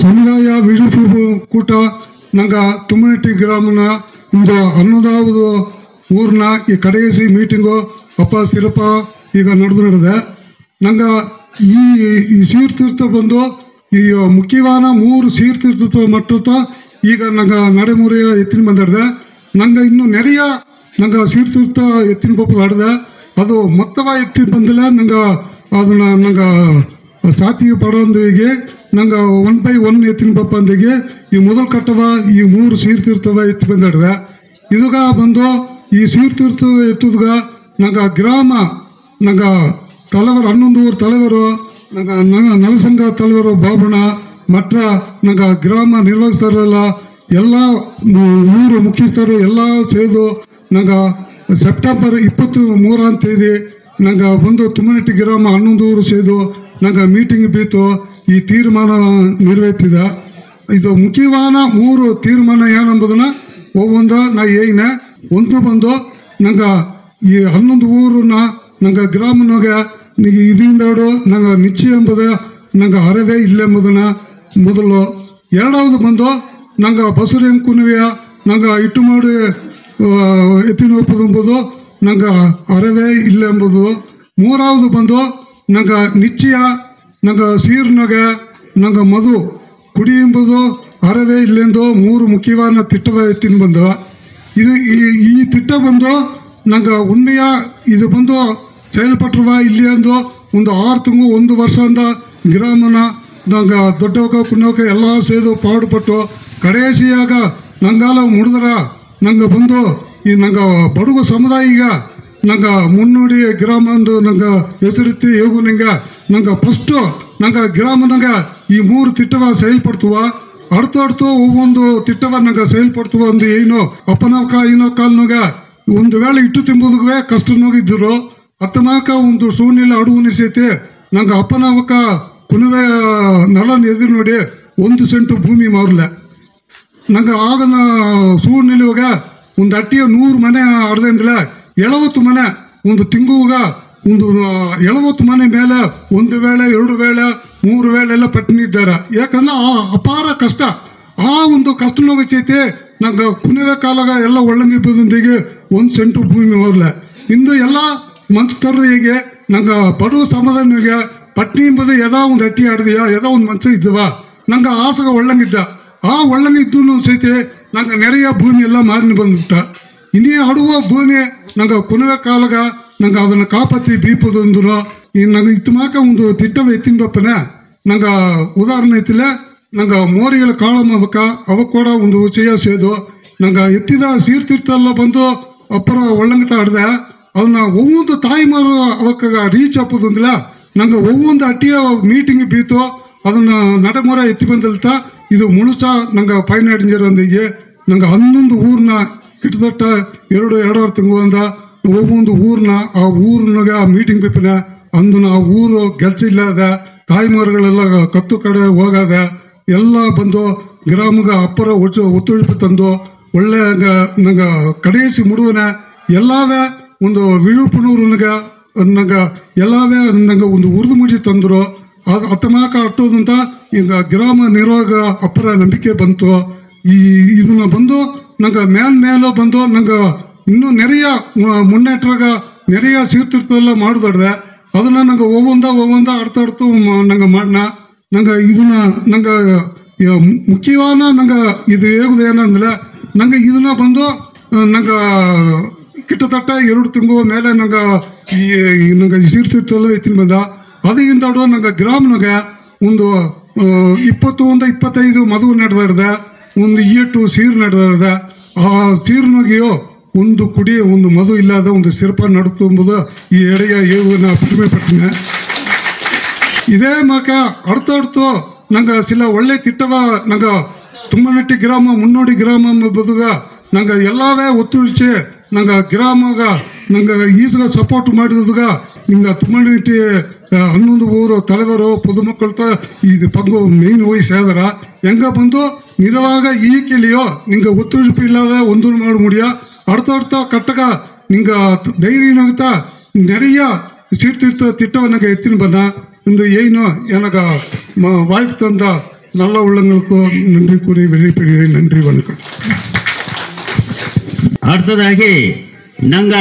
ಸಮುದಾಯ ವಿಡಿಯೋ ಕೂಟ ನಂಗೆ ತುಮ್ಮನಟ್ಟಿ ಗ್ರಾಮನ ಒಂದು 11வது ಊರಿನ ಈ ಕಡೆಯಸಿ ಮೀಟಿಂಗು ಅಪ್ಪ ಸಿರಪ್ಪ ಈಗ ನಡೆದೆ ನಂಗೆ ಈ ಸೀರ್ತೀರ್ಥ ಬಂದು ಈ ಮುಖ್ಯವಾದ 3 ಸೀರ್ತೀರ್ಥ ಮಟ್ಟದ ಈಗ ನಂಗೆ ನಡೆಮುறை ಎತ್ತಿನ ಬಂದಿದೆ ನಂಗೆ ಇನ್ನು ನೆರೆಯ ನಂಗೆ ಸೀರ್ತೀರ್ಥ ಎತ್ತಿನ ಪಪ್ಪ ಆಡಿದೆ ಅದು ಮೊತ್ತವ ಎತ್ತಿನ ಬಂದಿಲ್ಲ ನಂಗೆ ಅದನ್ನ ನಂಗೆ ಸಾತಿಗೆ ಪಡೋಂದಿಗೆ ನಂಗೆ 1/1 ಎತ್ತಿನ ಪಪ್ಪ ಅಂದಿಗೆ ಈ ಮೊದಲು ಕಟ್ಟವ ಈ 3 ಸೀರ್ತೀರ್ಥವ ಎತ್ತಿ ಬಂದಿದೆ ಇದುಗ ಬಂದು ಈ ಸೀರ್ತೀರ್ಥ ಎತ್ತುದ್ಗ ನಂಗೆ ಗ್ರಾಮ ನಂಗೆ ತಲೆವರು 11 ಊರು ತಲೆವರು ನಂಗೆ ನಲಸಂಗ ತಲೆವರು ಬಾಬಣ್ಣ ಮಟ್ಟ ನಂಗೆ ಗ್ರಾಮ ನಿರ್ವಾಹಕರೆಲ್ಲ ಎಲ್ಲ ಊರು ಮುಖ್ಯಸ್ಥರು ಎಲ್ಲ ಸೇದು ನಂಗೆ ಸೆಪ್ಟೆಂಬರ್ 23ನೇ ತೇದಿ ನಂಗೆ ಬಂದು ತುಮ್ಮನಟ್ಟಿ ಗ್ರಾಮ 11 ಊರು ಸೇದು ನಂಗೆ ಮೀಟಿಂಗ್ ಬೀತು ಈ ತೀರ್ಮಾನ ನಿರ್ವಹಿಸಿದ ಇದು ಮುಖ್ಯವಾದ 3 ತೀರ್ಮಾನ ಏನಂಬುದನ್ನ ಒவ்வೊಂದ ನಾ ಏನೇ ಒಂದು ಬಂದು ನಂಗೆ ಈ 11 ಊರನ್ನ ನಂಗೆ ಗ್ರಾಮನಾಗ ಇದರಿಂದಾಡು ನಂಗೆ ನಿಶ್ಚಯ ಎಂಬುದು ನಂಗೆ ಅರಿವೇ ಇಲ್ಲ ಎಂಬುದನ್ನ ಮೊದಲು ಎರಡವದು ಬಂದು ನಂಗೆ ಬಸರು ಹೆಂಕುನುವೆಯ ನಂಗೆ ಇಟ್ಟು ಮಾಡಿ ಎತ್ತಿನ ಒಪ್ಪದು ಎಂಬುದು ನಂಗೆ ಅರಿವೇ ಇಲ್ಲ ಎಂಬುದು ಮೂರವದು ಬಂದು ನಂಗೆ ನಿಶ್ಚಯ ನಂಗೆ ಸೀರ್ನಾಗ ನಂಗೆ ಮಧು ಕುಡಿ ಎಂಬುದು ಅರಿವೇ ಇಲ್ಲೆಂದು 3 ಮುಖ್ಯವಾದ ತಿಟ್ಟವ ಎತ್ತಿನ ಬಂದು ಇದು ಈ ತಿಟ್ಟ ಬಂದು ನಂಗೆ ಉண்மைಯ ಇದು ಬಂದು செயல்பட்டுರುವ ಇಲ್ಲಿ ಅಂದು ಒಂದು 6 ತಿಂಗಳು 1 ವರ್ಷದಿಂದ ಗ್ರಾಮನ ನಂಗೆ ದೊಡ್ಡವಕ ಕುನ್ನವಕ ಎಲ್ಲ ಸೇದು ಪಾಡುಪಟ್ಟು ಕಡೆಸಿಯಾಗ ನಂಗಾಲ ಮುಡಿದ್ರ ನಂಗೆ ಬಂದು ಈ ನಂಗೆ ಬಡಗು ಸಮುದಾಯಿಗ ನಂಗೆ ಮುನ್ನೋಡಿ ಗ್ರಾಮ ಅಂದು ನಂಗೆ ಹೆಸರಿತ್ತಿ ಹೇಗೂ ನಂಗೆ ಫಸ್ಟು ನಂಗೆ ಗ್ರಾಮನಾಗ ಈ 3 ತಿಟ್ಟವ செயல்படுத்துವ ಅಡ್ತು ಒவ்வೊಂದು ತಿಟ್ಟವ ನಂಗೆ செயல்படுத்துವ ಒಂದು ಏನು ಅಪ್ಪನವಕ ಏನೋ ಕಾಲ್ನಾಗ ಒಂದು ವೇಳೆ ಇಟ್ಟು ತಿಂಬುದುವೆ ಕಷ್ಟನಾಗಿದ್ದರು ಅತ್ತಮಾಕ ಒಂದು ಸೂನಿಲ್ಲ ಅಡುಗುನಿಸೈತಿ ನಂಗೆ ಅಪ್ಪನವಕ ಕುನುವೆ ನಲನ್ ಎದುರು ನೋಡಿ 1 ಸೆಂಟು ಭೂಮಿ ಮಾರಲೆ ನಂಗೆ ಆಗನ ಸೂನಿಲಿ ಹೋಗ ಒಂದು ಅಟ್ಟಿಯ 100 ಮನೆ ಅರ್ಧಂದಿಲ್ಲ 70 ಮನೆ ಒಂದು ತಿಂಗುವಾಗ ಒಂದು 70 ಮನೆ ಮೇಲೆ 1 ವೇಳೆ 2 ವೇಳೆ 3 ವೇಳೆ ಎಲ್ಲ ಪಟ್ಟಿನಿದ್ದಾರೆ ಯಾಕಂದ್ರೆ ಆ ಅಪಾರ ಕಷ್ಟ ಆ ಒಂದು ಕಷ್ಟನೋಗೈತಿ ನಂಗೆ ಕುಣಿವೆ ಕಾಲಾಗ ಎಲ್ಲ ಒಳ್ಳಂಗಿಬ್ಬದೊಂದಿಗೆ 1 ಸೆಂಟು ಭೂಮಿ ಹೋಗ್ಲೆ ಇಂದು ಎಲ್ಲ ಮಂತ್ರರು ಹೇಗೆ ನಂಗೆ ಬಡವ ಸಮಾಧಾನಿಗೆ ಪಟ್ನಿ ಎಂಬುದು ಯದಾ ಒಂದು ಅಟ್ಟಿ ಆಡಿದೆಯಾ ಯದಾ ಒಂದು ಮನ್ಸ ಇದ್ದವ ನಂಗೆ ಆಸಗ ಒಳ್ಳಂಗಿದ್ದ ಆ ಒಳ್ಳಂಗಿದ್ದು ಸಹಿತ ನಂಗೆ ನೆರೆಯ ಭೂಮಿ ಎಲ್ಲ ಮಾರಿನ ಬಂದ್ಬಿಟ್ಟ ಇನ್ನೇ ಆಡುವ ಭೂಮಿ ನಂಗೆ ಕುಣಿವೆ ಕಾಲಾಗ ನಂಗೆ ಅದನ್ನು ಕಾಪಾತಿ ಬೀಪದೊಂದು ಈ ನಂಗೆ ಇತ್ತಮಾಕ ಒಂದು ತಿಟ್ಟವ ಎತ್ತಿನ ಬಪ್ಪನ ನಂಗೆ ಉದಾಹರಣೆ ಐತಿಲ್ಲ ನಂಗೆ ಮೋರಿಗಳ ಕಾಳಮ್ಮಬೇಕ ಅವ ಕೂಡ ಒಂದು ವಿಷಯ ಸೇದು ನಂಗೆ ಎತ್ತಿದ ಸೀರ್ತಿರ್ತಲ್ಲ ಬಂದು ಅಪ್ಪರ ಒಳ್ಳಂಗತ ಆಡ್ದೆ ಅದನ್ನ ಒவ்வೊಂದು ತಾಯಿಮಾರು ಅವಕ್ಕ ರೀಚ್ ಹಾಕೋದಿಲ್ಲ ನಂಗೆ ಒவ்வೊಂದು ಅಟ್ಟಿಯ ಮೀಟಿಂಗ್ ಬೀತು ಅದನ್ನ ನಡೆಮುறை ಎತ್ತಿ ಬಂದಲ್ತ ಇದು ಮುಳುಸ ನಂಗೆ ಪೈನಾಡಿಂಜರಂದಿಗೆ ನಂಗೆ 11 ಊರನ್ನ ಕಿಟ್ಟದಟ್ಟ 2 ತಿಂಗಳು ಅಂದ ಒவ்வೊಂದು ಊರನ್ನ ಆ ಊರಿನಾಗ ಮೀಟಿಂಗ್ ಬಿಪ್ಪಿನ ಅಂದು ಆ ಊರು ಕೆಲಸ ಇಲ್ಲದ ತಾಯಿಮಾರುಗಳೆಲ್ಲ ಕತ್ತು ಕಡೆ ಹೋಗದ ಎಲ್ಲ ಬಂದು ಗ್ರಾಮಗ ಅಪ್ಪರ ಒತ್ತುಳಿಪು ತಂದು ಒಳ್ಳೆ ನಂಗೆ ಕಡೆಯಿಸಿ ಮುಡುವನ ಎಲ್ಲವೇ ಒಂದು ವಿಳುಪುಣೂರಿನಾಗ ನಂಗೆ ಎಲ್ಲವೇ ನಂಗೆ ಒಂದು ಉರ್ದು ಮುಜಿ ತಂದರು ಅದು ಅತ್ತಮಾಕ ಅಟ್ಟೋದಂತ ಈಗ ಗ್ರಾಮ ನಿರ್ವಾಹಕ ಅಪ್ಪರ ನಂಬಿಕೆ ಬಂತು ಈ ಇದನ್ನ ಬಂದು ನಂಗೆ ಮೇಲೂ ಬಂದು ನಂಗೆ ಇನ್ನೂ ನೆರೆಯ ಮುನ್ನೆಟ್ರಾಗ ನೆರೆಯ ಸೀರ್ತಿರ್ತಲ್ಲ ಮಾಡಿದಡ್ದೆ ಅದನ್ನ ನಂಗೆ ಒவ்வೊಂದ ಅಡ್ತಾಡ್ತು ನಂಗೆ ಮಾಡೋಣ ನಂಗೆ ಇದನ್ನ ನಂಗೆ ಮುಖ್ಯವಾದ ನಂಗೆ ಇದು ಹೇಗುದು ಏನಂದ್ರೆ ನಂಗೆ ಇದನ್ನ ಬಂದು ನಂಗೆ ಕಿಟ್ಟತಟ್ಟ 2 ತಿಂಗಳು ಮೇಲೆ ನಂಗೆ ಈ ನಂಗೆ ಸೀರ್ತಿರ್ತಲ್ಲ ಎತ್ತಿನ ಬಂದ ಅದಕ್ಕಿಂತ ನಂಗೆ ಗ್ರಾಮನಾಗ ಒಂದು 21-25 ಮದುವೆ ನಡೆದಾಡ್ದೆ ಒಂದು 8 ಸೀರು ನಡೆದಾಡ್ದೆ ಆ ಸೀರ್ನಾಗಿಯೋ ಒಂದು ಕುಡಿ ಒಂದು ಮಧು ಇಲ್ಲದ ಒಂದು ಸಿರಪ ನಡುತ್ತು ಎಂಬುದು ಈ ಎಡೆಯ ಹೇಗುದನ್ನ ಪ್ರತಿಮೆ ಪಟ್ಟಿನ ಇದೇ ಮಕ ಅಡ್ತು ನಂಗೆ ಸಿಲ ಒಳ್ಳೆ ತಿಟ್ಟವ ನಂಗೆ ತುಮ್ಮನಟ್ಟಿ ಗ್ರಾಮ ಮುನ್ನೋಡಿ ಗ್ರಾಮ ಎಂಬುದುಗ ನಂಗೆ ಎಲ್ಲವೇ ಒತ್ತುಳಿಸಿ ನಂಗೆ ಗ್ರಾಮಗ ನಂಗೆ ಈಸಗ ಸಪೋರ್ಟ್ ಮಾಡಿದುಗ ನಿಂಗೆ ತುಮ್ಮನಟ್ಟಿ 11 ಊರು ತಲೆವರು ಪೊದುಮಕ್ಕಳ್ತ ಇದು ಪಂಗು ಮೇನ್ ಹೋಗಿ ಸೇದರ ಹೆಂಗ ಬಂದು ನಿರವಾಗ ಈ ಕೆಲಿಯೋ ನಿಂಗೆ ಒತ್ತುಳಿಪು ಇಲ್ಲದ ಒಂದು ಮಾಡಿ ಮುಡಿಯ ಅಡ್ತಾ ಕಟ್ಟಗ ನಿಂಗೆ ಧೈರ್ಯನಾಗುತ್ತಾ ನೆರೆಯ ಸೀರ್ತಿರ್ತ ತಿಟ್ಟವನಾಗ ಎತ್ತಿನ ಬಂದ ಒಂದು ಏನು ಏನಾಗ ವಾಯ್ಪ್ ತಂದ நல்ல உள்ளங்களுக்கும் நன்றி கூறி விடைபெறுகிறேன். நன்றி, வணக்கம். அடுத்ததாகி நாங்க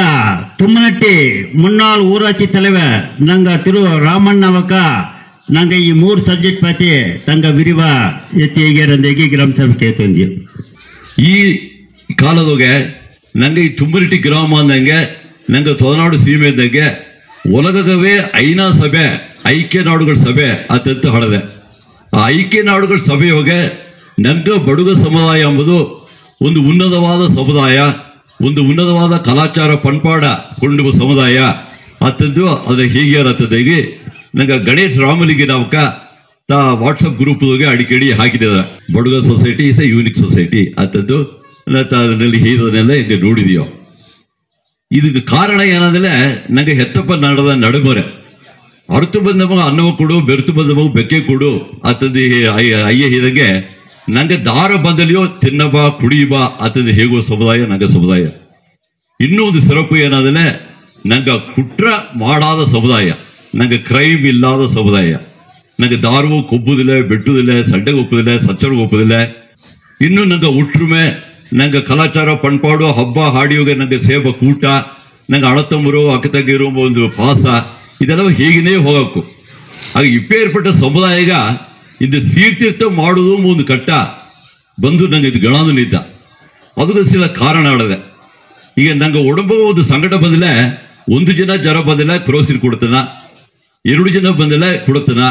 தும்மனட்டி முன்னாள் ஊராட்சி தலைவர் நாங்க திரு ರಾಮಣ್ಣವಕ್ಕ நாங்க ಈ 3 ಸಬ್ಜೆಕ್ಟ್ ಪತಿ ತಂಗ ವಿರಿವ ಎತ್ತಿ ಹೇಗಿರಂದೇಗಿ ಗ್ರಾಮ ಸಭೆ ಕೇಳ್ತಂದ್ವಿ. ಈ ಕಾಲದೊಗೆ ನಂಗೆ ಈ ತುಮ್ಮನಟ್ಟಿ ಗ್ರಾಮ ಅಂದಂಗೆ ನಂಗೆ ತೊದನಾಡು ಸೀಮೆ ಇದ್ದಂಗೆ ಒಲಗವೇ ಐನಾ ಸಭೆ ಐಕ್ಯ ನಾಡುಗಳ ಸಭೆ ಅತ್ಯಂತ ಹಳದೆ. ಆ ಐಕ್ಯ ನಾಡುಗಳ ಸಭೆಯೊಗೆ ನಂಗೆ ಬಡುಗ ಸಮುದಾಯ ಎಂಬುದು ಒಂದು ಉನ್ನತವಾದ ಸಮುದಾಯ, ಒಂದು ಉನ್ನತವಾದ ಕಲಾಚಾರ ಪಂಪಾಡ ಕೊಂಡುವ ಸಮುದಾಯ ಅತ್ತದ್ದು ಅದರ ಹೀಗೆ ಅತ್ತದಾಗಿ ನಂಗೆ ಗಣೇಶ್ ರಾಮಲಿಂಗಿ ನಾವಕ ತಾ ವಾಟ್ಸಪ್ ಗ್ರೂಪ್ಗೆ ಅಡಿಕಡಿ ಹಾಕಿದ್ದಾರೆ. Badaga society is a unique society ಅತ್ತದ್ದು ಅದರಲ್ಲಿ ಹೇಳೋದನ್ನೆಲ್ಲ ಹಿಂಗೆ ನೋಡಿದೆಯೋ. ಇದಕ್ಕೆ ಕಾರಣ ಏನಂದ್ರೆ ನಂಗೆ ಹೆತ್ತಪ್ಪ ನಡೆದ ನಡುಮರೆ ಅರ್ತು ಬಂದ ಮಗ ಅನ್ನವ ಕೊಡು, ಬೆರ್ತು ಬಂದ ಮಗು ಬೆಕ್ಕೆ ಕೊಡು ಅತ್ತದ್ದು ಅಯ್ಯ ಹೇಳಿದಂಗೆ ನಂಗೆ ದಾರ ಬಂದಲಿಯೋ ತಿನ್ನಬಾ ಕುಡಿಯಬಾ ಅತ್ತದ್ದು ಹೇಗೋ ಸಮುದಾಯ ನಂಗೆ ಸಮುದಾಯ. ಇನ್ನೂ ಒಂದು ಸರಪು ಏನಾದ್ರೆ ನಂಗೆ ಕುಟ್ರ ಮಾಡಾದ ಸಮುದಾಯ, ನಂಗೆ ಕ್ರೈಮ್ ಇಲ್ಲದ ಸಮುದಾಯ, ನಂಗೆ ದಾರು ಕೊಬ್ಬುದಿಲ್ಲ, ಬೆಟ್ಟುದಿಲ್ಲ, ಸಡ್ಡೆಗೆ ಒಪ್ಪುದಿಲ್ಲ, ಸಚ್ಚರಿಗೆ ಒಪ್ಪುದಿಲ್ಲ. ಇನ್ನು ನಂಗೆ ಉಟ್ರುಮೆ, ನಂಗೆ ಕಲಾಚಾರ ಪಂಪಾಡು ಹಬ್ಬ ಹಾಡಿಯೋಗೆ ನಂಗೆ ಸೇಬ ಕೂಟ, ನಂಗೆ ಅಳತಮ್ಮರು ಅಕ್ಕತಂಗಿರೋ ಒಂದು ಪಾಸ ಇದೆಲ್ಲ ಹೇಗೇ ಹೋಗಕ್ಕು. ಆಗ ಇಪ್ಪೇರ್ಪಟ್ಟ ಸಮುದಾಯಗ ಇದು ಸೀರ್ತೀರ್ಥ ಮಾಡುವುದು ಒಂದು ಕಟ್ಟ ಬಂದು ನಂಗೆ ಇದು ಗಣನಿದ್ದ ಅದಕ್ಕೆ ಸಿಲ ಕಾರಣ ಆಡದೆ. ಈಗ ನಂಗೆ ಒಡಂಬ ಒಂದು ಸಂಕಟ ಬಂದಿಲ್ಲ, 1 ಜನ ಜ್ವರ ಬಂದಿಲ್ಲ ಕ್ರೋಸಿನ್ ಕೊಡ್ತಾನ, 2 ಜನ ಬಂದಿಲ್ಲ ಕೊಡ್ತಾನ,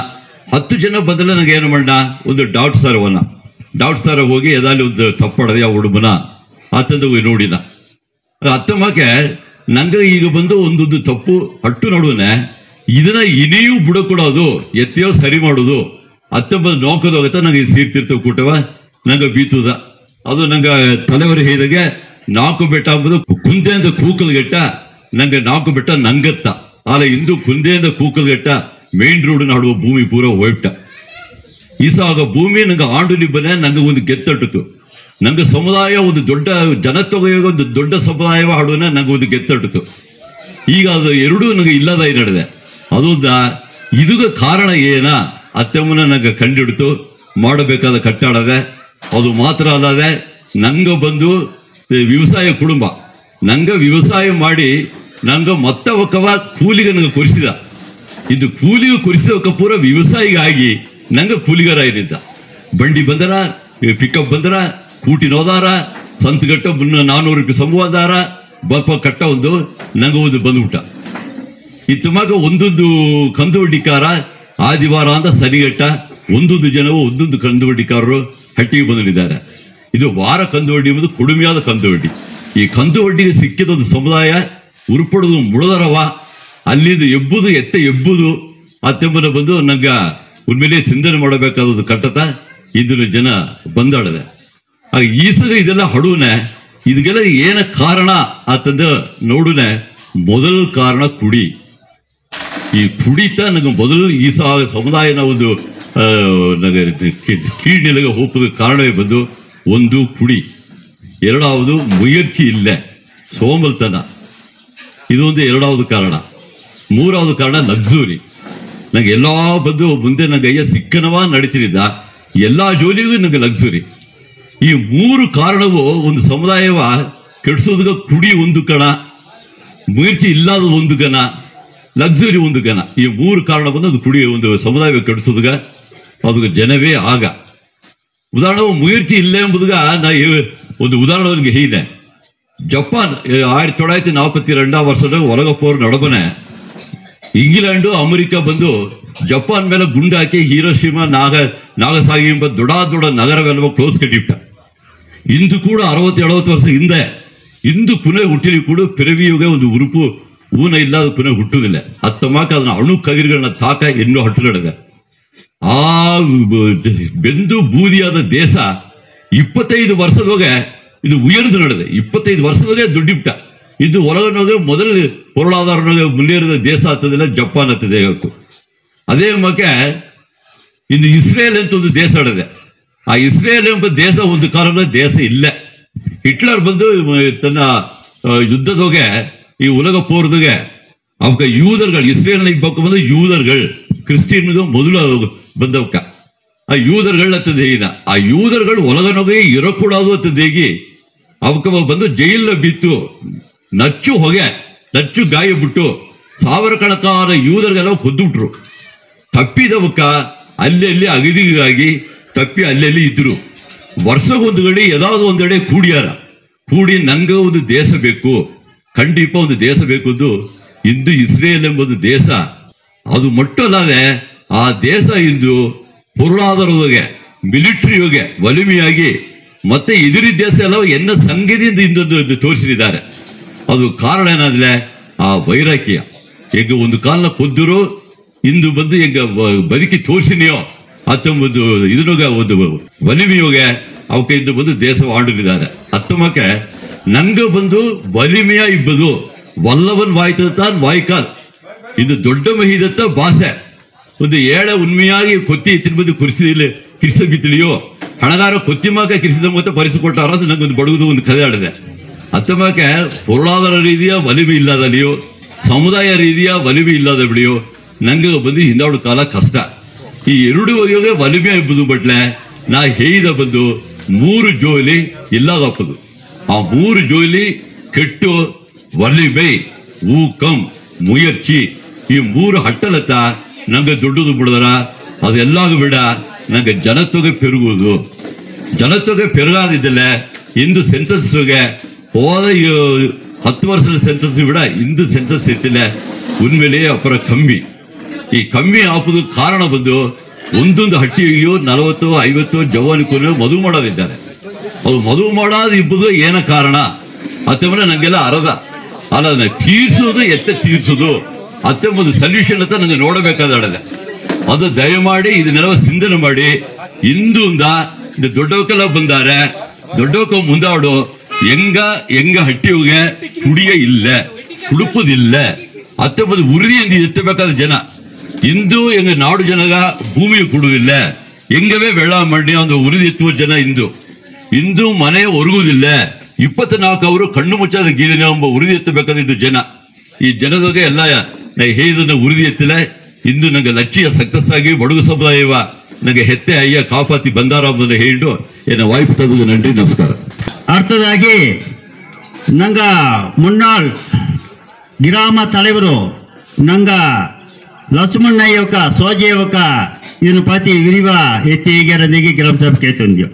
10 ಜನ ಬಂದಿಲ್ಲ ನಂಗೆ ಏನು ಮಾಡ ಒಂದು ಡಾಕ್ಟರ್ ಸಾರ ಹೋಗಿ ಎದಾಲಿ ಒಂದು ತಪ್ಪಡದೆ ಆ ಉಡುಬನ ಆತಂದು ನೋಡಿನ ಅತ್ತಮ್ಮಕ್ಕೆ ನಂಗೆ ಈಗ ಬಂದು ಒಂದೊಂದು ತಪ್ಪು ಅಟ್ಟು ನಡುವನೆ ಇದನ್ನ ಇನಿಯೂ ಬುಡಕೊಡೋದು ಎತ್ತೆಯೋ ಸರಿ ಮಾಡೋದು ಅತ್ತಮ್ಮ ನೋಕೋದೋಗತ್ತ ನಂಗೆ ಸೀರ್ತಿರ್ತವೆ ಕೂಟವ ನಂಗೆ ಬೀತುದ. ಅದು ನಂಗೆ ತಲೆವರಿ ಹೇಳಿದಾಗೆ 4 ಬೆಟ್ಟ ಅಂಬುದು ಕುಂದೆಯಿಂದ ಕೂಕಲ್ಗೆಟ್ಟ ನಂಗೆ 4 ಬೆಟ್ಟ ನಂಗತ್ತ ಆಲ ಇಂದು ಕುಂದೆಯಿಂದ ಕೂಕಲ್ಗೆಟ್ಟ ಮೇನ್ ರೋಡ್ ನಾಡುವ ಭೂಮಿ ಪೂರ ಹೋಯ್ಬಿಟ್ಟ. ಈಸಾಗ ಭೂಮಿ ನಂಗೆ ಆಂಡುಲಿ ಬನೆ ನಂಗೆ ಒಂದು ಗೆತ್ತಟ್ಟಿತು. ನಂಗೆ ಸಮುದಾಯ ಒಂದು ದೊಡ್ಡ ಜನತೊಗೆಯ ಒಂದು ದೊಡ್ಡ ಸಮುದಾಯವ ಹಾಡುವನೆ ನಂಗೆ ಒಂದು ಗೆತ್ತಟ್ಟಿತು. ಈಗ ಅದು ಎರಡೂ ನಂಗೆ ಇಲ್ಲದಾಗಿ ನಡೆದೆ. ಅದೊಂದ ಇದುಗ ಕಾರಣ ಏನ ಅತ್ತೆಮ್ಮನ ನಂಗೆ ಕಂಡಿಡ್ತು ಮಾಡಬೇಕಾದ ಕಟ್ಟಾಡದೆ. ಅದು ಮಾತ್ರ ಅಲ್ಲದೆ ನಂಗೆ ಬಂದು ವ್ಯವಸಾಯ ಕುಟುಂಬ, ನಂಗೆ ವ್ಯವಸಾಯ ಮಾಡಿ ನಂಗೆ ಮತ್ತವಕ್ಕವ ಕೂಲಿಗೆ ನಂಗೆ ಕೊರಿಸಿದ. ಇದು ಕೂಲಿಗೆ ಕೊರಿಸೋಕ ಪೂರ ವ್ಯವಸಾಯಿಗಾಗಿ ನಂಗೆ ಕೂಲಿಗಾರ ಏನಿದ್ದ. ಬಂಡಿ ಬಂದರ, ಪಿಕಪ್ ಬಂದರ, ಕೂಟಿನೋದಾರ, ಸಂತಗಟ್ಟ 400 ರೂಪಾಯಿ ಸಂಭವಾದಾರ ಬಪ್ಪ ಕಟ್ಟ ಒಂದು ನಂಗೆ ಒಂದು ಬಂದ್ಬಿಟ್ಟ. ಇತ್ತು ಮಗ ಒಂದೊಂದು ಕಂದು ವಡ್ಡಿಕಾರ ಆದಿವಾರ ಅಂತ ಸರಿಗಟ್ಟ 1 ಜನವು 1 ಕಂದು ವಡ್ಡಿಕಾರರು ಹಟ್ಟಿಗೆ ಬಂದಿದ್ದಾರೆ. ಇದು ವಾರ ಕಂದು ವಡ್ಡಿ ಎಂಬುದು ಕೊಡುಮೆಯಾದ ಕಂದು ವಡ್ಡಿ. ಈ ಕಂದು ವಡ್ಡಿಗೆ ಸಿಕ್ಕಿದ ಒಂದು ಸಮುದಾಯ ಉರುಪಡೋದು ಮುಳದರವ ಅಲ್ಲಿಂದ ಎಬ್ಬುದು ಎಬ್ಬುದು ಅತ್ತೆಂಬನ ಬಂದು ನಂಗೆ ಉನ್ಮೇಲೆ ಚಿಂತನೆ ಮಾಡಬೇಕಾದದ್ದು ಕಟ್ಟತ ಇದನ್ನ ಜನ ಬಂದಾಡದೆ. ಆಗ ಈಸಗ ಇದೆಲ್ಲ ಹಡುವನೆ ಇದಕ್ಕೆಲ್ಲ ಏನ ಕಾರಣ ಆತಂದ ನೋಡುನೆ ಮೊದಲ ಕಾರಣ ಕುಡಿ. ಈ ಕುಡಿತ ನಂಗೆ ಮೊದಲು ಈ ಸಮುದಾಯನ ಒಂದು ಕೀழ்நிலைಗೆ ಹೋಗೋದು ಕಾರಣವೇ ಬಂದು ಒಂದು ಕುಡಿ, ಎರಡಾவது ಮುಯರ್ಚಿ ಇಲ್ಲ ಸೋಮಲ್ತನ, ಇದೊಂದು ಎರಡಾவது ಕಾರಣ. ಮೂರಾவது ಕಾರಣ ಲಕ್ಸುರಿ. ನಂಗೆ ಎಲ್ಲ ಬಂದು ಮುಂದೆ ನಂಗೆ ಅಯ್ಯ ಸಿಕ್ಕನವ ನಡೀತಿದ್ದ ಎಲ್ಲ ಜೋಲಿಗೂ ನಂಗೆ ಲಕ್ಸುರಿ. ಈ 3 ಕಾರಣವು ಒಂದು ಸಮುದಾಯವ ಕೆಡಿಸೋದಕ್ಕೆ ಕುಡಿ ಒಂದು ಕಣ, ಮುಯರ್ಚಿ ಇಲ್ಲದ ಒಂದು ಗಣ, ಲಕ್ಸುರಿ ಒಂದು ಗಣ. ಈ 3 ಕಾರಣ ಬಂದು ಅದು ಕುಡಿ ಒಂದು ಸಮುದಾಯ ಕೆಡಿಸೋದಗ ಅದಕ್ಕೆ ಜನವೇ ಆಗ. ಉದಾಹರಣೆ ಮುಯರ್ಚಿ ಇಲ್ಲ ಎಂಬುದಗ ನಾ ಒಂದು ಉದಾಹರಣೆ ಹೀದೆ. ಜಪಾನ್ 1942 ವರ್ಷದ ಒಲಗಪ್ಪವ್ರ ನಡಬನೆ ಇಂಗ್ಲೆಂಡು ಅಮೆರಿಕ ಬಂದು ಜಪಾನ್ ಮೇಲೆ ಗುಂಡು ಹಾಕಿ ಹಿರೋಶಿಮಾ ನಾಗಸಾಗಿ ಎಂಬ ದೊಡ್ಡ ನಗರವೆಲ್ಲ ಕ್ಲೋಸ್ ಕಟ್ಟಿಬಿಟ್ಟ. ಇಂದು ಕೂಡ 60-70 ವರ್ಷ ಹಿಂದೆ ಇಂದು ಪುನಃ ಹುಟ್ಟಿಲಿ ಕೂಡ ಪಿರವಿಯುಗೆ ಒಂದು ಉರುಪು ಊನ ಇಲ್ಲದ ಪುನಃ ಹುಟ್ಟುವುದಿಲ್ಲ. ಅತ್ತಮಾಕ ಅದನ್ನ ಅಣು ಕಗಿರುಗಳನ್ನ ತಾಕ ಇನ್ನೂ ಹಟ್ಟುಗಡದೆ. ಆ ಬೆಂದು ಬೂದಿಯಾದ ದೇಶ 25 ವರ್ಷದೊಳಗೆ ಇದು ಉಯರ್ದು ನಡೆದೆ. 25 ವರ್ಷದೊಳಗೆ ದುಡ್ಡಿಬಿಟ್ಟ. ಇದು ಒಳಗನೋಗೆ ಮೊದಲು ಪೊರಳಾಧಾರನೋಗೆ ಮುನ್ನೇರಿದ ದೇಶ ಆಗ್ತದಿಲ್ಲ, ಜಪಾನ್ ಆಗ್ತದೆ. ಅದೇ ಮಕ್ಕೆ ಇನ್ನು ಇಸ್ರೇಲ್ ಅಂತ ಒಂದು ದೇಶ ಆಡದೆ. ಆ ಇಸ್ರೇಲ್ ಎಂಬ ದೇಶ ಒಂದು ಕಾಲದ ದೇಶ ಇಲ್ಲ. ಹಿಟ್ಲರ್ ಬಂದು ತನ್ನ ಯುದ್ಧದೊಗೆ ಈ ಉಲಗ ಪೋರ್ದಗೆ ಅವಕ್ಕ ಯೂದರ್ಗಳು ಇಸ್ರೇಲ್ನ ಇಬ್ಬಕ್ಕ ಬಂದು ಯೂದರ್ಗಳು ಕ್ರಿಸ್ಟಿಯನ್ಗೆ ಮೊದಲು ಬಂದವಕ್ಕ ಆ ಯೂದರ್ಗಳತ್ತದೇಗಿನ ಆ ಯೂದರ್ಗಳು ಒಳಗನೊಗೆ ಇರಕೂಡದು ಅಂತದೇಗಿ ಅವಕ್ಕ ಬಂದು ಜೈಲ ಬಿತ್ತು ನಚ್ಚು ಹೊಗೆ ನಚ್ಚು ಗಾಯ ಬಿಟ್ಟು 1000 ಕಣಕಾರ ಯೂದರ್ಗೆಲ್ಲ ಕೊದ್ದುಬಿಟ್ರು. ತಪ್ಪಿದವಕ್ಕ ಅಲ್ಲೆಲ್ಲಿ ಅಗದಿಗಾಗಿ ತಪ್ಪಿ ಅಲ್ಲೆಲ್ಲಿ ಇದ್ರು. ವರ್ಷಗೊಂದು ಗಡಿ ಯಾವ್ದಾದ್ರು ಒಂದೆಡೆ ಕೂಡಿಯಾರ ಕೂಡಿ ನಂಗೆ ಒಂದು ದೇಶ ಬೇಕು, ಖಂಡಿತ ಒಂದು ದೇಶ ಬೇಕು ಎಂದು ಇಂದು ಇಸ್ರೇಲ್ ಎಂಬುದು ದೇಶ ಅದು ಮಟ್ಟಲ್ಲದೆ ಆ ದೇಶ ಇಂದು ಪೊರುಳಾಧಾರದೊಗೆ ಮಿಲಿಟರಿಯೋಗೆ ಒಲಿಮೆಯಾಗಿ ಮತ್ತೆ ಎದುರಿ ದೇಶ ಎಲ್ಲ ಎನ್ನ ಸಂಘದಿಂದ ಇಂದೊಂದು ತೋರಿಸಿದ್ದಾರೆ. ಅದು ಕಾರಣ ಏನಾದ್ರೆ ಆ ವೈರಾಗ್ಯ. ಈಗ ಒಂದು ಕಾಲನ ಕೊದ್ದರು ಇಂದು ಬಂದು ಹೆಂಗ ಬದುಕಿ ತೋರಿಸಿನಿಯೋ ಹತ್ತೊಂಬತ್ತು ಇದನ್ನೋಗ ಒಂದು ಒಲಿಮೆಯೋಗೆ ಅವಕ್ಕೆ ಇಂದು ಬಂದು ದೇಶ ಆಡಲಿದ್ದಾರೆ. ಹತ್ತೊಮ್ಮಕ್ಕೆ ನಂಗೆ ಬಂದು ಒಲಿಮೆಯ ಇಬ್ಬದು ವಲ್ಲವನ್ ವಾಯ್ತಾನ್ ವಾಯ್ಕಾಲ್ ಇದು ದೊಡ್ಡ ಮಹಿದತ್ತ ಭಾಷೆ ಒಂದು ಏಳ ಉಣ್ಮೆಯಾಗಿ ಕೊತ್ತಿ ತಿನ್ಬಂದು ಕಿರಿಸ ಬಿತ್ತಲಿಯೋ ಹಣಗಾರ ಕೊತ್ತಿಮಾಕ ಕಿರಿಸಿದ ಮತ್ತೆ ಪರಿಸಿಕೊಟ್ಟಾರ ಅದು ನಂಗೊಂದು ಬಡಗುದು ಒಂದು ಕಥೆ ಆಡಿದೆ. ಹತ್ತೊಮ್ಮಕ್ಕೆ ಪೊರುಳಾಧಾರ ರೀತಿಯ ಒಲಿಮೆ ಇಲ್ಲದಲ್ಲಿಯೋ ಸಮುದಾಯ ರೀತಿಯ ಒಲಿಮೆ ಇಲ್ಲದ ಬಿಡಿಯೋ ನಂಗೆ ಬಂದು ಹಿಂದಾಡು ಕಾಲ ಕಷ್ಟ. ಈ ಎರಡು ಬಗೆಗೆ ಒಲಿಮೆ ಇಬ್ಬದು ಬಟ್ಲೆ ನಾ ಹೇಯ್ದ ಬಂದು 3 ಜೋಲಿ ಇಲ್ಲದಪ್ಪದು. ಆ 3 ಜೋಲಿ ಕೆಟ್ಟು ಒಲಿಮೆ ಊಕಂ ಮುಯರ್ಚಿ ಈ 3 ಹಟ್ಟಲತ್ತ ನಂಗೆ ದುಡ್ಡುದು ಬಿಡದರ ಅದೆಲ್ಲಾಗ ಬಿಡ ನಂಗೆ ಜನತೊಗೆ ಪೆರುಗುವುದು. ಜನತೊಗೆ ಪೆರುಗಾದಿದ್ದಲೆ ಇಂದು ಸೆನ್ಸಸ್ಗೆ ಹೋದ 10 ವರ್ಷದ ಸೆನ್ಸಸ್ ಬಿಡ ಇಂದು ಸೆನ್ಸಸ್ ಎತ್ತಿಲ್ಲ ಉನ್ಮೇಲೆ ಅಪರ ಕಮ್ಮಿ. ಈ ಕಮ್ಮಿ ಹಾಪುದು ಕಾರಣ ಬಂದು ಒಂದೊಂದು ಹಟ್ಟಿಯೋ 40-50 ಜವಾನಿಕರು ಮದುವೆ ಮಾಡೋದಿದ್ದಾರೆ. ಅದು ಮದುವೆ ಮಾಡೋದು ಇಬ್ಬದು ಏನ ಕಾರಣ ಅಥವಾ ನಂಗೆಲ್ಲ ಅರದ ಅಲ್ಲ ಅದನ್ನ ತೀರ್ಸೋದು ತೀರ್ಸೋದು ಅತ್ತೆ ಒಂದು ಸೊಲ್ಯೂಷನ್ ಅಂತ ನಂಗೆ ನೋಡಬೇಕಾದಡೆ ಅದು ದಯಮಾಡಿ ಇದನ್ನೆಲ್ಲ ಚಿಂತನೆ ಮಾಡಿ ಇಂದಿಂದ ಇದು ದೊಡ್ಡವಕ್ಕೆಲ್ಲ ಬಂದಾರೆ ದೊಡ್ಡವಕ್ಕ ಮುಂದಾಡು ಹೆಂಗ ಹಟ್ಟಿಗೆ ಕುಡಿಯ ಇಲ್ಲ ಕುಡುಪುದಿಲ್ಲ ಅತ್ತೆ ಬಂದು ಉರಿದಿಯಿಂದ ಎತ್ತಬೇಕಾದ ಜನ ಇಂದು ಹೆಂಗ ನಾಡು ಜನಗ ಭೂಮಿ ಕೊಡುವುದಿಲ್ಲ ಹೆಂಗವೇ ಬೆಳ ಮಾಡಿ ಒಂದು ಉರಿದಿ ಎತ್ತುವ ಜನ ಇಂದು ಮನೆ ಒರಗುವುದಿಲ್ಲ 24 ಅವರು ಕಣ್ಣು ಮುಚ್ಚಾದ ಗೀದಿನ ಎಂಬ ಉರಿದಿ ಎತ್ತಬೇಕಾದ ಜನ ಈ ಜನದಾಗ ಎಲ್ಲ ಹೇದನ್ನ ಉರಿದಿ ಎತ್ತಿಲ್ಲ ಇಂದು ನಂಗೆ ಲಕ್ಷ್ಯ ಸಕ್ಸಸ್ ಆಗಿ ಬಡುಗು ಸಮುದಾಯವ ನಂಗೆ ಹೆತ್ತೆ ಅಯ್ಯ ಕಾಪಾತಿ ಬಂದಾರ ಎಂಬುದನ್ನು ಹೇಳಿಟ್ಟು ಏನ ವಾಯ್ಪು ತಗುದು ನನ್ರಿ ನಮಸ್ಕಾರ. அடுத்ததாகி ನಂಗ ಮುನ್ನಾಳ್ ಗ್ರಾಮ தலைವರು ನಂಗ ಲಕ್ಷ್ಮಣ್ಣಯ್ಯವಕ ಸೋಜೆಯವಕ ಇದನ್ನು ಪತಿ ವಿರಿವ ಎತ್ತಿ ಈಗರನಿಗೆ ಗ್ರಾಮ ಸಭೆ ಕೇಳ್ತಂದ್ಯೋ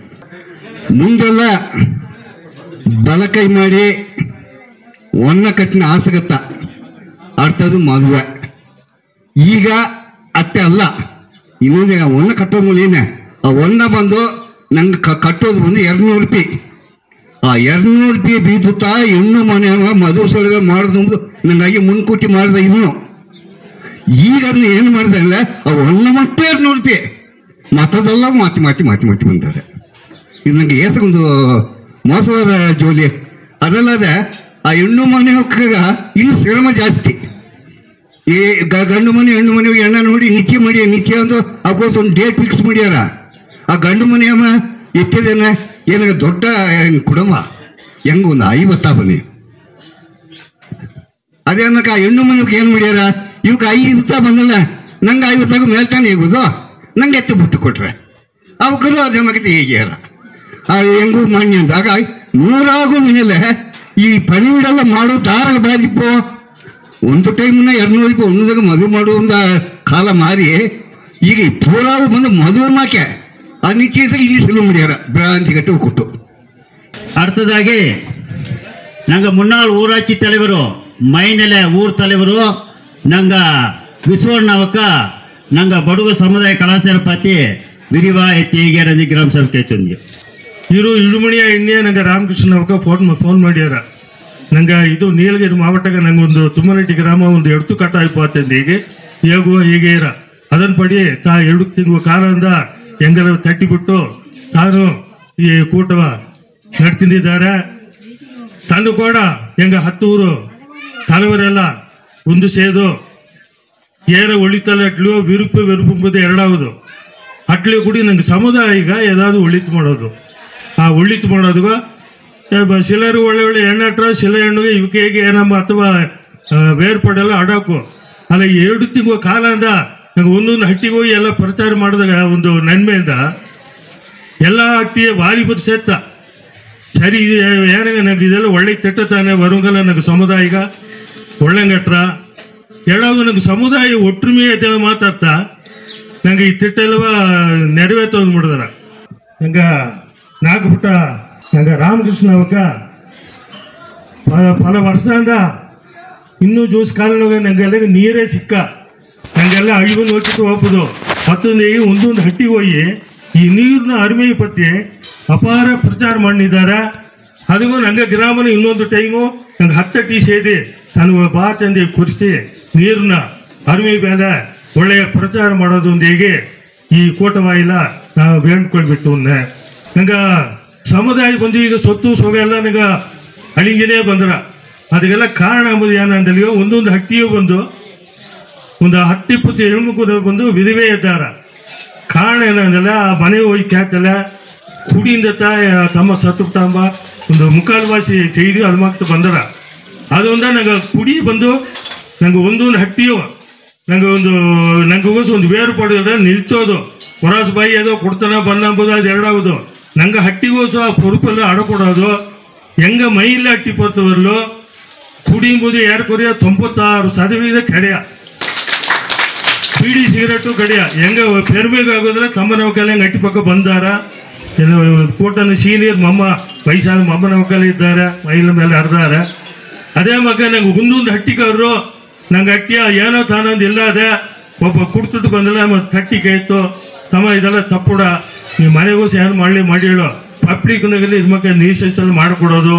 ಮುಂದೆಲ್ಲ ಬಲಕೈ ಮಾಡಿ ಒನ್ನ ಕಟ್ಟಿನ ಆಸಗತ್ತ ಅರ್ಥದು ಮದುವೆ. ಈಗ ಅತ್ತೆ ಅಲ್ಲ ಇನ್ನೊಂದು ಒನ್ನ ಕಟ್ಟೋದು ಮೂಲೇನೆ ಆ ಒನ್ನ ಬಂದು ನಂಗೆ ಕಟ್ಟೋದು ಬಂದು 200 ರೂಪಾಯಿ. ಆ 200 ರೂಪಾಯಿ ಬೀಸುತ್ತಾ ಹೆಣ್ಣು ಮನೆ ಮದುವೆ ಸಲುವೆ ಮಾಡೋದು ನನಗಾಗಿ ಮುನ್ಕೂಟಿ ಮಾಡಿದ ಇನ್ನು ಈಗ ಅದನ್ನ ಏನು ಮಾಡಿದೆ ಅಲ್ಲ ಆ ಒನ್ನ ಮಟ್ಟ 200 ರೂಪಾಯಿ ಮತ್ತದೆಲ್ಲ ಮಾತಿ ಬಂದಾರೆ. ಇದು ನನಗೆ ಏತಕ್ಕೊಂದು ಮೋಸವಾದ ಜೋಲಿ. ಅದಲ್ಲದೆ ಆ ಹೆಣ್ಣು ಮನೆ ಹೊಕ್ಕಾಗ ಇನ್ನು ಶ್ರಮ ಜಾಸ್ತಿ. ಈ ಗಂಡು ಮನೆ ಹೆಣ್ಣು ಮನೆಗೆ ಹೆಣ್ಣ ನೋಡಿ ನಿತ್ಯ ಅಂತ ಅವಕ್ಕೋಸ್ ಒಂದು ಡೇಟ್ ಫಿಕ್ಸ್ ಮಾಡ್ಯಾರ. ಆ ಗಂಡು ಮನೆ ಅಮ್ಮ ಎತ್ತದೇನ ಏನಾಗ ದೊಡ್ಡ ಕುಟುಂಬ ಹೆಂಗ ಒಂದು 50 ಬನ್ನಿ ಅದೇ ಅನ್ನಕ ಆ ಹೆಣ್ಣು ಮನೆಗೆ ಏನು ಮಾಡ್ಯಾರ ಇವಕ್ಕೆ 50 ಬಂದಲ್ಲ ನಂಗೆ 50 ಮೇಲ್ತಾನೆ ಹೇಗುದು ನಂಗೆ ಎತ್ತು ಬಿಟ್ಟು ಕೊಟ್ರೆ ಅವಕ್ಕೂ ಅದೇ ಮಗತಿ ಹೇಗ್ಯಾರ ಹೆಂಗೂ ಮಾನ್ಯ ಅಂತ. ಹಾಗಾಗಿ 100 ಮೇಲೆ ಈ ಪಣಿವಿಡೆಲ್ಲ ಮಾಡೋ ದಾರ ಬಾಜಿಪ್ಪು ಒಂದು ಟೈಮ್ನ 200 ರೂಪಾಯಿ ಒಂದಾಗ ಮದುವೆ ಮಾಡುವಂತ ಕಾಲ ಮಾರಿ ಈಗ ಪೂರಾವು ಬಂದು ಮದುವೆ ಮಾಕೆ ಆ ನಿತ್ಯಸ ಇಲ್ಲಿ ಸುಲು ಮಾಡ್ಯಾರ ಭ್ರಾಂತಿ ಕಟ್ಟು ಕೊಟ್ಟು. அடுத்ததாகி நாங்க முன்னாள் ஊராட்சி தலைவர் மைநில ஊர் தலைவர் நாங்க விஸ்வண்ணாவுக்க நாங்க ಬಡುಗ ಸಮುದಾಯ ಕಲಾಚಾರ ಪತಿ ವಿರಿವಾ ಎತ್ತಿಗೆರದಿ ಗ್ರಾಮ ಸಭೆ ಕೇಳ್ತಂದ್ವಿ ಇವರು ಇಳುಮಣಿಯ ಎಣ್ಣೆ ನಂಗೆ ರಾಮಕೃಷ್ಣ ಅವಕ್ಕ ಫೋನ್ ಮಾಡ್ಯಾರ. ನಂಗೆ ಇದು ನೀಲಗಿರಿ ಮಾವಟ್ಟಗ ನಂಗೆ ಒಂದು ತುಮ್ಮನಟ್ಟಿ ಗ್ರಾಮ ಒಂದು 2 ಕಟ್ಟ ಆಯ್ಪತ್ತಂದು ಹೀಗೆ ಇರ ಅದನ್ನ ಪಡಿ ತಾ 2 ತಿಂಗಳ ಕಾಲದಿಂದ ಹೆಂಗರ ತಟ್ಟಿಬಿಟ್ಟು ತಾನು ಈ ಕೂಟವ ನಡ್ತಿದ್ದಾರೆ. ತಾನು ಕೂಡ ಹೆಂಗ 10 ಊರು ತಲವರೆಲ್ಲ ಒಂದು ಸೇದು ಏರ ಒಳಿತಲ್ಲ ಅಟ್ಲು ವಿರುಪು ಎಂಬುದು ಎರಡಾವುದು ಅಟ್ಲಿ ಕೂಡಿ ನಂಗೆ ಸಮುದಾಯ ಈಗ ಏದಾದ್ರು ಒಳಿತು ಮಾಡೋದು ಆ ಒಳಿತು ಮಾಡೋದು ಶಿಲರು ಒಳ್ಳೆ ಹೆಣ್ಣಟ್ರ ಶಿಲೆ ಹೆಣ್ಣಿಗೆ ಇವಕ್ಕೆ ಹೇಗೆ ಏನಮ್ಮ ಅಥವಾ ಬೇರ್ಪಡೆಲ್ಲ ಆಡೋಕು ಅಲ್ಲ 2 ತಿಂಗಳ ಕಾಲದಿಂದ ನಂಗೆ ಒಂದೊಂದು ಹಟ್ಟಿಗೆ ಹೋಗಿ ಎಲ್ಲ ಪ್ರಚಾರ ಮಾಡಿದಾಗ ಒಂದು ನನ್ಮೆಯಿಂದ ಎಲ್ಲ ಹಟ್ಟಿಯ ವಾಲಿಬರ್ ಸೇತ್ತ ಸರಿ ಏನಾಗ ನಂಗೆ ಇದೆಲ್ಲ ಒಳ್ಳೆ ತೆಟ್ಟತಾನೆ ಬರುಂಗಲ್ಲ ನಂಗೆ ಸಮುದಾಯಿಗ ಒಳ್ಳೆಂಗಟ್ರ ಎಲ್ಲಾವುದು ನಂಗೆ ಸಮುದಾಯ ಒಟ್ಟುಮೆ ಅಂತೇಳಿ ಮಾತಾಡ್ತಾ ನಂಗೆ ಈ ತಿಟ್ಟೆಲ್ಲವ ನೆರವೇರ್ತಂದು ಮಾಡಿದಾರ ನಂಗೆ ನಾಲ್ಕು ಪುಟ್ಟ ನಂಗೆ ರಾಮಕೃಷ್ಣ ಅವಕ್ಕ ಪಲ ವರ್ಷದಿಂದ ಇನ್ನೂ ಜ್ಯೂಸ್ ಕಾಲಿನೋಗ ನಂಗೆಲ್ಲ ನೀರೇ ಸಿಕ್ಕ ನಂಗೆಲ್ಲ ಅಳಿವು ನೋಡ್ಬಿಟ್ಟು ಹೋಗ್ಬೋದು ಮತ್ತೊಂದು ಒಂದೊಂದು ಹಟ್ಟಿಗೆ ಹೋಗಿ ಈ ನೀರಿನ ಅರಿಮೆ ಪತ್ತಿ ಅಪಾರ ಪ್ರಚಾರ ಮಾಡಿದ್ದಾರೆ. ಅದಕ್ಕೂ ನಂಗೆ ಗ್ರಾಮನ ಇನ್ನೊಂದು ಟೈಮು ನಂಗೆ 10 ಟೀ ಸೇದಿ ನನಗೆ ಬಾ ತಂದೆ ಕುರಿಸಿ ನೀರನ್ನ ಅರಿಮೆ ಮೇಲೆ ಒಳ್ಳೆಯ ಪ್ರಚಾರ ಮಾಡೋದು ಒಂದು ಹೇಗೆ ಈ ಕೋಟವಾಯಿಲ ನಾವು ಬೇಡ್ಕೊಳ್ಬಿಟ್ಟು ನಂಗೆ ಸಮುದಾಯ ಬಂದು ಈಗ ಸೊತ್ತು ಸೊಗೆ ಎಲ್ಲ ನಂಗೆ ಅಳಿಂಗನೇ ಬಂದ್ರ ಅದಕ್ಕೆಲ್ಲ ಕಾರಣ ಎಂಬುದು ಏನಂದಲ್ಲಿಯೋ ಒಂದೊಂದು ಹಟ್ಟಿಯೂ ಬಂದು ಒಂದು 10-20 ಹೆಣ್ಮಕ್ಳು ಬಂದು ವಿಧವೆ ಇದ್ದಾರ. ಕಾರಣ ಏನಂದಲ್ಲ ಆ ಮನೆ ಹೋಗಿ ಕ್ಯಾಕಲ್ಲ ಕುಡಿಯಿಂದ ತಮ್ಮ ಸತ್ತುಂಬ ಒಂದು ಮುಕ್ಕಾಲು ಭಾಷೆ செய்தி ಅದು ಮಾತ್ರ ಬಂದರ ಅದೊಂದ ನಂಗೆ ಕುಡಿ ಬಂದು ನಂಗೆ ಒಂದೊಂದು ಹಟ್ಟಿಯು ನಂಗೆ ಒಂದು ಬೇರ್ಪಡೋದ ನಿಲ್ಸೋದು ಹೊರಸ ಬಾಯಿ ಅದೋ ಕೊಡ್ತಾನ ಬನ್ನ ಅಂಬೋದು ಅದು ಎರಡಾವುದು ನಂಗೆ ಹಟ್ಟಿಗೋಸ ಪೊರುಪೆಲ್ಲ ಅಡಕೊಡೋದು ಹೆಂಗ ಮೈಲ್ಲ ಹಟ್ಟಿ ಪರ್ತವರ್ಲು ಕುಡಿ ಎಂಬುದು ಯಾರು ಕೊರಿಯ 96% ಕಡೆಯ ಬೀಡಿ ಸಿಗರೇಟು ಕಡೆಯ ಹೆಂಗ ಪೆರ್ಮೆಗಾಗೋದ್ರೆ ತಮ್ಮನ ಮಕ್ಕಳ ಹೆಂಗೆ ಹಟ್ಟಿ ಪಕ್ಕ ಬಂದಾರ ಕೋಟನ ಸೀನಿಯರ್ ಮಮ್ಮ ವಯಸ್ಸಾದ ಮಮ್ಮನ ಮಕ್ಕಳು ಇದ್ದಾರೆ ಮೈಲ ಮೇಲೆ ಹರಿದಾರ. ಅದೇ ಮಗ ನಂಗೆ ಒಂದೊಂದು ಹಟ್ಟಿಗಾರರು ನಂಗೆ ಹಟ್ಟಿಯ ಏನೋ ತಾನೊಂದು ಇಲ್ಲ ಅದೇ ಒಬ್ಬ ಕುಡ್ತದ್ದು ಬಂದಲ್ಲ ಮತ್ತು ಹಟ್ಟಿ ಕೈತು ತಮ್ಮ ಇದೆಲ್ಲ ತಪ್ಪುಡ ನೀವು ಮನೆಗೋಸಿ ಏನು ಮಾಡಿಹೇಳೋ ಪಬ್ಲಿಕ್ನಾಗಲ್ಲಿ ಇದು ಮಕ್ಕ ನೀಸಲ್ಲಿ ಮಾಡಿಕೊಡೋದು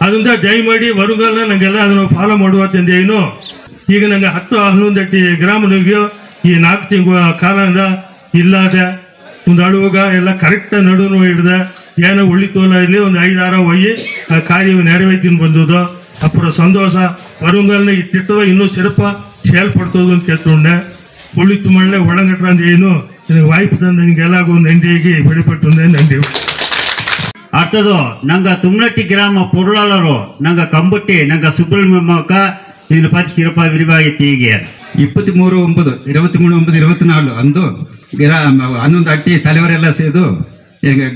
ಅದರಿಂದ ದಯಮಾಡಿ ಬರುಗಲ್ಲ ನಂಗೆಲ್ಲ ಅದನ್ನು ಫಾಲೋ ಮಾಡುವ ತಂದೇನು. ಈಗ ನಂಗೆ 10-11 ಹಟ್ಟಿ ಗ್ರಾಮನಿಗೆ ಈ 4 ತಿಂಗಳ ಕಾಲದಿಂದ ಇಲ್ಲದೆ ಒಂದು ಅಳುವಾಗ ಎಲ್ಲ ಕರೆಕ್ಟ್ ನಡುನು ಹಿಡ್ದೆ ಏನೋ ಉಳಿತೋಲ ಇಲ್ಲಿ ಒಂದು 5-6 ಒಯ್ಯಿ ಆ ಕಾರ್ಯ ನೆರವೇರ್ತೀನಿ ಬಂದದು ಅಪ್ಪರ ಸಂತೋಷ ಬರುಂಗಲ್ನ ಇಟ್ಟಿರ್ತದ ಇನ್ನೂ ಸಿರಪ ಸೇಲ್ಪಡ್ತದ ಅಂತ ಕೇಳ್ಕೊಂಡೆ ಉಳಿತು ಮಳ್ಳೆ ಒಳಗಟ್ರ ಅಂದ್ರೆ ಏನು ವಾಯ್ಪು ತಂದು ನಿಂಗೆಲ್ಲಾಗೂ ನಂದಿಯಾಗಿ ಬೆಳಿಪಟ್ಟು ನಂದಿ அடுத்தது நாங்கள் தும்லட்டி கிராம பொருளாளரோ நாங்கள் கம்பட்டி நாங்கள் சுப்பிரமணியம்மாக்க இதில் பார்த்து சிறப்பாக விரிவாக தீங்க 23/9/24 ಅಂದು 11 ಹಟ್ಟಿ ತಲೆವರೆಲ್ಲ ಸೇದು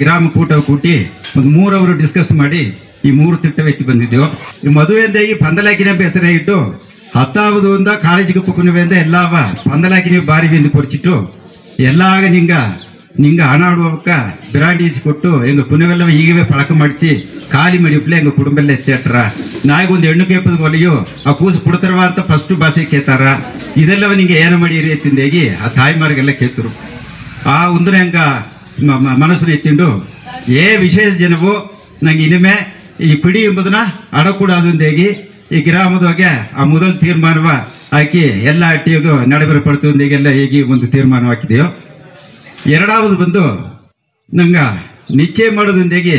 ಗ್ರಾಮ ಕೂಟ ಕೂಟಿ ಒಂದು 3 ಅವರು ಡಿಸ್ಕಸ್ ಮಾಡಿ ಈ 3 ತಿಟ್ಟವೆತ್ತಿ ಬಂದಿದ್ದೆವು. ಈ ಮದುವೆಂದಾಗಿ ಪಂದಲಾಕಿನ ಬೇಸರ ಇಟ್ಟು 10வது ಕಾಲೇಜಿಗೆ ಪುಕ್ಕುನವೆಂದ ಎಲ್ಲವ ಪಂದಲಾಕಿನ ಬಾರಿ ಬೆಂದು ಕೊಡ್ಚಿಟ್ಟು ಎಲ್ಲಾಗ ನಿಂಗ ಹಣ ಆಡುವಕ್ಕ ಬಿರಾಂಡೀಸಿ ಕೊಟ್ಟು ಹೆಂಗ ಕುನವೆಲ್ಲವ ಈಗವೇ ಪಳಕ ಮಾಡಿಸಿ ಖಾಲಿ ಮಡಿಪ್ಲೆ ಹೆಂಗ ಕುಟುಂಬೆಲ್ಲ ಎತ್ತೇಟ್ರ ನಾಯಿಗೊಂದು ಹೆಣ್ಣು ಕೇಪದ ಒಲೆಯು ಆ ಕೂಸು ಕೊಡ್ತಾರವ ಅಂತ ಫಸ್ಟ್ ಭಾಷೆ ಕೇತಾರ ಇದೆಲ್ಲವ ನಿಂಗೆ ಏನು ಮಾಡಿರಿ ಎತ್ತಿಂದಾಗಿ ಆ ತಾಯಿಮಾರಿಗೆಲ್ಲ ಕೇತರು ಆ ಒಂದ್ರೆ ಹೆಂಗ ಮನಸ್ಸು ಎತ್ತಿಂಡು ವಿಶೇಷ ಜನವು ನಂಗೆ ಇನಿಮೆ ಈ ಪಿಡಿ ಎಂಬುದನ್ನ ಅಡಕೂಡಾದಂದಾಗಿ ಈ ಗ್ರಾಮದೊಳಗೆ ಆ ಮೊದಲ ತೀರ್ಮಾನವ ಹಾಕಿ ಎಲ್ಲ ಹಟ್ಟಿಗೂ ನಡಬರಪಡ್ತಂದಾಗೆಲ್ಲ ಹೇಗೆ ಒಂದು ತೀರ್ಮಾನ ಹಾಕಿದೆಯೋ. ಎರಡಾவது ಬಂದು ನಂಗೆ ನಿಶ್ಚಯ ಮಾಡೋದಿಂದಾಗಿ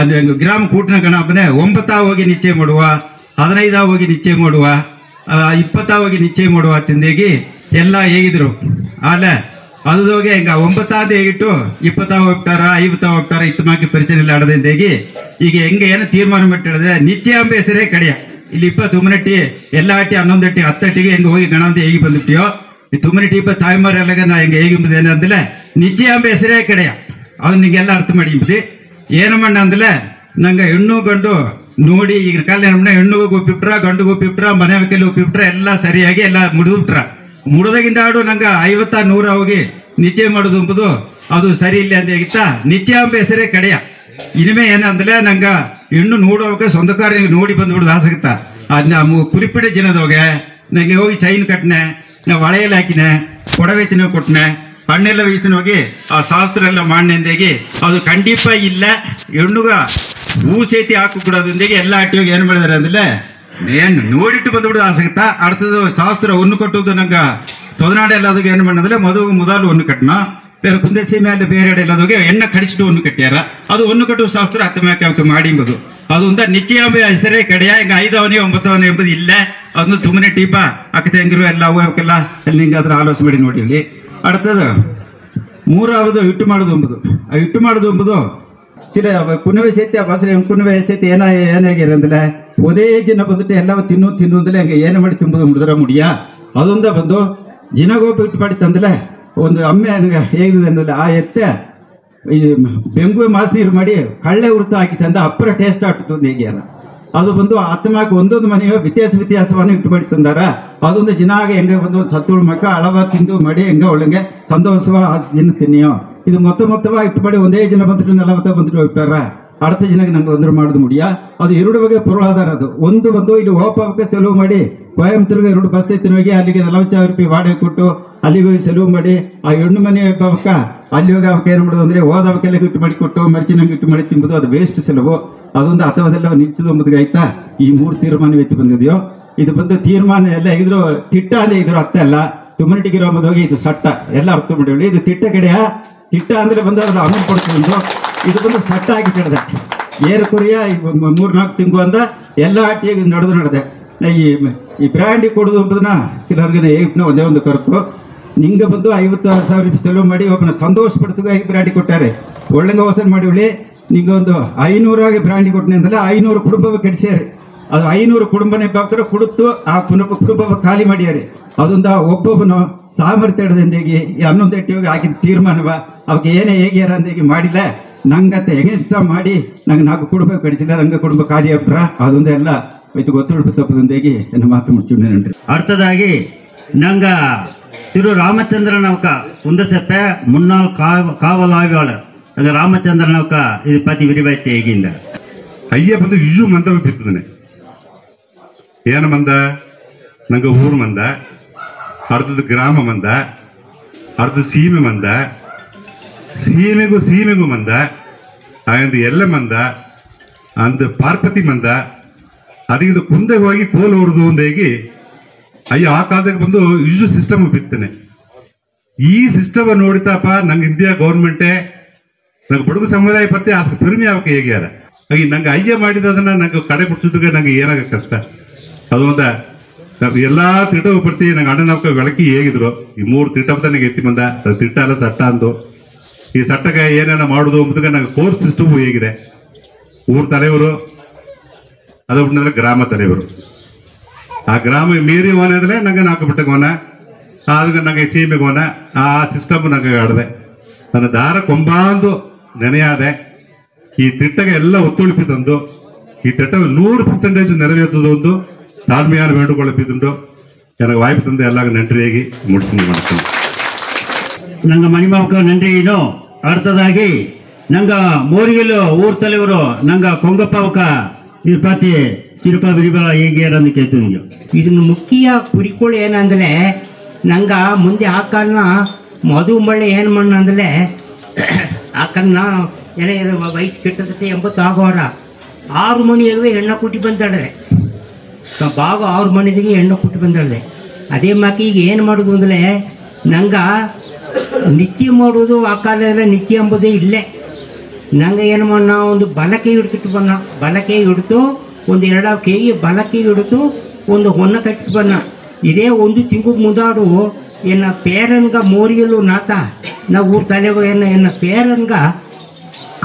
ಅದು ಗ್ರಾಮ ಕೂಟನ ಗಣಪನೆ 9 ಹೋಗಿ ನಿಶ್ಚಯ ಮಾಡುವ 15 ಹೋಗಿ ನಿಶ್ಚಯ ಮಾಡುವ 20 ಹೋಗಿ ನಿಶ್ಚಯ ಮಾಡುವ ತಿಂದಾಗಿ ಎಲ್ಲ ಹೇಗಿದ್ರು ಆಲೆ ಅದೋಗೆ ಹಿಂಗ 9 ಹೇಗಿಟ್ಟು 20 ಹೋಗ್ತಾರ 50 ಹೋಗ್ತಾರ ಇತ್ತಮಾಕಿ ಪರಿಚಯ ಎಲ್ಲ ಆಡದಿಂದಾಗಿ ಈಗ ಹೆಂಗೆ ಏನೋ ತೀರ್ಮಾನ ಮಾಡಿದ್ರೆ ನಿಶ್ಚಯ ಅಂಬ ಹೆಸರೇ ಕಡೆಯ ಇಲ್ಲಿ 20 ಎಲ್ಲ ಹಟ್ಟಿ 11 ಹಟ್ಟಿ 10 ಹಟ್ಟಿಗೆ ಹೆಂಗೆ ಹೋಗಿ ಗಣ ಅಂತ ಹೇಗೆ ಬಂದ್ಬಿಟ್ಟಿಯೋ ಈ ತುಮನಟ್ಟಿ ತಾಯಿಮಾರೆಲ್ಲ ನಾ ಹೆಂಗೆ ಹೇಗಿಂಬುದು ಏನಂದ್ರೆ ನಿಶ್ಚಯ ಅಂಬ ಹೆಸರೇ ಕಡೆಯ ಅದು ನಿಂಗೆಲ್ಲ ಅರ್ಥ ಮಾಡಿಂಬುದು ಏನು ಮಣ್ಣ ಅಂದಲೆ ನಂಗೆ ಹೆಣ್ಣು ಗಂಡು ನೋಡಿ ಈಗ ಕಾಲ ಹೆಣ್ಣುಗೂ ಒಪ್ಪಿಬಿಟ್ರ ಗಂಡುಗೂ ಒಪ್ಪಿಬಿಟ್ರ ಮನೆ ಕೈಲಿ ಒಪ್ಪಿಬಿಟ್ರ ಎಲ್ಲ ಸರಿಯಾಗಿ ಎಲ್ಲ ಮುಡಿದ್ಬಿಟ್ರ ಮುಡಿದಾಗಿಂದ ಆಡು ನಂಗೆ 50-100 ಹೋಗಿ ನಿಶ್ಚಯ ಮಾಡೋದು ಎಂಬುದು ಅದು ಸರಿ ಇಲ್ಲ ಅಂತ ಹೇಗಿತ್ತ ನಿಶ್ಚಯ ಅಂಬ ಹೆಸರೇ ಕಡೆಯ ಇನಿಮೆ ಏನಂದ್ರೆ ನಂಗೆ ಹೆಣ್ಣು ನೋಡೋಕೆ ಸ್ವಂತಕಾರ ನೋಡಿ ಬಂದ್ಬಿಡೋದು ಆಸಕ್ತ ಅದನ್ನ ಕುರಿಪಿಡೆ ಜನದೋಗೆ ನಂಗೆ ಹೋಗಿ ಚೈನ್ ಕಟ್ನೆ ನಾ ಒಳೆಯಲ್ಲಿ ಹಾಕಿನೆ ಕೊಡವೆ ತಿನ್ನೋ ಕೊಟ್ಟನೆ ಹಣ್ಣೆಲ್ಲ ವೀಸಿನ ಹೋಗಿ ಆ ಶಾಸ್ತ್ರ ಎಲ್ಲ ಮಾಡಿನೆಂದಾಗಿ ಅದು ಖಂಡಿತ ಇಲ್ಲ ಹೆಣ್ಣುಗ ಸೇತಿ ಹಾಕು ಕೊಡೋದೊಂದಿಗೆ ಎಲ್ಲ ಹಟ್ಟಿಯೋಗಿ ಏನು ಮಾಡಿದಾರೆ ಅಂದ್ರೆ ಏನು ನೋಡಿಟ್ಟು ಬಂದ್ಬಿಡೋದು ಆಸಕ್ತ ಅರ್ಥದ ಶಾಸ್ತ್ರ ಒಂದು ಕಟ್ಟುವುದು ನಂಗೆ ತೊದನಾಡು ಎಲ್ಲದಕ್ಕೆ ಏನು ಮಾಡಿದ್ರೆ ಮೊದಲು ಒಂದು ಕಟ್ಟಣ ಬೇರೆ ಕುಂದೆ ಸೀಮೆ ಅಲ್ಲಿ ಬೇರೆ ಎಲ್ಲದೋಗೆ ಎಣ್ಣೆ ಕಡಿಸಿಟ್ಟು ಒಂದು ಕಟ್ಟ್ಯಾರ ಅದು ಒಂದು ಕಟ್ಟುವ ಶಾಸ್ತ್ರ ಹತ್ತಮೇಕೆ ಮಾಡಿಂಬುದು ಅದೊಂದ ನಿಶ್ಚಯ ಹೆಸರೇ ಕಡೆಯ ಹಿಂಗ 5 ಅವನೇ 9 ಅವನೇ ಎಂಬುದು ಇಲ್ಲ ಅದನ್ನು ತುಮನೆ ಟೀಪ ಅಕ್ಕ ತಂಗಿರು ಎಲ್ಲ ಅವಕ್ಕೆಲ್ಲ ಅಲ್ಲಿ ನಿಂಗೆ ಅದ್ರ ಆಲೋಚನೆ ಮಾಡಿ ನೋಡಿ ಇಲ್ಲಿ. அடுத்தது 3வது ಇಟ್ಟು ಮಾಡೋದು ಎಂಬುದು ಆ ಇಟ್ಟು ಮಾಡೋದು ಎಂಬುದು ಚಿಲ ಕುನವೆ ಸೇತಿ ಆ ಬಸರೆ ಕುನವೆ ಸೇತಿ ಏನಾಗ್ಯಾರ ಅಂದ್ರೆ ಒಂದೇ ಜನ ಬಂದ್ಬಿಟ್ಟು ಎಲ್ಲ ತಿನ್ನು ಅಂದ್ರೆ ಹಂಗೆ ಏನೇ ಮಾಡಿ ತಿಂಬುದು ಮುಡಿದ್ರ ಮುಡಿಯ ಅದೊಂದ ಬಂದು ಜಿನಗೋಪು ಇಟ್ಟು ಮಾಡಿ ತಂದಲೆ ಒಂದು ಅಮ್ಮೆ ಹೇಗಿದೆ ಅಂದಲೆ ಆ ಎತ್ತೆ ಈ ಬೆಂಗು ಮಾಸ್ ನೀರು ಮಾಡಿ ಕಳ್ಳೆ ಹುರ್ತು ಹಾಕಿ ತಂದ ಅಪ್ಪರ ಟೇಸ್ಟ್ ಆಗ್ತದೆ ಹೇಗೆ ಅದು ಬಂದು ಆತ್ಮಕ್ಕೆ ಒಂದೊಂದು ಮನೆಯೋ ವ್ಯತ್ಯಾಸವನ್ನು ಇಟ್ಟು ಮಾಡಿ ತಂದಾರ ಅದೊಂದು ಜಿನಾಗ ಹೆಂಗೆ ಬಂದು ಸತ್ತುಳು ಮಕ್ಕ ಅಳವ ತಿಂದು ಮಾಡಿ ಹೆಂಗೆ ಒಳಗೆ ಸಂತೋಷವ ದಿನ ತಿನ್ನಿಯೋ ಇದು ಮೊತ್ತವಾಗಿ ಇಟ್ಟು ಮಾಡಿ ಒಂದೇ ಜನ ಬಂದಿಟ್ಟು 40 ಬಂದಿಟ್ಟು ಹೋಗ್ತಾರ அடுத்த ಜನಕ್ಕೆ ನಂಗೆ ತೊಂದರೆ ಮಾಡೋದು ಮುಡಿಯ ಅದು ಎರಡು ಬಗೆ ಪೊರುಳಾಧಾರ ಅದು ಒಂದು ಇಲ್ಲಿ ಹೋಗಕ್ಕೆ ಸೆಲವು ಮಾಡಿ ಕೊಯಂಬತ್ತೂರಿಗೆ 2 ಬಸ್ ಎತ್ತಿನ ಹೋಗಿ ಅಲ್ಲಿಗೆ 40,000 ರೂಪಾಯಿ ವಾಡಗೆ ಕೊಟ್ಟು ಅಲ್ಲಿಗೆ ಹೋಗಿ ಸೆಲವು ಮಾಡಿ ಆ ಹೆಣ್ಣು ಮನೆ ಹಬ್ಬಕ್ಕ ಅಲ್ಲಿ ಹೋಗಿ ಅವಕ್ಕೆ ಏನು ಮಾಡೋದು ಅಂದರೆ ಹೋದವಕ್ಕೆಲ್ಲ ಇಟ್ಟು ಮಾಡಿ ಕೊಟ್ಟು ಮರ್ಚಿನಂಗೆ ಇಟ್ಟು ಮಾಡಿ ತಿಂಬುದು ಅದು ವೇಸ್ಟ್ ಸೆಲವು ಅದೊಂದು ಅಥವಾದೆಲ್ಲ ನಿಲ್ಸೋದು ಎಂಬುದು ಆಯ್ತಾ ಈ 3 ತೀರ್ಮಾನ ಎತ್ತಿ ಬಂದಿದೆಯೋ ಇದು ಬಂದು ತೀರ್ಮಾನ ಎಲ್ಲ ಇದ್ರು ತಿಟ್ಟ ಅಂದ್ರೆ ಇದ್ರು ಅರ್ಥ ಅಲ್ಲ ತುಮನಟಿ ಗ್ರಾಮದ ಹೋಗಿ ಇದು ಸಟ್ಟ ಎಲ್ಲ ಅರ್ಥ ಮಾಡಿ ಇದು ತಿಟ್ಟ ಕಡೆಯ ತಿಟ್ಟ ಅಂದ್ರೆ ಬಂದು ಅದ್ರ ಅಮೌಂಟ್ ಕೊಡ್ಕೊಂಡು ಇದು ಬಂದು ಸಟ್ಟ ಆಗಿ ಕೇಳಿದೆ ಏರು ಕುರಿಯ 3-4 ತಿಂಗಳು ಅಂದ ಎಲ್ಲ ಆಟಿಯಾಗಿ ನಡೆದೆ ಈ ಬ್ರ್ಯಾಂಡಿ ಕೊಡೋದು ಎಂಬುದನ್ನ ಕೆಲವರಿಗೆ ಒಂದೇ ಒಂದು ಕರೆತು ನಿಂಗೆ ಬಂದು 50,000 ರೂಪಾಯಿ ಸೆಲವು ಮಾಡಿ ಒಬ್ಬನ ಸಂತೋಷ ಪಡ್ತು ಈ ಬ್ರ್ಯಾಂಡಿ ಕೊಟ್ಟಾರೆ ಒಳ್ಳೆಂಗ ವಸನ್ ಮಾಡಿ ಉಳಿ ನಿಂಗೆ ಒಂದು 500 ಬ್ರ್ಯಾಂಡಿ ಕೊಟ್ಟನೆ ಅಂತಲ್ಲ 500 ಕುಟುಂಬ ಕೆಡಿಸ್ಯಾರೆ ಅದು 500 ಕುಟುಂಬನೇ ಬೇಕಾದ್ರೆ ಕುಡಿತು ಆ ಕುಟುಂಬ ಖಾಲಿ ಮಾಡ್ಯಾರೆ ಅದೊಂದು ಒಬ್ಬೊಬ್ಬನು ಸಾಮರ್ಥ್ಯ ಹಿಡ್ದಂದೇಗಿ ಈ 11 ಎಟ್ಟಿಗೆ ಆಗಿದ್ದ ತೀರ್ಮಾನವ ಅವಾಗ ಏನೇ ಹೇಗ್ಯಾರ ಅಂದೇಗಿ ಮಾಡಿಲ್ಲ ನಂಗತ್ತೆ ಹೆಂಗೆ ಮಾಡಿ ನಂಗೆ 4 ಕುಟುಂಬ ಕಡಿಸಿಲ್ಲ ನಂಗೆ ಕುಟುಂಬ ಖಾಲಿ ಆಗ್ಬಿಟ್ರ ಅದೊಂದು ಎಲ್ಲ ಇದು ಗೊತ್ತು ತಪ್ಪದಂದೇಗಿ ನನ್ನ ಮಾತು ಮುಚ್ಚಿಕೊಂಡೆ ನನ್ರಿ அடுத்ததாகி நாங்க திரு ராமச்சந்திரன் அவக்க உந்தசெப்ப முன்னாள் காவல் ஆய்வாளர் நாங்க ராமச்சந்திரன் அவக்க இது பத்தி விரிவாய்த்து ಹೇಗಿಂದ ಅಯ್ಯ ಬಂದು ಇಜು ಮಂದ ಬಿತ್ತದನೆ ಏನ ಮಂದ ನಂಗೆ ಊರು ಮಂದ ಅರ್ಧದ ಗ್ರಾಮ ಮಂದ ಅರ್ಧ ಸೀಮೆ ಮಂದ ಸೀಮೆಗೂ ಮಂದ ಅಂದು ಎಲ್ಲ ಮಂದ ಅಂದು ಪಾರ್ಪತಿ ಮಂದ ಅದಕ್ಕೆ ಕುಂದೆ ಹೋಗಿ ಕೋಲು ಹೊಡೆದು ಒಂದೇಗಿ ಅಯ್ಯೋ ಆ ಕಾಲದಾಗ ಬಂದು ಇಜು ಸಿಸ್ಟಮ್ ಬಿತ್ತನೆ ಈ ಸಿಸ್ಟಮ್ ನೋಡಿತಪ್ಪ ನಂಗೆ ಇಂಡಿಯಾ ಗೌರ್ಮೆಂಟೇ ನಂಗೆ ಬಡುಗು ಸಮುದಾಯ ಪತ್ತೆ ಆ ಪೆರುಮೆ ಅವಕ್ಕೆ ಹೇಗ್ಯಾರ ಹಾಗೆ ನಂಗೆ ಅಯ್ಯ ಮಾಡಿದದನ್ನ ನಂಗೆ ಕಡೆ ಬಿಡ್ಸೋದಕ್ಕೆ ನಂಗೆ ಏನಾಗ ಕಷ್ಟ ಅದು ಒಂದ ಎಲ್ಲಾ ತಿಟ್ಟ ಬರ್ತಿ ನಂಗೆ ಅಣ್ಣನವಕ ಬೆಳಕಿ ಹೇಗಿದ್ರು ಈ 3 ತಿಟ್ಟ ನನಗೆ ಎತ್ತಿ ಬಂದ ತಿಟ್ಟ ಎಲ್ಲ ಸಟ್ಟ ಅಂದು ಈ ಸಟ್ಟಕ್ಕೆ ಏನೇನ ಮಾಡುದು ಎಂಬುದಕ್ಕೆ ನಂಗೆ ಕೋರ್ಸ್ ಸಿಸ್ಟಮ್ ಹೇಗಿದೆ ಊರ್ ತಲೆಯವರು ಅದು ಬಿಟ್ಟಂದ್ರೆ ಗ್ರಾಮ ತಲೆಯವರು ಆ ಗ್ರಾಮ ಮೀರಿ ಹೋನ ಅಂದ್ರೆ ನಂಗೆ 4 ಬಿಟ್ಟಕ್ಕೆ ಹೋನ ಆಗ ನಂಗೆ ಸೀಮೆಗೆ ಹೋನ ಆ ಸಿಸ್ಟಮ್ ನಂಗೆ ಆಡದೆ ನನ್ನ ದಾರ ಕೊಂಬಾಂದು ನೆನೆಯಾದೆ ಈ ತಿಟ್ಟಗೆ ಎಲ್ಲ ಒತ್ತುಳಿಪಿ ತಂದು ಈ ತಿಟ್ಟ 100% ನೆರವೇರ್ತದ ಒಂದು ತಾಳ್ಮೆಯಾನ ಬೇಡುಕೊಳ್ಳಿದ್ದುಂಟು எனக்கு வாய்ப்பு தந்து எல்லாருக்கும் நன்றியாகி முடிச்சு வணக்கம் ನಂಗೆ ಮಣಿಮಾವಕ ನನ್ರಿನು அடுத்தದಾಗಿ ನಂಗೆ ಮೋರಿಗೆಲು ಊರ್ ತಲೆಯವರು ನಂಗೆ ಕೊಂಗಪ್ಪವಕ ಇದ್ರ ಪತಿ ಸಿರುಪ ಬಿರಿಬಲ ಹೇಗೆ ಅಂತ ಕೇಳ್ತೀನಿ ಇದನ್ನ ಮುಖ್ಯ ಕುರಿಕೋಳು ಏನಂದ್ರೆ ನಂಗೆ ಮುಂದೆ ಆಕನ್ನ ಮದುವೆ ಮಳೆ ಏನು ಮಣ್ಣು ಅಂದ್ರೆ ಆಕನ್ನ ಏನೇ ವಯಸ್ಸು ಕೆಟ್ಟದಕ್ಕೆ 80 ಆಗೋರ 6 ಮನೆಯಾಗವೆ ಹೆಣ್ಣ ಕುಟ್ಟಿ ಬಂದಾಳೆ ಬಾಗ 6 ಮನೆದಿಗೆ ಹೆಣ್ಣು ಕುಟ್ಟಿ ಬಂದಾಳೆ ಅದೇ ಮಾಕಿ ಈಗ ಏನು ಮಾಡೋದು ಅಂದರೆ ನಂಗೆ ನಿತ್ಯ ಮಾಡೋದು ಆ ಕಾಲದಲ್ಲ ನಿತ್ಯ ಎಂಬುದೇ ಇಲ್ಲೇ ನಂಗೆ ಏನು ಮಾಡ ಒಂದು ಬಲಕೆ ಹಿಡ್ತಿಟ್ಟು ಬನ್ನ ಬಲಕೆ ಹಿಡಿದು ಒಂದು 2 ಕೆಜಿ ಬಲಕೆ ಹಿಡಿದು ಒಂದು ಹೊನ್ನ ಕಟ್ಟಿ ಬನ್ನ ಇದೇ 1 ತಿಂಗಳು ಮುಂದಾಡು ಎನ್ನ ಪೇರನ್ಗ ಮೋರಿಯಲು ನಾತ ನಾವು ಊರು ತಲೆ ಎನ್ನ ಪೇರನ್ಗ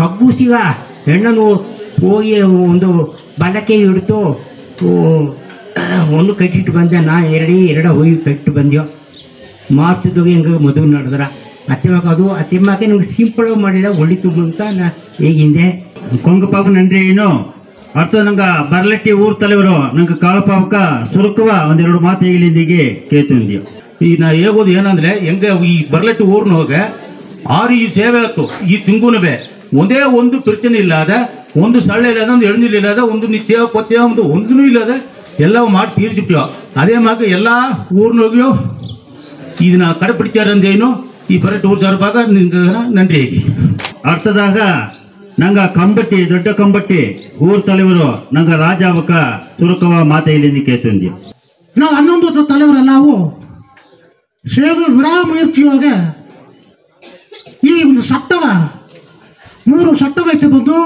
ಕಬ್ಬುಸಿಗ ಹೆಣ್ಣನು ಹೋಗಿ ಒಂದು ಬಲಕೆ ಹಿಡಿದು ಒಂದು ಕಟ್ಟಿಟ್ಟು ಬಂದೆ ನಾ ಎರಡು ಹೋಗಿ ಕಟ್ಟಿ ಬಂದ್ಯೋ ಮಾಡ್ತಿದ್ದೋಗಿ ಹೆಂಗೆ ಮದುವೆ ನಡೆದ್ರ ಅತ್ತಿಮಾಕ ಅದು ಅತ್ತಿಮಾಕೆ ನಂಗೆ ಸಿಂಪಲ್ ಮಾಡಿಲ್ಲ ಒಳ್ಳಿತು ಅಂತ ನಾ ಹೇಗಿಂದೆ ಕೊಂಗಪ್ಪಾವು ನನ್ರಿ ಏನು ಅರ್ಥ ನಂಗೆ ಬರ್ಲಟ್ಟಿ ಊರ್ ತಲೆಯವರು ನಂಗೆ ಕಾಳಪಾವಕ ಸುರುಕುವ 1-2 ಮಾತು ಹೇಗಿಲಿಂದಿಗೆ ಕೇಳ್ತಿದ್ಯೋ ಈಗ ನಾ ಹೇಗೋದು ಏನಂದ್ರೆ ಹೆಂಗೆ ಈ ಬರ್ಲಟ್ಟಿ ಊರ್ನ ಹೋಗೆ ಈ ಸೇವೆ ಆಯ್ತು ಈ ತಿಂಗುನವೇ ಒಂದೇ ಒಂದು ಪ್ರಚನೆ ಇಲ್ಲದ ಒಂದು ಸಳ್ಳೆ ಇಲ್ಲದ ಒಂದು ಎಣ್ಣೆ ಇಲ್ಲದ ಒಂದು ನಿತ್ಯ ಪಥ್ಯ ಒಂದೂ ಇಲ್ಲದ ಎಲ್ಲ ಮಾಡಿ ತೀರ್ಸಿಟ್ಯೋ ಅದೇ ಮಾಗ ಎಲ್ಲ ಊರ್ನ ಹೋಗ್ಯೋ ಇದನ್ನ ಕಡೆಪಿಡಿಚಾರಂದೇನು ಈ ಬರಟ್ ಊರ್ ತರಬಾಗ ನನ್ರಿ ಅರ್ಥದಾಗ ನಂಗೆ ಕಂಬಟ್ಟಿ ದೊಡ್ಡ ಕಂಬಟ್ಟಿ ಊರ್ ತಲೆಯವರು ನಂಗೆ ರಾಜಾವಕ ಸುರುಕುವ ಮಾತು ಹೇಗಿಲಿಂದ ಕೇಳ್ತಿದ್ಯೋ ನಾವು 11 ತಲೆವರ ನಾವು ಸೇದು ವಿರಾಮಯುಕ್ತಿಯೊಳಗ ಈ ಒಂದು ಸಟ್ಟವ 3 ಸಟ್ಟವೈತೆ ಬಂದು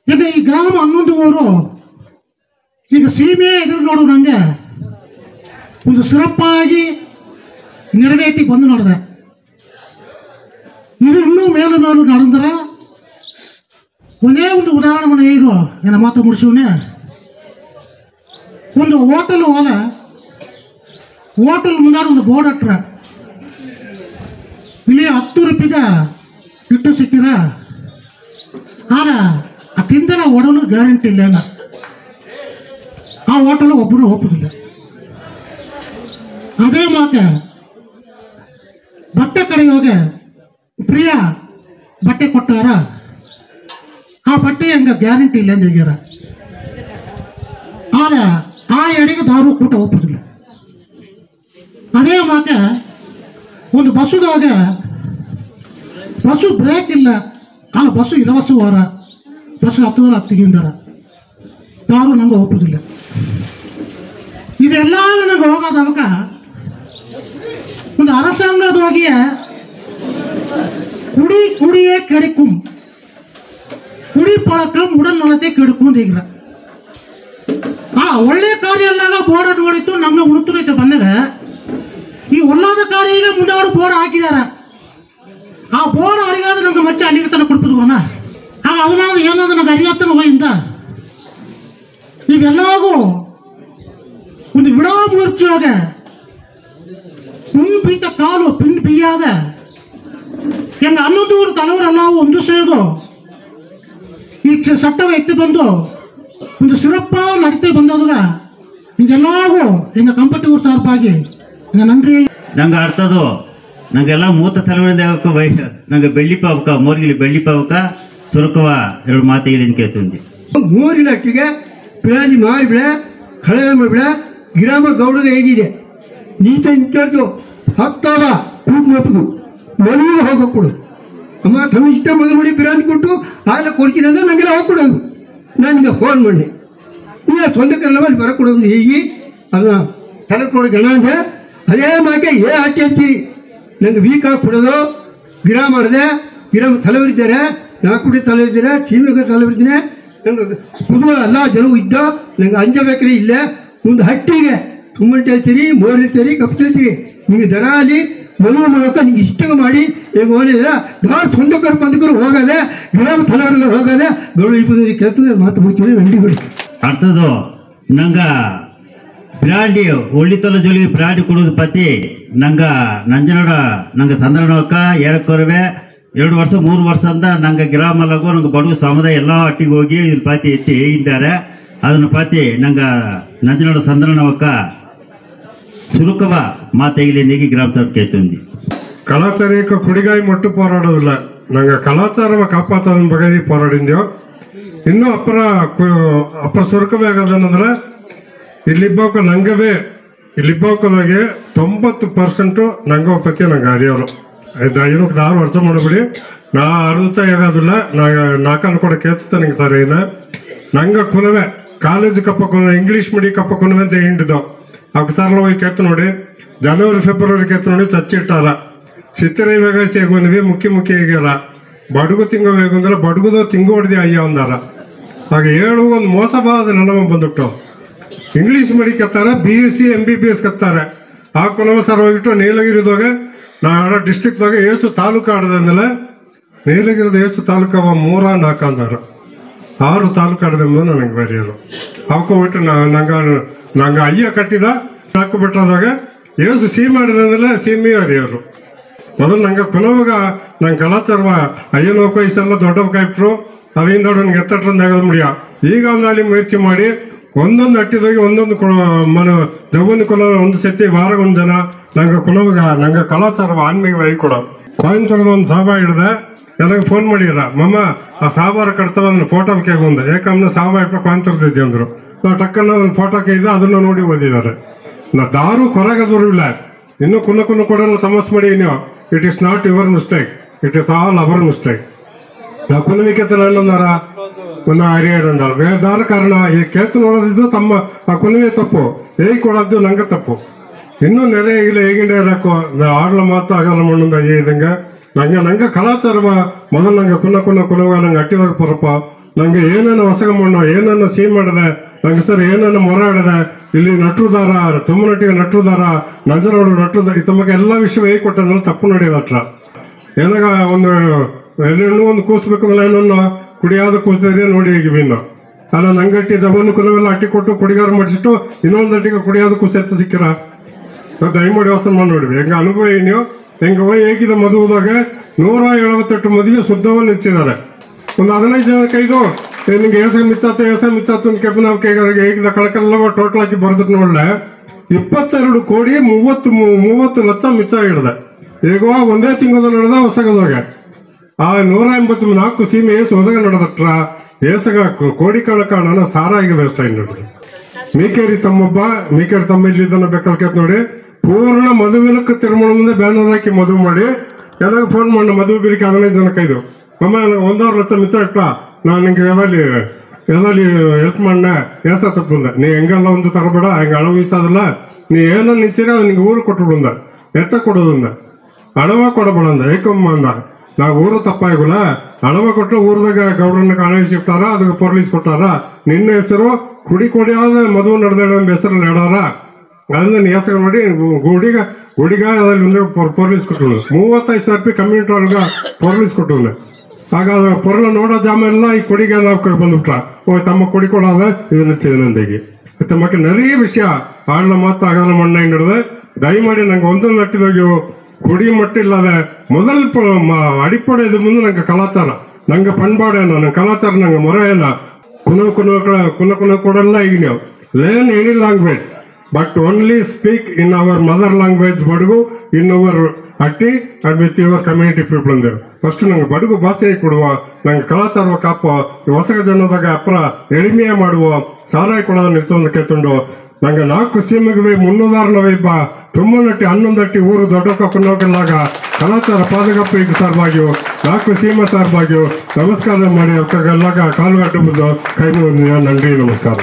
ಈಗ ಈ ಗ್ರಾಮ 11 ಊರು ಈಗ ಸೀಮೆ ಎದುರು ನೋಡು ನನಗೆ ಒಂದು ಸಿರಪ್ಪಾಗಿ ನೆರವೇತಿ ಬಂದು ನೋಡಿದೆ ಇದು ಇನ್ನೂ ಮೇಲು ನಡೆದರೆ ಒಂದೇ ಒಂದು ಉದಾಹರಣೆ ಈಗ ನನ್ನ ಮಾತು ಮುಗಿಸೋನೆ ಒಂದು ಹೋಟೆಲ್ ಹೋದ ಹೋಟೆಲ್ ಮುಂದೆ ಒಂದು ಬೋರ್ಡ್ ಹಟ್ರ ಇಲ್ಲಿ 10 ರೂಪಾಯಿಗ ಇಟ್ಟು ಸಿಕ್ಕಿರ ಆಗ ಆ ತಿಂದನ ಒಡಲು ಗ್ಯಾರಂಟಿ ಇಲ್ಲ. ಆ ಹೋಟೆಲ್ ಒಬ್ಬರು ಒಪ್ಪುದಿಲ್ಲ. ಅದೇ ಮಾತೆ ಬಟ್ಟೆ ಕಡೆಗೆ ಹೋಗಿ ಫ್ರೀಯ ಬಟ್ಟೆ ಕೊಟ್ಟಾರ, ಆ ಬಟ್ಟೆ ಹಂಗ ಗ್ಯಾರಂಟಿ ಇಲ್ಲ ಅಂತ ಹೇಳ್ಯಾರ. ಆಗ ಆ ಎಡೆಗೆ ದಾರು ಕೂಟ ಒಪ್ಪುದಿಲ್ಲ. ಅದೇ ಮಾತೆ ಒಂದು ಬಸ್ಸುದಾಗ ಬಸ್ಸು ಬ್ರೇಕ್ ಇಲ್ಲ, ಅಲ್ಲ ಬಸ್ಸು ಇಲವಸ್ಸು ವಾರ ಬಸ್ 10 ಹತ್ತಿಗಿಂದಾರ ದಾರು ನಂಗೆ ಒಪ್ಪುದಿಲ್ಲ. ಇದೆಲ್ಲ ನನಗೆ ಹೋಗೋದವಾಗ ಒಂದು அரசாங்கದೋಗಿಯ குடியே கிடைக்கும், குடிப்பழக்கம் உடல் நலத்தை கெடுக்கும் ಅಂದಿದ್ರ. ಒಳ್ಳೆ ಕಾರ್ಯ ಎಲ್ಲ ಬೋರ್ಡ್ ನೋಡಿತ್ತು ನಮ್ಗೆ ಉಣುತ್ತುರೈತೆ ಬಂದಾಗ ಈ ಒಳ್ಳಾದ ಕಾರ್ಯ ಈಗ ಮುಂದಾಡು ಬೋರ್ಡ್ ಹಾಕಿದಾರ. ಆ ಬೋರ್ಡ್ ಅರಿಗಾದ ನಮ್ಗೆ ಮಚ್ಚ ಅಲ್ಲಿಗೆ ತನಕ ಕೊಡ್ತಿದ್ವನ ಆಗ ಅದನ್ನಾದ್ರು ಏನಾದ್ರು ನನಗೆ ಅರಿಯತ್ತನ ಹೋಯಿಂದ ಇದೆಲ್ಲವೂ ಒಂದು ವಿಡಾಮೂರ್ತಿಯಾಗ பின்பிட்ட காலு பின் பெய்யாத எங்க 11 தலைவரெல்லாம் ஒன்று செய்து சட்டம் எத்தி ಬಂದು ಒಂದು ಸಿರಪ್ಪಾಗ ನಡೀತಾ ಬಂದದಾಗ ಇದೆಲ್ಲವೂ எங்க ಕಂಪನಿ ಸಾರ್ಪಾಗಿ ನನ್ರಿ ನಂಗೆ ಅರ್ಥದು ನಂಗೆಲ್ಲ ಮೂತ ತಲೆವರಿಂದ ವಯಸ್ಸು ನಂಗೆ ಬೆಳ್ಳಿ ಪಾವಕ ಮೋರ್ಗಿಲಿ ಬೆಳ್ಳಿ ಪಾವಕ ಸುರುಕವ 2 ಮಾತಿಗೆ ಕೇಳ್ತಂದಿ ಮೂರಿನಟ್ಟಿಗೆ ಪಿರಾಜಿ ಮಾಡಿಬಿಡ ಕಳೆ ಮಾಡಿಬಿಡ ಗಿರಾಮ ಗೌಡಗೆ ಹೇಗಿದೆ ನೀತ ಇಂಚಾರ್ಜು ಹತ್ತಾವ ಕೂಡ್ಮಪ್ಪದು ಮನೆಗೆ ಹೋಗಕೊಡು ಅಮ್ಮ ತಮ್ಮ ಇಷ್ಟ ಮೊದಲು ಬಿರಾದಿ ಕೊಟ್ಟು ಆಗ ಕೊಡ್ತೀನಿ ಅಂದ್ರೆ ನನಗೆಲ್ಲ ಹೋಗ್ಕೊಡೋದು. ನನಗೆ ಫೋನ್ ಮಾಡಿ ನೀವು ಸ್ವಂತಕ್ಕೆಲ್ಲ ಮಾಡಿ ಬರಕೊಡೋದು ಹೀಗೆ ಅದನ್ನ ತಲೆ ಕೊಡೋ ಗಣ ಅಂದರೆ ಅದೇ ಮಾಕೆ ಆಟಿ ಅಂತೀರಿ. ನನಗೆ ವೀಕಾಗಿ ಕೊಡೋದು ಗಿರ ಮಾಡಿದೆ ಗಿರಾಮ ತಲೆವರಿದ್ದಾರೆ, ನಾಲ್ಕು ತಲೆವರಿದ್ದಾರೆ, ಚೀಮಿಗೆ ತಲೆವರಿದ್ದೀನಿ. ನಂಗೆ ಕುದುವ ಎಲ್ಲ ಜನವು ಇದ್ದ ನಂಗೆ ಅಂಜಬೇಕ್ರಿ ಇಲ್ಲೇ ಒಂದು ಹಟ್ಟಿಗೆ ತುಂಬಂಟು ಹೇಳ್ತೀರಿ, ಮೋರ್ ಹೇಳ್ತೀರಿ, ಕಪ್ಪು ಹೇಳ್ತೀರಿ. ನಿಮಗೆ ದರ ಅಲ್ಲಿ ಮದುವೆ ಮೂಲಕ ನಿಮ್ಗೆ ಇಷ್ಟ ಮಾಡಿ ಈಗ ಓದಿದ್ರೆ ದಾರ್ ಸ್ವಂತಕರು ಬಂದಕರು ಹೋಗದೆ ಗ್ರಾಮ ತಲೆವರೆಲ್ಲ ಹೋಗದೆ ಗೌಡ ಇಬ್ಬರು ಕೇಳ್ತದೆ ಮಾತು ಮುಚ್ಚಿದೆ ನಂಡಿಗಳು ಅರ್ಥದು ನಂಗೆ ಬ್ರಾಂಡಿ ಒಳ್ಳಿತಲ ಜೋಲಿ ಬ್ರಾಂಡಿ ಕೊಡೋದು ಪತಿ ನಂಗೆ ನಂಜನೋಡ ನಂಗೆ ಸಂದರ್ಣವಕ್ಕ ಏರಕೊರವೆ 2 ವರ್ಷ 3 ವರ್ಷ ಅಂತ ನಂಗೆ ಗ್ರಾಮಲ್ಲಗೂ ನಂಗೆ ಬಡವ ಸಮುದಾಯ ಎಲ್ಲ ಒಟ್ಟಿಗೆ ಹೋಗಿ ಇಲ್ಲಿ ಪಾತಿ ಎತ್ತಿ ಇದ್ದಾರೆ. ಅದನ್ನು ಪಾತಿ ನಂಗೆ ನಂಜನೋಡ ಸಂದರ್ಣವಕ್ಕ சுருக்கவ மாத்தையிலேருந்து கிராம சபை கேட்டு கலாச்சாரிக்கு குடிகாய் மட்டும் போராடுவதில்ல, நாங்கள் கலாச்சாரம் காப்பாற்றதன் ಬಗ್ಗೆ போராಡಿದ್ಯೋ. ಇನ್ನೂ ಅಪ್ಪರ ಸುರುಕವೇ ಆಗೋದಂದ್ರೆ ಇಲ್ಲಿಬ್ಬಾಕ ನಂಗವೇ ಇಲ್ಲಿಬ್ಬಾಕದಾಗೆ 90% ನಂಗೆ ಪತಿ ನಂಗೆ ಅರಿಯೋರು ಏನಕ್ಕೆ 6 ವರ್ಷ ಮಾಡಬಿಡಿ ನಾ ಅರ್ಥ ಆಗೋದಿಲ್ಲ. ನಾಲ್ಕನ್ನು ಕೂಡ ಕೇಳ್ತಾ ನಂಗೆ ಸರಿ ಇಲ್ಲ. ನಂಗೆ ಕುನವೆ ಕಾಲೇಜ್ ಕಪ್ಪ ಕುನವೆ ಇಂಗ್ಲೀಷ್ ಮೀಡಿಯಂ ಕಪ್ಪ ಕುನವೆ ಅಂತ ಹಿಂಡಿದ್ದು ಅಕ್ಸಾರ್ಲ ಹೋಗಿ ಕೇತು ನೋಡಿ ಜನವರಿ ಫೆಬ್ರವರಿ ಕೇತು ನೋಡಿ ಚಚ್ಚಿಟ್ಟಾರ ಸಿತ್ತರೈ ವೇಗ ಸೇಗುವನಿಗೆ ಮುಖ್ಯ ಈಗಲ್ಲ ಬಡುಗು ತಿಂಗು ವೇಗ ಅಂದ್ರೆ ಬಡುಗುದು ತಿಂಗು ಹೊಡೆದಿ ಅಯ್ಯ ಒಂದಾರ ಹಾಗೆ ಒಂದು ಮೋಸವಾದ ನನ್ನ ಬಂದುಬಿಟ್ಟು ಇಂಗ್ಲೀಷ್ ಮೀಡಿಯಂ ಕತ್ತಾರೆ, BSc MBBS ಕತ್ತಾರೆ. ಆ ಕೊನವ ಸರ್ ಹೋಗಿಟ್ಟು ನೀಲಗಿರಿದಾಗ ನಾಡ ಡಿಸ್ಟ್ರಿಕ್ಟ್ದಾಗ ಏಸು ತಾಲೂಕು ಆಡದಂದಲೆ ನೀಲಗಿರಿದ ಏಸು ತಾಲೂಕವ 3 4 ಅಂದಾರ 6 ತಾಲೂಕು ಆಡದೆಂಬುದು ನನಗೆ ಬರೆಯೋರು ಅವಕ್ಕೆ ಹೋಗ್ಬಿಟ್ಟು ನಂಗೆ ಅಯ್ಯ ಕಟ್ಟಿದ ನಾಲ್ಕು ಬಿಟ್ಟದಾಗ ಏಸು ಸಿ ಮಾಡಿದಂದ್ರೆ ಸೀಮಿ ಅರಿಯೋರು ಮೊದಲು ನಂಗೆ ಕೊನವಾಗ ನಂಗೆ ಕಲಾಚಾರವ ಅಯ್ಯನ ವಯಸ್ಸೆಲ್ಲ ದೊಡ್ಡವ ಕಾಯ್ಬಿಟ್ರು ಅದರಿಂದ ನನಗೆ ಎತ್ತಟ್ರಂದಾಗದ ಮುಡಿಯ ಈಗ ಒಂದು ಅಲ್ಲಿ ಮುಯರ್ಚಿ ಮಾಡಿ ಒಂದೊಂದು ಅಟ್ಟಿದೋಗಿ ಒಂದೊಂದು ಜವನ್ ಕೊಲ ಒಂದು ಸತಿ ವಾರ ಒಂದು ಜನ ನಂಗೆ ಕೊನವಾಗ ನಂಗೆ ಕಲಾಚಾರವ ಆನ್ಮೀಗ ವೈ ಕೊಡೋ ಕೊಯಂಬತ್ತೂರದ ಒಂದು ಸಾಬ ಹಿಡ್ದೆ ನನಗೆ ಫೋನ್ ಮಾಡಿರ ಮಮ್ಮ ಆ ಸಾಬಾರ ಕಟ್ತವ ಅದನ್ನ ಫೋಟೋ ಕೇಗೊಂಡೆ ಯಾಕಂದ್ರೆ ಸಾಬ ಇಟ್ಟ ಕೊಯಂಬತ್ತೂರ್ದಿದ್ದೆ ಅಂದ್ರು. ನಾವು ಟಕ್ಕನ್ನ ಒಂದು ಫೋಟೋಕ್ಕೆ ಇದೆ ಅದನ್ನ ನೋಡಿ ಓದಿದ್ದಾರೆ. ನಾ ದಾರು ಕೊರಗದವರು ಇಲ್ಲ ಇನ್ನೂ ಕುನ್ನ ಕೊಡಲ್ಲ ತಮಸ್ ಮಾಡಿ ನೀವು it is not your mistake, it is all our mistake. ನಾವು ಕುನವಿಕೆತನ ಅನ್ನೋದಾರ ಒಂದು ಹರಿಯರಂದಾರ ಬೇದಾರ ಕಾರಣ ಈ ಕೇತು ನೋಡೋದಿದ್ದು ತಮ್ಮ ಆ ಕುನವೇ ತಪ್ಪು ಹೇಗೆ ಕೊಡೋದು ನಂಗೆ ತಪ್ಪು. ಇನ್ನೂ ನೆರೆ ಇಲ್ಲ ಹೇಗಿಂಡೆ ಇರಕ್ಕೋ ಆಡ್ಲ ಮಾತು ಆಗಲ್ಲ ಮಣ್ಣಂದ ಇದಂಗೆ ನಂಗೆ ಕಲಾಚಾರ ಮೊದಲು ನಂಗೆ ಕುನವ ನಂಗೆ ಅಟ್ಟಿದಾಗ ಬರಪ್ಪ ನಂಗೆ ಏನೇನು ಹೊಸಗ ಮಣ್ಣು ಏನನ್ನ ಸಿಹಿ ಮಾಡಿದೆ ನಂಗೆ ಸರ್ ಏನನ್ನ ಮೊರಾಡಿದೆ ಇಲ್ಲಿ ನಟುದಾರ ತುಮ್ಮನಟ್ಟಿಗೆ ನಟುದಾರ ನಂಜನೋಡು ನಟುದಾರ ತಮಗೆ ಎಲ್ಲ ವಿಷಯ ಹೇಗೆ ಕೊಟ್ಟಂದ್ರೆ ತಪ್ಪು ನಡೆಯೋದತ್ರ ಏನಾಗ ಒಂದು ಎಲ್ಲೆಣ್ಣು ಒಂದು ಕೂಸ್ಬೇಕಂದ್ರೆ ಏನನ್ನ ಕುಡಿಯಾದ ಕೂಸಿದೆ ನೋಡಿ ಈಗ ಇನ್ನು ಅಲ್ಲ ನಂಗಟ್ಟಿ ಜಬನ್ನು ಕುಲವೆಲ್ಲ ಅಟ್ಟಿ ಕೊಟ್ಟು ಕುಡಿಗಾರ ಮಾಡಿಸಿಟ್ಟು ಇನ್ನೊಂದು ಅಟ್ಟಿಗೆ ಕುಡಿಯಾದ ಕೂಸು ಎತ್ತು ಸಿಕ್ಕಿರ ದಯಮಾಡಿ ಯೋಚನೆ ಮಾಡಿ ನೋಡಿವಿ ಹೆಂಗ ಅನುಭವ ಏನೋ ಹೆಂಗ ಹೇಗಿದ ಮದುವೆದಾಗ 178 ಮದುವೆ ಶುದ್ಧವನ್ನು ನಿಲ್ಸಿದ್ದಾರೆ. ಒಂದು 15 ಜನಕ್ಕೆ ಇದು ನಿಂಗೆ ಏಸ ಮಿತ್ತಾತು ಅಂತ ಕೆಪ್ಪ ನಾವು ಕೈಗಾರಿಗೆ ಹೇಗಿದ ಕಳಕಲ್ಲ ಟೋಟಲ್ ಹಾಕಿ ಬರೆದ್ರು ನೋಡ್ಲೆ 22 ಕೋಟಿ 30 ಲಕ್ಷ ಮಿಚ್ಚ ಹಿಡ್ದೆ. ಈಗ ಒಂದೇ ತಿಂಗಳ ನಡೆದ ಹೊಸಗದಾಗ ಆ 184 ಸೀಮೆ ಏಸು ಹೊಸಗ ನಡೆದಟ್ರ ಏಸಗ ಕೋಡಿ ಕಣಕಾಣ ಸಾರಾಗಿ ವ್ಯವಸ್ಥೆ ನೋಡಿ. ಮೀಕೇರಿ ತಮ್ಮ ಇಲ್ಲಿದ್ದನ್ನ ಬೇಕಾಲ್ಕೇತ್ ನೋಡಿ ಪೂರ್ಣ ಮದುವೆಲಕ್ಕೆ ತಿರುಮಣ ಮುಂದೆ ಬ್ಯಾನರ್ ಹಾಕಿ ಮದುವೆ ಮಾಡಿ ಎಲ್ಲ ಫೋನ್ ಮಾಡಿ ಮದುವೆ ಬಿರಿಕೆ 15 ಜನಕ್ಕೆ ಇದು ಅಮ್ಮ 1.5 ಲಕ್ಷ ಮಿತ್ತ ಇಟ್ಟ ನಾನು ನಿಂಗೆ ಎದಲ್ಲಿ ಹೆಲ್ಪ್ ಮಾಡಣ ಏಸ ತಪ್ಪಂದ ನೀ ಹೆಂಗೆಲ್ಲ ಒಂದು ತರಬೇಡ ಹಂಗೆ ಹಣ ವೀಸೋದಿಲ್ಲ ನೀ ಏನೋ ನಿಂತೀರ ಅದು ನಿಂಗೆ ಊರು ಕೊಟ್ಬಿಡುಂದ ಎತ್ತ ಕೊಡೋದಂದ ಹಣವ ಕೊಡಬೇಡ ಅಂದ ಏಕಮ್ಮ ಅಂದ ನಾವು ಊರು ತಪ್ಪಾಗಿಲ್ಲ ಹಣವ ಕೊಟ್ಟರೆ ಊರದಾಗ ಗೌಡ್ರನ್ನ ಕಾಣಿಸಿಟ್ಟಾರ ಅದಕ್ಕೆ ಪೊರ್ಲಿಸ್ ಕೊಟ್ಟಾರ ನಿನ್ನ ಹೆಸರು ಕುಡಿಯಾದ ಮದುವೆ ನಡೆದ ಹೆಸರಲ್ಲಿ ಹೇಳಾರ ಅದನ್ನ ಹೆಸರು ಮಾಡಿ ಗುಡಿಗ ಅದ್ರಲ್ಲಿ ಒಂದು ಪೊರ್ಲಿಸ್ ಕೊಟ್ಟು 35,000 ರೂಪಾಯಿ ಕಮ್ಯುನಿಟಿ ಒಳಗ ಪೊರ್ಲಿಸ್ ಕೊಟ್ಟು ಆಗ ಪೊರ್ಲ ನೋಡೋ ಜಾಮ ಎಲ್ಲ ಈ ಕೊಡಿಗೆ ನಾವು ಬಂದ್ಬಿಟ್ರ ತಮ್ಮ ಕೊಡಿ ಕೊಡೋದ ಇದನ್ನ ಚಿದಂದಿಗೆ ತಮ್ಮಕ್ಕೆ நிறைய ವಿಷಯ ಆಡ್ಲ ಮಾತು ಆಗಲ್ಲ ಮಣ್ಣ ಹಿಂಗ್ ನಡೆದ ದಯಮಾಡಿ ನಂಗೆ ಒಂದೊಂದು ನಟ್ಟಿದಾಗ ಕೊಡಿ ಮಟ್ಟಿಲ್ಲದ ಮೊದಲ್ ಅಡಿಪಡೆ ಇದು ಮುಂದೆ ನಂಗೆ ಕಲಾಚಾರ ನಂಗೆ ಪண்பாடு ನಂಗೆ ಕಲಾಚಾರ ನಂಗೆ ಮೊರೆ ಇಲ್ಲ ಕುನ ಕೊಡಲ್ಲ ಈಗ ನೀವು learn any language but only speak in our mother language Badaga in our ಅಟ್ಟಿ and with your community people ಅಂದೇವು ಫಸ್ಟ್ ನಂಗೆ ಬಡಗು ಭಾಷೆ ಕೊಡುವ ನಂಗೆ ಕಲಾಚಾರ ಕಾಪ ಹೊಸ ಜನದಾಗ ಅಪ್ರ ಎಳಿಮೆಯ ಮಾಡುವ ಸಾರಾಯಿ ಕೊಡೋದು ನಿಲ್ಸೋದು ಕೇಳ್ಕೊಂಡು ನಂಗೆ 4 ಸೀಮೆಗೆ ಮುನ್ನುದಾರಣವೈಪ ತುಮ್ಮನಟ್ಟಿ 11 ಅಟ್ಟಿ ಊರು ದೊಡ್ಡ ಕುನ್ನೋಕಲ್ಲಾಗ ಕಲಾಚಾರ ಪಾದಗಪ್ಪ ಈಗ ಸಾರ್ವಾಗಿಯು 4 ಸೀಮೆ ಸಾರ್ವಾಗಿಯು ನಮಸ್ಕಾರ ಮಾಡಿ ಅವಕ್ಕೆಲ್ಲಾಗ ಕಾಲುಗಟ್ಟು ಬಂದು ಕೈ ಮುಗಿದ ನನ್ರಿ ನಮಸ್ಕಾರ.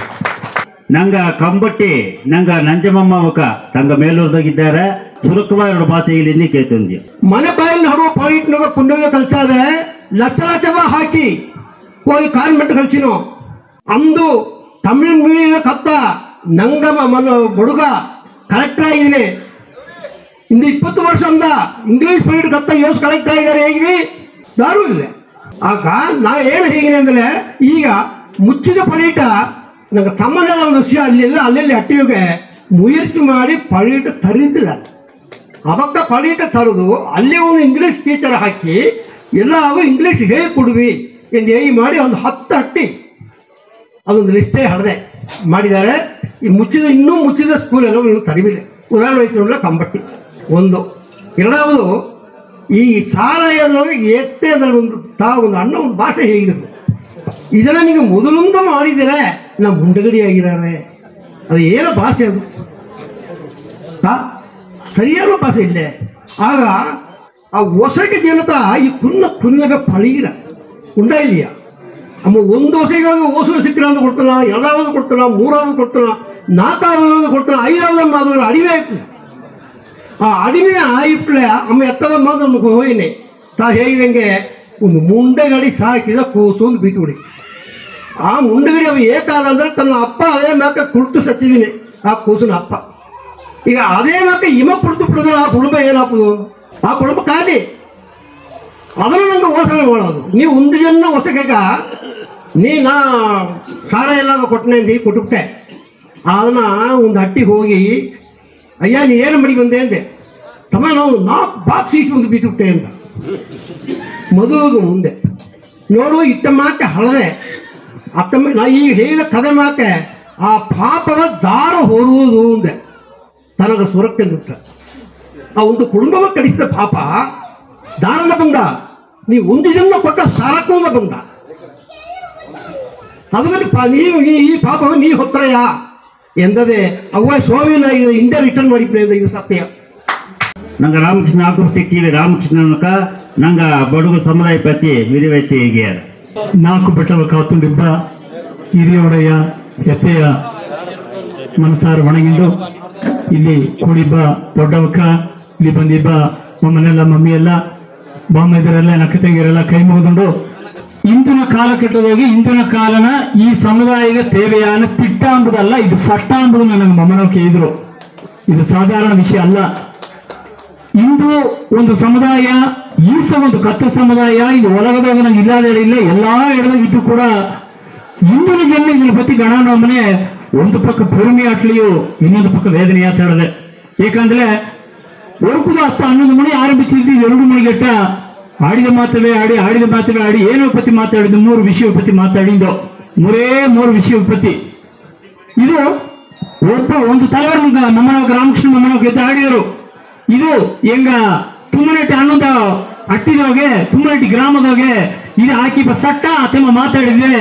ನಂಗ ಕಂಬಟ್ಟಿ ನಂಗ ನಂಜಮಮ್ಮ ಅವಕ ತಂಗ ಮೇಲೂರ್ದಾಗಿದ್ದಾರೆ ಸುರುಕವ 2 ಭಾಷೆಯಲ್ಲಿ ಕೇಳ್ತಂದಿ ಮನೆ ಬಾಯಲ್ಲಿ ಹಡುವ ಪಾಯಿಂಟ್ನಾಗ ಪುಣ್ಯ ಕಲ್ಸಾದೆ ಲಕ್ಷ ಹಾಕಿ ಹೋಗಿ ಕಾನ್ವೆಂಟ್ ಕಲ್ಸಿನೋ ಅಂದು ತಮಿಳ್ ಮೀಡಿಯದ ಕತ್ತ ನಂಗಮ ಬಡುಗ ಕಲೆಕ್ಟರ್ ಆಗಿದ್ದೀನಿ ಇಂದು 20 ವರ್ಷ ಅಂದ ಇಂಗ್ಲಿಷ್ ಮೀಡಿಯಂ ಕತ್ತ ಯೋಸ್ ಕಲೆಕ್ಟರ್ ಆಗಿದ್ದಾರೆ ಹೇಗಿವಿ ದಾರು ಇಲ್ಲ. ಆಗ ನಾ ಏನು ಹೇಗಿನಿ ಅಂದ್ರೆ ಈಗ ಮುಚ್ಚಿದ ಪಳೀಟ ನಂಗೆ ತಮ್ಮನೆಲ್ಲ ಒಂದು ವಿಷಯ ಅಲ್ಲೆಲ್ಲಿ ಅಟ್ಟಿಯೋಗೆ ಮುಯರ್ಸಿ ಮಾಡಿ ಪಳೀಟ ತರಿದಿಲ್ಲ ಅವಕ್ಕ ಪಳೀಟ ತರದು ಅಲ್ಲಿ ಒಂದು ಇಂಗ್ಲಿಷ್ ಟೀಚರ್ ಹಾಕಿ ಎಲ್ಲಾಗೂ ಇಂಗ್ಲಿಷ್ ಹೇಗೆ ಕೊಡ್ವಿ ಎಂದು ಹೇಗೆ ಮಾಡಿ ಒಂದು 10 ಅಟ್ಟಿ ಅದೊಂದು ಲಿಸ್ಟೇ ಹಡದೆ ಮಾಡಿದ್ದಾರೆ. ಈ ಇನ್ನೂ ಮುಚ್ಚಿದ ಸ್ಕೂಲ್ ಎಲ್ಲ ಇನ್ನೂ ತರವಿಲ್ಲ. ಉದಾಹರಣೆ ವಹಿಸಿಕೊಂಡ್ರೆ ಕಂಬಟ್ಟಿ ಒಂದು. ಎರಡಾவது ಈ ಶಾಲೆಯನ್ನು ಎತ್ತೇ ಅದರಲ್ಲಿ ಒಂದು ಅಣ್ಣ ಒಂದು ಭಾಷೆ ಹೇಗಿರುತ್ತೆ ಇದನ್ನ ನೀವು ಮೊದಲಿಂದ ಮಾಡಿದರೆ ನಾವು ಮುಂಡಗಡಿ ಆಗಿದ್ದಾರೆ ಅದು ಏನೋ ಭಾಷೆ ಅದು ಸರಿಯಾದ ಭಾಷೆ ಇಲ್ಲೇ. ಆಗ ಆ ಹೊಸಗೆ ಜನತ ಈ ಕುನ್ನಗ ಪಳೀರ ಉಂಡ ಇಲ್ಲಿಯ ಅಮ್ಮ ಒಂದು ಹೊಸಗಾಗಿ ಓಸು ಸಿಕ್ಕಿರ ಅಂತ ಕೊಡ್ತಾನ, 2வது ಕೊಡ್ತಾನ, 3வது ಕೊಡ್ತಾನ, 4வது ಕೊಡ್ತಾನ, 5வது ಮಾತ್ರ ಅಡಿಮೆ ಆಯ್ತು. ಆ ಅಡಿಮೆ ಆಯ್ಪಲೆ ಅಮ್ಮ ಎತ್ತದ ಮಾತ್ರ ಹೋಯಿನಿ ತಾ ಹೇಳಿದಂಗೆ ಒಂದು ಮುಂಡೆಗಡಿ ಸಾಕಿದ ಕೂಸು ಒಂದು ಬೀಚುಬಿಡಿ. ಆ ಮುಂಡೆಗಡಿ ಅವ ಏಕಾದ ಅಂದ್ರೆ ತನ್ನ ಅಪ್ಪ ಅದೇ ಮ್ಯಾಕ ಕುಳಿತು ಸತ್ತಿದ್ದೀನಿ ಆ ಕೂಸಿನ ಅಪ್ಪ. ಈಗ ಅದೇ ಮ್ಯಾಕ ಇಮ ಕುಳಿತು ಬಿಡಿದ್ರೆ ಆ ಕುಟುಂಬ ಏನಾಗ್ಬೋದು? ಆ ಕುಟುಂಬ ಖಾಲಿ. ಅದನ್ನು ನಂಗೆ ಓಸನೆ ಮಾಡೋದು ನೀವು ಒಂದು ಜನ ಹೊಸಗ ನಾ ಸಾರ ಎಲ್ಲ ಕೊಟ್ಟನೆ ಅಂತ ಕೊಟ್ಟುಬಿಟ್ಟೆ. ಅದನ್ನ ಒಂದು ಅಟ್ಟಿ ಹೋಗಿ ಅಯ್ಯ ನೀ ಏನು ಮಾಡಿ ಬಂದೆ ಅಂದೆ. ತಮ್ಮ ನಾವು 4 ಬಾಕ್ಸ್ ಈಸಿ ಒಂದು ಬಿಟ್ಟುಬಿಟ್ಟೆ ಅಂತ ಮದುವೆಗೂ ಮುಂದೆ ನೋಡು ಇಟ್ಟ ಮಾಕೆ ಹಳದೆ ಅತ್ತಮ್ಮ ನಾ ಈ ಹೇಳಿದ ಕದೆ ಮಾಕೆ ಆ ಪಾಪದ ದಾರ ಹೊರುವುದು ಅಂದೆ ತನಗ ಸುರಕ್ಕೆ ಬಿಟ್ಟ. ಆ ಒಂದು ಕುಟುಂಬವ ಕಡಿಸಿದ ಪಾಪ ದಾರದ ಬಂದ ನೀವು ಒಂದು ಜನ ಕೊಟ್ಟ ಸಾರಕ್ಕೂ ಬಂದ. ಅದಕ್ಕೆ ನೀವು ಈ ಪಾಪವ ನೀ ಹೊತ್ತರೆಯ ಎಂದದೆ ಅವ್ವ ಸೋವಿನ ಹಿಂದೆ ರಿಟರ್ನ್ ಮಾಡಿಬಿಡಿ ಅಂತ ಇದು ಸತ್ಯ. ನಂಗೆ ರಾಮಕೃಷ್ಣ ಆಕೃತಿ ಟಿವಿ ರಾಮಕೃಷ್ಣನಕ ನಂಗೆ ಬಡುಗು ಸಮುದಾಯ ಪತಿ ವಿರಿವೈತಿ ಹೇಗಿಯಾರ 4 ಬೆಟ್ಟವ ಕಾತುಂಡಿಬ್ಬ ಹಿರಿಯವಡೆಯ ಎತ್ತೆಯ ಮನಸಾರು ಒಣಗಿಂಡು ಇಲ್ಲಿ ಕೂಡಿಬ್ಬ ದೊಡ್ಡವಕ್ಕ ಇಲ್ಲಿ ಬಂದಿಬ್ಬ ಮಮ್ಮನೆಲ್ಲ ಮಮ್ಮಿ ಎಲ್ಲ ಬಾಮೈದರೆಲ್ಲ ನಕ್ಕತೆಗಿರೆಲ್ಲ ಕೈ ಮುಗಿದುಂಡು ಇಂದಿನ ಕಾಲಘಟ್ಟದೋಗಿ ಇಂದಿನ ಕಾಲನ ಈ ಸಮುದಾಯದ ತೇವೆಯಾನ ತಿಟ್ಟ ಅಂಬುದಲ್ಲ ಇದು ಸಟ್ಟ ಅಂಬುದು ನನಗೆ ಮಮ್ಮನಕ್ಕೆ ಇದ್ರು. ಇದು ಸಾಧಾರಣ ವಿಷಯ ಅಲ್ಲ. ಇಂದು ಒಂದು ಸಮುದಾಯ ಒಂದು ಕತ್ತ ಸಮುದಾಯ ಇದು ಒಳಗದಾಗ ನಂಗೆ ಇಲ್ಲದ ಇಲ್ಲ ಎಲ್ಲಾ ಎಡದಾಗ ಇದ್ದು ಕೂಡ ಇಂದಿನ ಜನ ಇದನ್ನ ಪತಿ ಗಣನೊಮ್ಮನೆ ಒಂದು ಪಕ್ಕ ಪೂರ್ಣಿ ಆಟ್ಲಿಯು ಇನ್ನೊಂದು ಪಕ್ಕ ವೇದನೆಯ ಹೇಳಿದೆ. ಏಕೆಂದ್ರೆ ಒರ್ಕುದು 10-11 ಮಣಿ ಆರಂಭಿಸಿದ್ದು 2 ಮಣಿಗೆಟ್ಟ ಆಡಿದ ಮಾತವೇ ಆಡಿ ಏನೋ ಪತಿ ಮಾತಾಡಿದ್ದು 3 ವಿಷಯ ಪತಿ ಮಾತಾಡಿದ್ದು 3 ವಿಷಯ ಪತಿ. ಇದು ಒಂದು ತಲೆವರು ಮಮ್ಮನವ ರಾಮಕೃಷ್ಣ ಮಮ್ಮನವ ಗೆದ್ದ ಆಡಿದರು. ಇದು ಎಂಗ ತುಮ್ಮನಟ್ಟಿ ಅನ್ನೋದ ಅಟ್ಟಿದೋಗೆ ತುಮ್ಮನಟ್ಟಿ ಗ್ರಾಮದೋಗೆ ಇದು ಹಾಕಿ ಸಟ್ಟ ಅತ್ತಮ್ಮ ಮಾತಾಡಿದ್ರೆ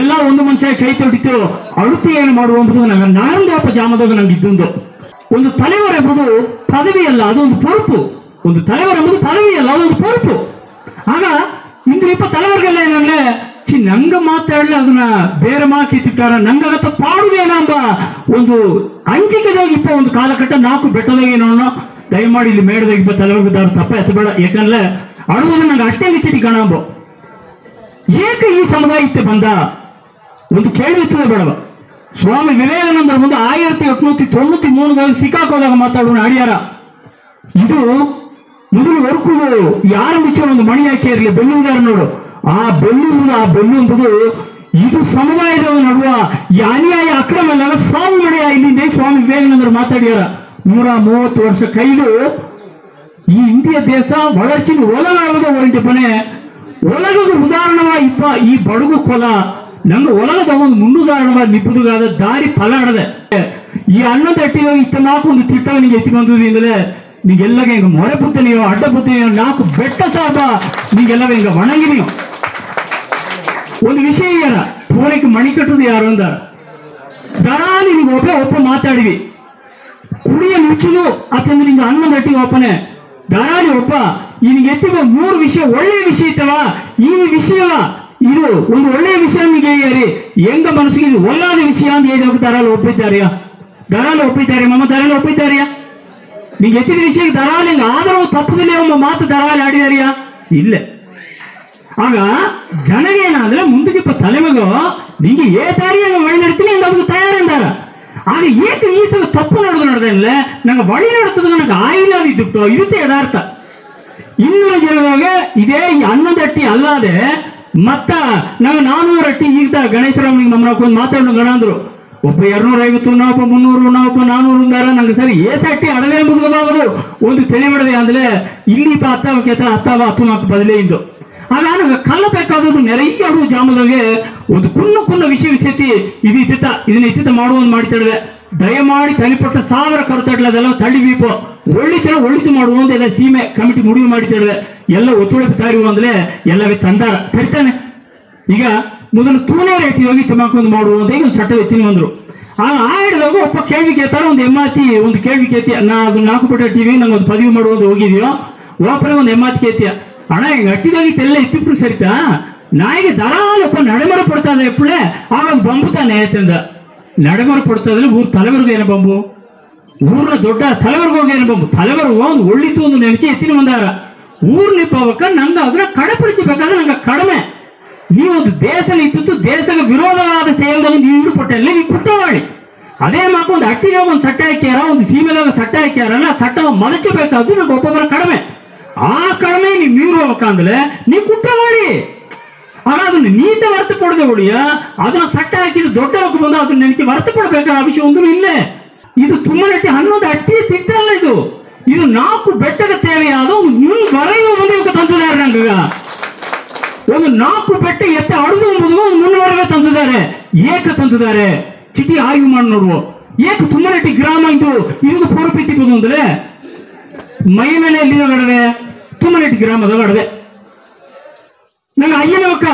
ಎಲ್ಲ ಒಂದು ಮನುಷ್ಯ ಕೈ ತೊಟ್ಟಿತ್ತು ಅಳುತಿ ಏನು ಮಾಡುವ ಎಂಬುದು ನಂಗೆ ನಾನೊಂದು ಜಾಮದಾಗ ನಂಗೆ ಇದ್ದೊಂದು. ಒಂದು ತಲೆವರ್ ಎಂಬುದು ಪದವಿ ಅಲ್ಲ, ಅದೊಂದು ಪೊರುಪು. ಒಂದು ತಲೆವರ್ ಎಂಬುದು ಪದವಿ ಅಲ್ಲ, ಅದೊಂದು ಪೊರುಪು. ಆಗ ಇಂದು ತಲೆವರ್ಗೆಲ್ಲ ಏನಂದ್ರೆ ನಂಗ ಮಾತಾಡಲಿ ಅದನ್ನ ಬೇರೆ ಮಾಕಿ ತಿಟ್ಟಾರ ನಂಗಗತ್ತ ಪಾಡುದೇನಂಬ ಒಂದು ಅಂಜಿಕೆದಾಗ ಒಂದು ಕಾಲಘಟ್ಟ 4 ಬೆಟ್ಟದಾಗ ಏನೋ ದಯಮಾಡಿ ಇಲ್ಲಿ ಮೇಡದಾಗ ತಲೆವರ್ಗದವ್ರು ತಪ್ಪ ಎತ್ತಬೇಡ. ಯಾಕಂದ್ರೆ ಅಡುವುದು ನಂಗೆ ಅಟ್ಟೆ ನಿಚ್ಚಿಟ್ಟು ಕಾಣಂಬ ಏಕೆ ಈ ಸಮುದಾಯಕ್ಕೆ ಬಂದ ಒಂದು ಕೇಳಿರ್ತದೆ ಬೇಡವ. ಸ್ವಾಮಿ ವಿವೇಕಾನಂದರ ಮುಂದೆ 1893 ಸಿಕ್ಕಾಕೋದಾಗ ಮಾತಾಡೋಣ ಅಡಿಯಾರ. ಇದು ಮೊದಲು ವರ್ಕುದು ಯಾರು ಮುಚ್ಚೋ ಒಂದು ಮಣಿ ಹಾಕಿ ಇರಲಿ ಬೆಲ್ಲುವುದಾರ ನೋಡು. ಆ ಬೆಲ್ಲು ಎಂಬುದು ಇದು ಸಮುದಾಯದ ನಡುವ ಈ ಅನ್ಯಾಯ ಅಕ್ರಮ ಎಲ್ಲ ಸಾವು ಮಳೆಯ ಇಲ್ಲಿಂದ ಸ್ವಾಮಿ ವಿವೇಕಾನಂದರು ಮಾತಾಡ್ಯಾರ. 130 ವರ್ಷ ಕೈದು ಈ ಇಂಡಿಯ ದೇಶ വളർച്ചയ്ക്ക് ಒಲಗಾಗುವುದು ಹೊರಟಿಪ್ಪನೆ ಒಲಗದ ಉದಾಹರಣವಾಗಿ ಈ ಬಡುಗು ಕೊಲ ನಂಗೆ ಒಲಗದ ಒಂದು ಮುಂದುದಾಹರಣವಾಗಿ ನಿಪ್ಪುದುಗಾದ ದಾರಿ ಫಲಾಡದೆ ಈ ಅನ್ನದ ಅಟ್ಟಿಗೆ ಇತ್ತ 4 ಒಂದು ತಿಟ್ಟವ ನಿಂಗೆ ಎತ್ತಿ ಬಂದುದಿಂದಲೇ ನೀಗೆಲ್ಲಗ ಹಿಂಗ ಮೊರೆ ಪುತ್ತನೆಯೋ ಅಡ್ಡ ಪುತ್ತನೆಯೋ 4 ಬೆಟ್ಟ ಸಾಪ ನೀಗೆಲ್ಲಗ ಹಿಂಗ ಒಣಗಿದೆಯೋ. ಒಂದು ವಿಷಯ ಯಾರ ಪೂರೈಕೆ ಮಣಿ ಕಟ್ಟುದು ಯಾರು ಅಂದಾರ ದರಾಲಿ ನೀವು ಒಬ್ಬ ಮಾತಾಡಿವಿ ಕುಡಿಯ ಮುಚ್ಚುದು ಅತಂದ್ರೆ ನಿಂಗೆ ಅನ್ನದ ಅಟ್ಟಿಗೆ ಒಪ್ಪನೆ ದರಾಲಿ ಒಬ್ಬ ನಿನಗೆ ಎತ್ತಿದ 3 ವಿಷಯ ಒಳ್ಳೆಯ ವಿಷಯ ಇತ್ತವ. ಈ ವಿಷಯವ ಇದು ಒಂದು ಒಳ್ಳೆಯ ವಿಷಯ ನಿಮಗೆ ಹೇಳಿ ಹೆಂಗ ಮನಸ್ಸಿಗೆ ಇದು ಒಳ್ಳಾದ ವಿಷಯ ಅಂತ ಹೇಳಿ ದರಾಲಿ ಒಪ್ಪಿದ್ದಾರೆಯಾ? ದರಾಲಿ ಒಪ್ಪಿದ್ದಾರೆ ಮಮ್ಮ ದರಾಲಿ ಒಪ್ಪಿದ್ದಾರೆಯಾ? ನಿಂಗೆ ಎತ್ತಿದ ವಿಷಯ ದರಾಲಿ ಆದರೂ ತಪ್ಪದಲ್ಲಿ ಒಬ್ಬ ಮಾತು ದರಾಲಿ ಆಡಿದಾರಿಯಾ? ಇಲ್ಲ. ಆಗ ಜನಗೇನಾದ್ರೆ ಮುಂದಕ್ಕೆ ತಲೆಮಗೋ ನಿಂಗೆ ಏ ತಾರಿಯನ್ನು ಒಳ್ಳೆ ನಡ್ತೀನಿ ಅದಕ್ಕೆ ತಯಾರಂದಾರ. ಆಗ ಏಕೆ ಈ ಸಲ ತಪ್ಪು ನಡೆದಿಲ್ಲ ನಂಗೆ ಬಳಿ ನಡ್ತದ ನನಗೆ ಆಯಿಲ್ಲ ಇದ್ದುಟ್ಟು ಇರುತ್ತೆ ಯಥಾರ್ಥ. ಇನ್ನೂರು ಜನದಾಗ ಇದೇ ಈ ಅನ್ನದ ಅಟ್ಟಿ ಅಲ್ಲದೆ ಮತ್ತ ನಾವು 400 ಅಟ್ಟಿ ಈಗ ಗಣೇಶರಾಮನಿಗೆ ಮಮ್ಮನಕ್ಕೊಂದು ಮಾತಾಡೋಣ ಗಣ ಅಂದ್ರು. ಒಬ್ಬ 250 ನಾವಪ್ಪ 300 ನಾವಪ್ಪ 400 ಅಂದಾರ. ನಂಗೆ ಸರಿ ಏಸಟ್ಟಿ ಅಡವೆ ಮುಗಿದಬಾರದು ಒಂದು ತಿಳಿಬಿಡದೆ ಅಂದ್ರೆ ಇಲ್ಲಿ ಅತ್ತವ 10 ಬದಲೇ ಇದ್ದು. ಆಗ ನಂಗೆ ಕಲ್ಲಬೇಕಾದದ್ದು ನೆರೆಯ ಆಡುವ ಜಾಮದಾಗೆ ಒಂದು ಕುನ್ನ ವಿಷಯತಿ ಇದು ಇತ್ತಿತ್ತ ಇದನ್ನ ಇತ್ತಿತ್ತ ಮಾಡುವಂದು ಮಾಡಿತಾಡಿದೆ. ದಯಮಾಡಿ ತನಿಪಟ್ಟ 1000 ಕರುತಾಡ್ಲ ಅದೆಲ್ಲ ತಡಿಬೀಪು ಒಳ್ಳಿತು ಮಾಡುವಂದೆಲ್ಲ ಸೀಮೆ ಕಮಿಟಿ ಮುಡಿವು ಮಾಡಿತಾಡಿದೆ. ಎಲ್ಲ ಒತ್ತುಳಿಪು ತಾರಿವು ಅಂದ್ರೆ ಎಲ್ಲವೇ ತಂದಾರ ಸರಿತಾನೆ. ಈಗ ಮೊದಲು ತೂನೇ ರೇಟಿ ಹೋಗಿ ತಮಾಕೊಂದು ಮಾಡುವಂತ ಈಗ ಒಂದು ಚಟ್ಟ ಎತ್ತಿನ ಬಂದ್ರು. ಆಗ ಹಿಡಿದಾಗ ಒಬ್ಬ ಕೇಳ್ವಿ ಕೇಳ್ತಾರ ಒಂದು ಎಮ್ಮಾತಿ ಒಂದು ಕೇಳ್ವಿ ಕೇತಿ ನಾ ಅದು 4 ಪುಟ ಟಿವಿ ನಂಗೆ ಒಂದು ಪದವಿ ಮಾಡುವಂತ ಹೋಗಿದ್ಯೋ ಒಬ್ಬರೇ ಒಂದು ಎಮ್ಮಾತಿ ಕೇತಿಯ ಅಣ್ಣ ಹಿಂಗೆ ಅಟ್ಟಿದಾಗಿತ್ತೆಲ್ಲ ಎತ್ತಿಬಿಟ್ರು ಸರಿತಾ ನಾಯಿಗೆ ದರಾಲಪ್ಪ ನಡೆಮರ ಪಡ್ತದೆ ಎಪ್ಪಳೆ ಆಗ ಬಂಬುತ್ತಾನೆ ಅಂತಂದ. ನಡೆಮರ ಪಡ್ತದ್ರೆ ಊರ್ ತಲೆವರ್ಗ ಏನ ಬಂಬು ಊರ್ನ ದೊಡ್ಡ ತಲೆವರ್ಗ ಹೋಗಿ ಏನ ಬಂಬು ತಲೆವರ್ಗ ಒಂದು ಒಳ್ಳಿತು ಒಂದು ನೆನಕೆ ಎತ್ತಿನ ಬಂದಾರ ಊರ್ ನಿಪ್ಪವಕ್ಕ ನಂಗೆ ಅದನ್ನ ಕಡೆಪಡಿಸಬೇಕಾದ್ರೆ ನಂಗೆ ಕಡಿಮೆ. ನೀವೊಂದು ದೇಶ ನಿಂತು ದೇಶದ ವಿರೋಧವಾದ ಸೇವೆದಲ್ಲಿ ನೀವು ಈಡುಪಟ್ಟಲ್ಲಿ ನೀವು ಕುಟ್ಟವಾಡಿ ಅದೇ ಮಾಕ ಒಂದು ಅಟ್ಟಿಗೆ ಒಂದು ಸಟ್ಟ ಹಾಕ್ಯಾರ ಒಂದು ಸೀಮೆದಾಗ ಸಟ್ಟ ಹಾಕ್ಯಾರಲ್ಲ ಸಟ್ಟವ ಮಲಚಬೇಕಾದ್ರು ನಂಗೆ ಒಬ್ಬೊಬ್ಬರ ಕಡಿಮೆ. ಆ ಕಡಿಮೆ ನೀವು ಮೀರುವಬೇಕಂದ್ರೆ ನೀವು ಕುಟ್ಟವಾಡಿ ಆಗ ಅದನ್ನ ನೀತ ವರ್ತ ಕೊಡದೆ ಹೊಡಿಯ ಅದನ್ನ ಸಟ್ಟ ಹಾಕಿದ್ರೆ ದೊಡ್ಡ ಬಂದು ಅದನ್ನ ನೆನಕಿ ವರ್ತ ಕೊಡ್ಬೇಕಾದ ವಿಷಯ ಒಂದು ಇಲ್ಲೇ. ಇದು ತುಮ್ಮನಟ್ಟಿ ಅನ್ನೋದು ಅಟ್ಟಿ ತಿಟ್ಟಲ್ಲ. ಇದು 4 ಬೆಟ್ಟದ ತೇವೆಯಾದ ಒಂದು ಬರೆಯುವ ಮುಂದೆ ತಂದಿದ್ದಾರೆ. ನಂಗ ಒಂದು 4 ಬೆಟ್ಟ ಎತ್ತ ಅಡುದು ಎಂಬುದು ಒಂದು ಮುನ್ನವರೆಗೆ ತಂದಿದ್ದಾರೆ. ಏಕ ತಂದಿದ್ದಾರೆ ಚಿಟಿ ಆಯ್ವು ಮಾಡಿ ನೋಡುವ ಏಕ ತುಮ್ಮನಟ್ಟಿ ಗ್ರಾಮ ಇದು ಪೂರ್ವಪಿತಿಬೋದು ಅಂದ್ರೆ ಮೈ ಮೇಲೆ ಎಲ್ಲಿರೋ ಗಡವೆ ತುಮ್ಮನಟ್ಟಿ ಗ್ರಾಮದ ಗಡವೆ. ನಂಗೆ ಅಯ್ಯನವಕ್ಕ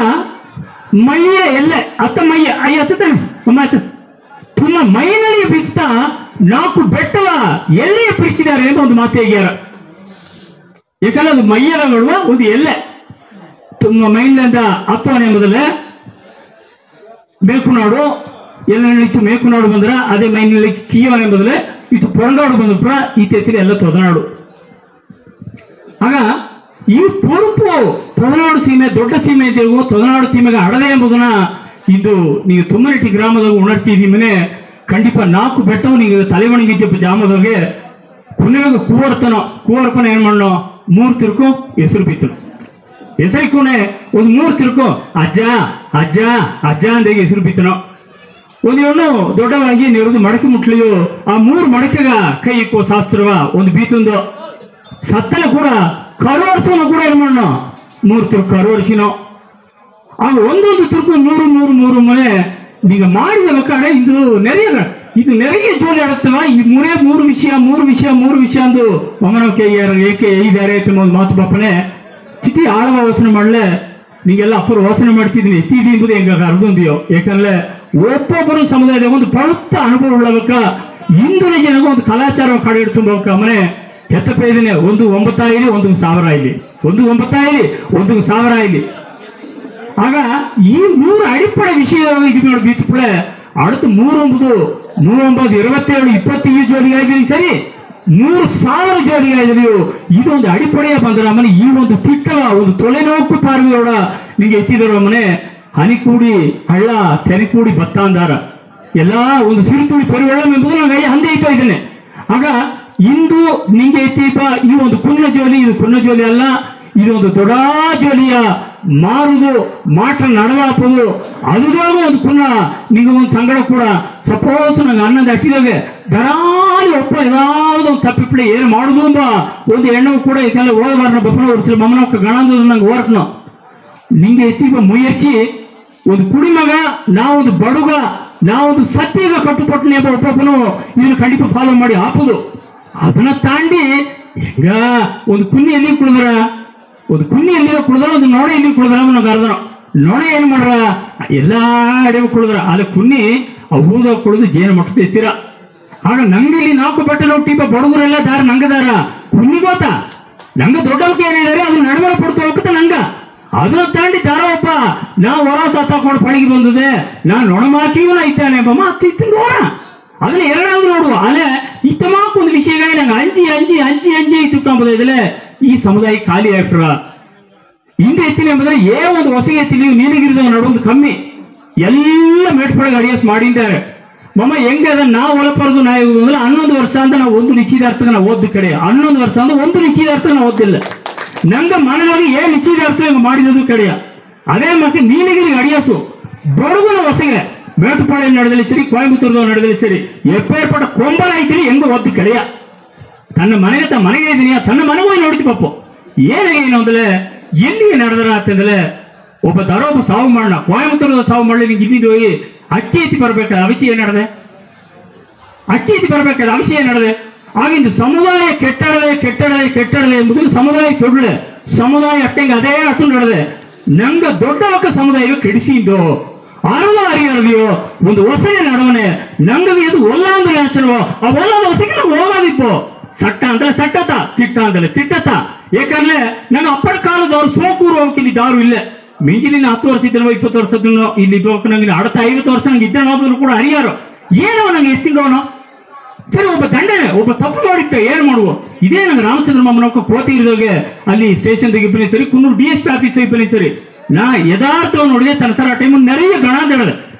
ಮೈಯ ಎಲ್ಲೆ ಅತ್ತ ಮೈಯ ಅಯ್ಯ ಅತ್ತ ತುಂಬ ಮೈನಲ್ಲಿ ಬಿಚ್ಚುತ್ತಾ 4 ಬೆಟ್ಟವ ಎಲ್ಲೇ ಪ್ರೀತಿಸಿದ್ದಾರೆ ಅಂತ ಒಂದು ಮಾತು ಹೇಗ್ಯಾರ. ಯಾಕಂದ್ರೆ ಅದು ಮೈಯಲ್ಲ ನೋಡುವ ಒಂದು ಎಲ್ಲೆ ತುಂಬ ಮೈನಿಂದ ಹತ್ತುವನೆ ಎಂಬುದಲ್ಲೇ ಮೇಕುನಾಡು ಎಲ್ಲ ಇತ್ತು ಮೇಕುನಾಡು ಬಂದ್ರ ಅದೇ ಮೈನಲ್ಲಿ ಕಿಯವನೆ ಎಂಬುದಲ್ಲೇ ಇತ್ತು ಪೊರಂಗಾಡು ಬಂದ್ಬಿಟ್ರ ಈ ತೆತ್ತಿನ ಎಲ್ಲ ತೊದನಾಡು. ಆಗ ಈ ಪೊರುಪು ತೊದನಾಡು ಸೀಮೆ ದೊಡ್ಡ ಸೀಮೆ ಅಂತೇವು ತೊದನಾಡು ಸೀಮೆಗೆ ಅಡದೆ ಎಂಬುದನ್ನ ಇಂದು ನೀವು ತುಮ್ಮನಟ್ಟಿ ಗ್ರಾಮದಾಗ ಉಣರ್ತಿದ್ದೀಮನೆ ಖಂಡಿತ 4 ಬೆಟ್ಟವು ನೀವು ತಲೆವಣಿಗಿದ್ದ ಜಾಮದಾಗೆ ಕೊನೆಗೆ ಕೂವರ್ಪನ ಏನ್ ಮಾಡೋ 3 ತಿರ್ಕೋ ಹೆಸರು ಬಿತ್ತರು ಹೆಸರಿಕೋಣೆ ಒಂದು 3 ತಿರ್ಕೋ ಅಜ್ಜ ಅಜ್ಜ ಅಜ್ಜ ಅಂದಾಗ ಹೆಸರು ಬಿತ್ತನೋ. ಒಂದು ಹೆಣ್ಣು ದೊಡ್ಡವಾಗಿ ನೆರೆದು ಮಡಕೆ ಮುಟ್ಲಿಯು ಆ 3 ಮಡಕೆಗ ಕೈ ಇಕ್ಕುವ ಶಾಸ್ತ್ರವ ಒಂದು ಬೀತುಂದು ಸತ್ತಲ ಕೂಡ ಕರೋರ್ಸೋನು ಕೂಡ ಏನು ಮಾಡೋಣ 3 ತುರ್ಕು ಕರೋರ್ಸಿನೋ ಆಗ ಒಂದೊಂದು ತುರ್ಕು 3 ಮನೆ ನೀಗ ಮಾಡಿದ ಕಡೆ ಇದು ನೆರೆಗೆ ಜೋಲಿ ಆಡುತ್ತವ ಈ 3 ವಿಷಯ ಅಂದು ಮಮನಕ್ಕೆ ಏಕೆ ಬೇರೆ ಐತೆ ಒಂದು ಮಾತು ಬಾಪನೆ ಚಿತಿ ಆಳವ ವಾಸನೆ ಮಾಡಲೆ ನೀಗೆಲ್ಲ ಅಪ್ಪರು ವಾಸನೆ ಮಾಡ್ತಿದ್ದೀನಿ ಎತ್ತಿದಿ ಎಂಬುದು ಹೆಂಗ ಅರ್ಧಂದಿಯೋ ಯಾಕಂದ್ರೆ ಒಬ್ಬೊಬ್ಬರು ಸಮುದಾಯದ ಒಂದು ಪಳುತ್ತ ಅನುಭವ ಉಳ್ಳಬೇಕ ಇಂದಿನ ಜನಗೂ ಒಂದು ಕಲಾಚಾರ ಕಾಡಿ ಇಡ್ತುಂಬ ಮನೆ ಎತ್ತಪ್ಪ ಇದೀನಿ 1,900 ಇಲ್ಲಿ 1,000 ಇಲ್ಲಿ 1,900 ಇಲ್ಲಿ ಆಗ ಈ 3 ಅಡಿப்படை ವಿಷಯ ಇದು ನೋಡಿ ಬೀತ್ಪಳೆ அடுத்து 3,900 27 25 ಜೋಡಿ ಆಗಿರಿ ಸರಿ 3,000 ಜೋಡಿ ಆಗಿದೆಯೋ ಇದೊಂದು ಅಡಿಪಡೆಯ ಬಂದ್ರ ಮನೆ ಈ ಒಂದು ತಿಟ್ಟವ ಒಂದು ತೊಲೆನೋಕು ಪಾರ್ವೆಯೋಡ ನಿಂಗೆ ಎತ್ತಿದರ ಮನೆ ಹನಿಕೂಡಿ ಹಳ್ಳ ತೆನಿಕೂಡಿ ಭತ್ತ ಅಂದಾರ ಎಲ್ಲಾ ಒಂದು ಸಿರುತುಳಿ ಪರಿವಳ ಎಂಬುದು ನನಗೆ ಹಂದೆ ಇತ್ತಾ ಇದ್ದೇನೆ ಆಗ ಇಂದು ನಿಂಗೆ ಎತ್ತೀಪ ಈ ಒಂದು ಕುನ್ನ ಜೋಲಿ ಇದು ಕುನ್ನ ಜೋಲಿ ಅಲ್ಲ ಇದೊಂದು ದೊಡ್ಡ ಜೋಲಿಯ ಮಾರುದು ಮಾಟ ನಡವಾಪದು ಅದುದಾಗ ಒಂದು ಕುನ್ನ ನಿಂಗೆ ಒಂದು ಸಂಗಡ ಕೂಡ ಸಪೋಸ್ ನಂಗೆ ಅನ್ನದ ಅಟ್ಟಿದಾಗ ದರಾಲಿ ಒಪ್ಪ ಯಾವುದೊಂದು ತಪ್ಪಿಪ್ಲೆ ಏನು ಮಾಡುದು ಎಂಬ ಒಂದು ಹೆಣ್ಣು ಕೂಡ ಇದೆಲ್ಲ ಓದಬಾರ್ನ ಬಪ್ಪನ ಉರ್ಸಲು ಮಮ್ಮನ ಗಣಂದು ನಂಗೆ ಓರ್ಕನು ನಿಂಗೆ ಎತ್ತಿಪ ಮುಯ್ಯಚ್ಚಿ ಒಂದು ಕುಡಿಮಗ ನಾವೊಂದು ಬಡುಗ ನಾವೊಂದು ಸತ್ಯಗ ಕಟ್ಟುಪಟ್ಟನೆ ಎಂಬ ಒಬ್ಬೊಬ್ಬನು ಇದನ್ನು ಖಂಡಿತ ಫಾಲೋ ಮಾಡಿ ಹಾಪುದು ಅದನ್ನ ತಾಂಡಿ ಹೆಂಗ ಒಂದು ಕುನ್ನಿ ಎಲ್ಲಿ ಕುಡಿದ್ರ ಒಂದು ಕುನ್ನಿ ಎಲ್ಲಿ ಕುಡಿದ್ರ ಒಂದು ನೋಡೆ ಎಲ್ಲಿ ಕುಡಿದ್ರ ನಂಗೆ ಅರ್ಧನ ನೋಡೆ ಏನ್ ಮಾಡ್ರ ಎಲ್ಲಾ ಅಡಿಗೆ ಕುಡಿದ್ರ ಅಲ್ಲಿ ಕುನ್ನಿ ಊದಾಗ ಕುಡಿದು ಜೇನು ಮಟ್ಟದ ಎತ್ತೀರ ಆಗ ನಂಗೆ ಇಲ್ಲಿ 4 ಬಟ್ಟೆ ನೋಟಿಪ ಬಡಗರೆಲ್ಲ ದಾರ ನಂಗದಾರ ಕುನ್ನಿ ಗೊತ್ತಾ ನಂಗ ದೊಡ್ಡವಕ್ಕೆ ಏನಿದ್ದಾರೆ ಅದು ನಡುವೆ ಪಡ್ತು ಹೋಗ್ತ ನಂಗ ಅದನ್ನ ತಾಂಡಿ ದಾರವಪ್ಪ ನಾ ಹೊರ ಸತ್ತಾಕೊಂಡು ಪಳಿಗೆ ಬಂದಿದೆ ನಾನು ನೊಣಮಾಕಿಯೂ ಇದ್ದಾನೆ ಮಾತು ನೋಡ ಅದನ್ನ ಎರಡಾದ್ರು ನೋಡುವ ಅಲ್ಲೇ ಇತ್ತಮಾಕ ಒಂದು ವಿಷಯಗಳೇ ನಂಗೆ ಅಂಜಿ ಇತ್ತುಕೊಂಬುದ ಇದಲ್ಲೇ ಈ ಸಮುದಾಯ ಖಾಲಿ ಆಗ್ರ ಹಿಂದೆ ಎತ್ತಿನ ಎಂಬುದ್ರೆ ಒಂದು ಹೊಸಗೆ ಎತ್ತಿನ ನೀಲಗಿರಿದ ನಡುವುದು ಕಮ್ಮಿ ಎಲ್ಲ ಮೇಟ್ಪೊಳಗೆ ಅಡಿಯಸ್ ಮಾಡಿದ್ದಾರೆ ಮಮ್ಮ ಹೆಂಗೆ ಅದನ್ನ ನಾವು ಒಳಪರದು ನಾ ಅಂದ್ರೆ 11 ವರ್ಷ ಅಂತ ನಾವು ಒಂದು ನಿಶ್ಚಿತಾರ್ಥಕ್ಕೆ ನಾವು ಓದ್ ಕಡೆ 11 ವರ್ಷ ಅಂದ್ರೆ ಒಂದು ನಿಶ್ಚಿತಾರ್ಥಕ್ಕೆ ನಾವು ಓದಿಲ್ಲ ನಂಗೆ ಮನವಾಗಿ ನಿಶ್ಚಿತಾರ್ಥ ಮಾಡಿದ್ದು ಕಡೆಯ ಅದೇ ಮತ್ತೆ ನೀಲಗಿರಿ ಅಡಿಯಾಸು ಬಡಗುನ ಹೊಸಗೆ ಮೇಟುಪಾಳೆ ನಡೆದಲ್ಲಿ ಸರಿ ಕೊಯಂಬತ್ತೂರ್ದ ನಡೆದಲ್ಲಿ ಸರಿ ಎಪ್ಪೇರ್ಪಟ್ಟ ಕೊಂಬಲ ಐತಿರಿ ಹೆಂಗ ಒದ್ದು ಕಡೆಯ ತನ್ನ ಮನೆಗೆ ಇದೀನಿ ತನ್ನ ಮನೆಗೂ ನೋಡ್ತಿ ಪಪ್ಪು ಏನು ಅಂದ್ರೆ ಎಲ್ಲಿಗೆ ನಡೆದ್ರ ಅಂತಂದ್ರೆ ಒಬ್ಬ ದರೋಬ್ಬ ಸಾವು ಮಾಡೋಣ ಕೊಯಂಬತ್ತೂರದ ಸಾವು ಮಾಡಲಿ ನಿಂಗೆ ಇಲ್ಲಿದ್ದು ಹೋಗಿ ಅಕ್ಕಿ ಎತ್ತಿ ಬರ್ಬೇಕಾದ ಅವಶ್ಯ ಏನ್ ನಡೆದೆ ಅವಶ್ಯ ಏನ್ ನಡೆದೆ ಆಗಿಂದು ಸಮುದಾಯ ಕೆಟ್ಟಡದೆ ಎಂಬುದು ಸಮುದಾಯ ಕೆಡಲೆ ಸಮುದಾಯ ಅಟ್ಟಂಗೆ ಅದೇ ಅಟ್ಟು ನಡೆದೆ ನಂಗ ದೊಡ್ಡ ಸಮುದಾಯ ಕೆಡಿಸಿದ್ದು ಅರಿಯೋ ಒಂದು ಹೊಸಗೆ ನಡವನೆ ನಂಗೆ ಇದು ಒಲ್ಲ ಅಂದ್ರೆ ಅಷ್ಟಲ್ವೋ ಆ ಒಲ್ಲದ ಹೊಸಗೆ ನಾವು ಹೋಗೋದಿಪ್ಪೋ ಸಟ್ಟ ಅಂದ್ರೆ ಸಟ್ಟತ ತಿಟ್ಟ ಅಂದ್ರೆ ತಿಟ್ಟತ ಯಾಕಂದ್ರೆ ನನ್ನ ಅಪ್ಪರ ಕಾಲದವ್ರು ಸೋಕೂರು ಹೋಗಿಲ್ಲಿ ದಾರು ಇಲ್ಲ ಮಿಂಚಿನ 10 ವರ್ಷ ಇದ್ದನೋ 20 ವರ್ಷ ಇಲ್ಲಿ ನಂಗೆ ಅಡತ 50 ವರ್ಷ ನಂಗೆ ಇದ್ದನೋದ್ರು ಕೂಡ ಅರಿಯಾರು ಏನೋ ನಂಗೆ ಎತ್ತಿಂಡೋನು ಸರಿ ಒಬ್ಬ ದಂಡನೆ ಒಬ್ಬ ತಪ್ಪು ಮಾಡಿದ್ದ ಏನ್ ಮಾಡುವ ಇದೇ ನಂಗೆ ರಾಮಚಂದ್ರ ಮಮ್ಮನಕ್ಕ ಕೋತಿ ಇರಿದೋಗೆ ಅಲ್ಲಿ ಸ್ಟೇಷನ್ ಇಬ್ಬನಿ ಸರಿ ಕುನ್ನೂರು DSP ಆಫೀಸ್ ಇಬ್ಬನಿ ಸರಿ ನಾ ಯಥಾರ್ಥವನ್ನು ನೋಡಿದೆ ತನ್ನ ಸರ್ ಆ ಟೈಮ್ ನೆರೆಯ ಗಣ ಅಂತ ಹೇಳಿದೆ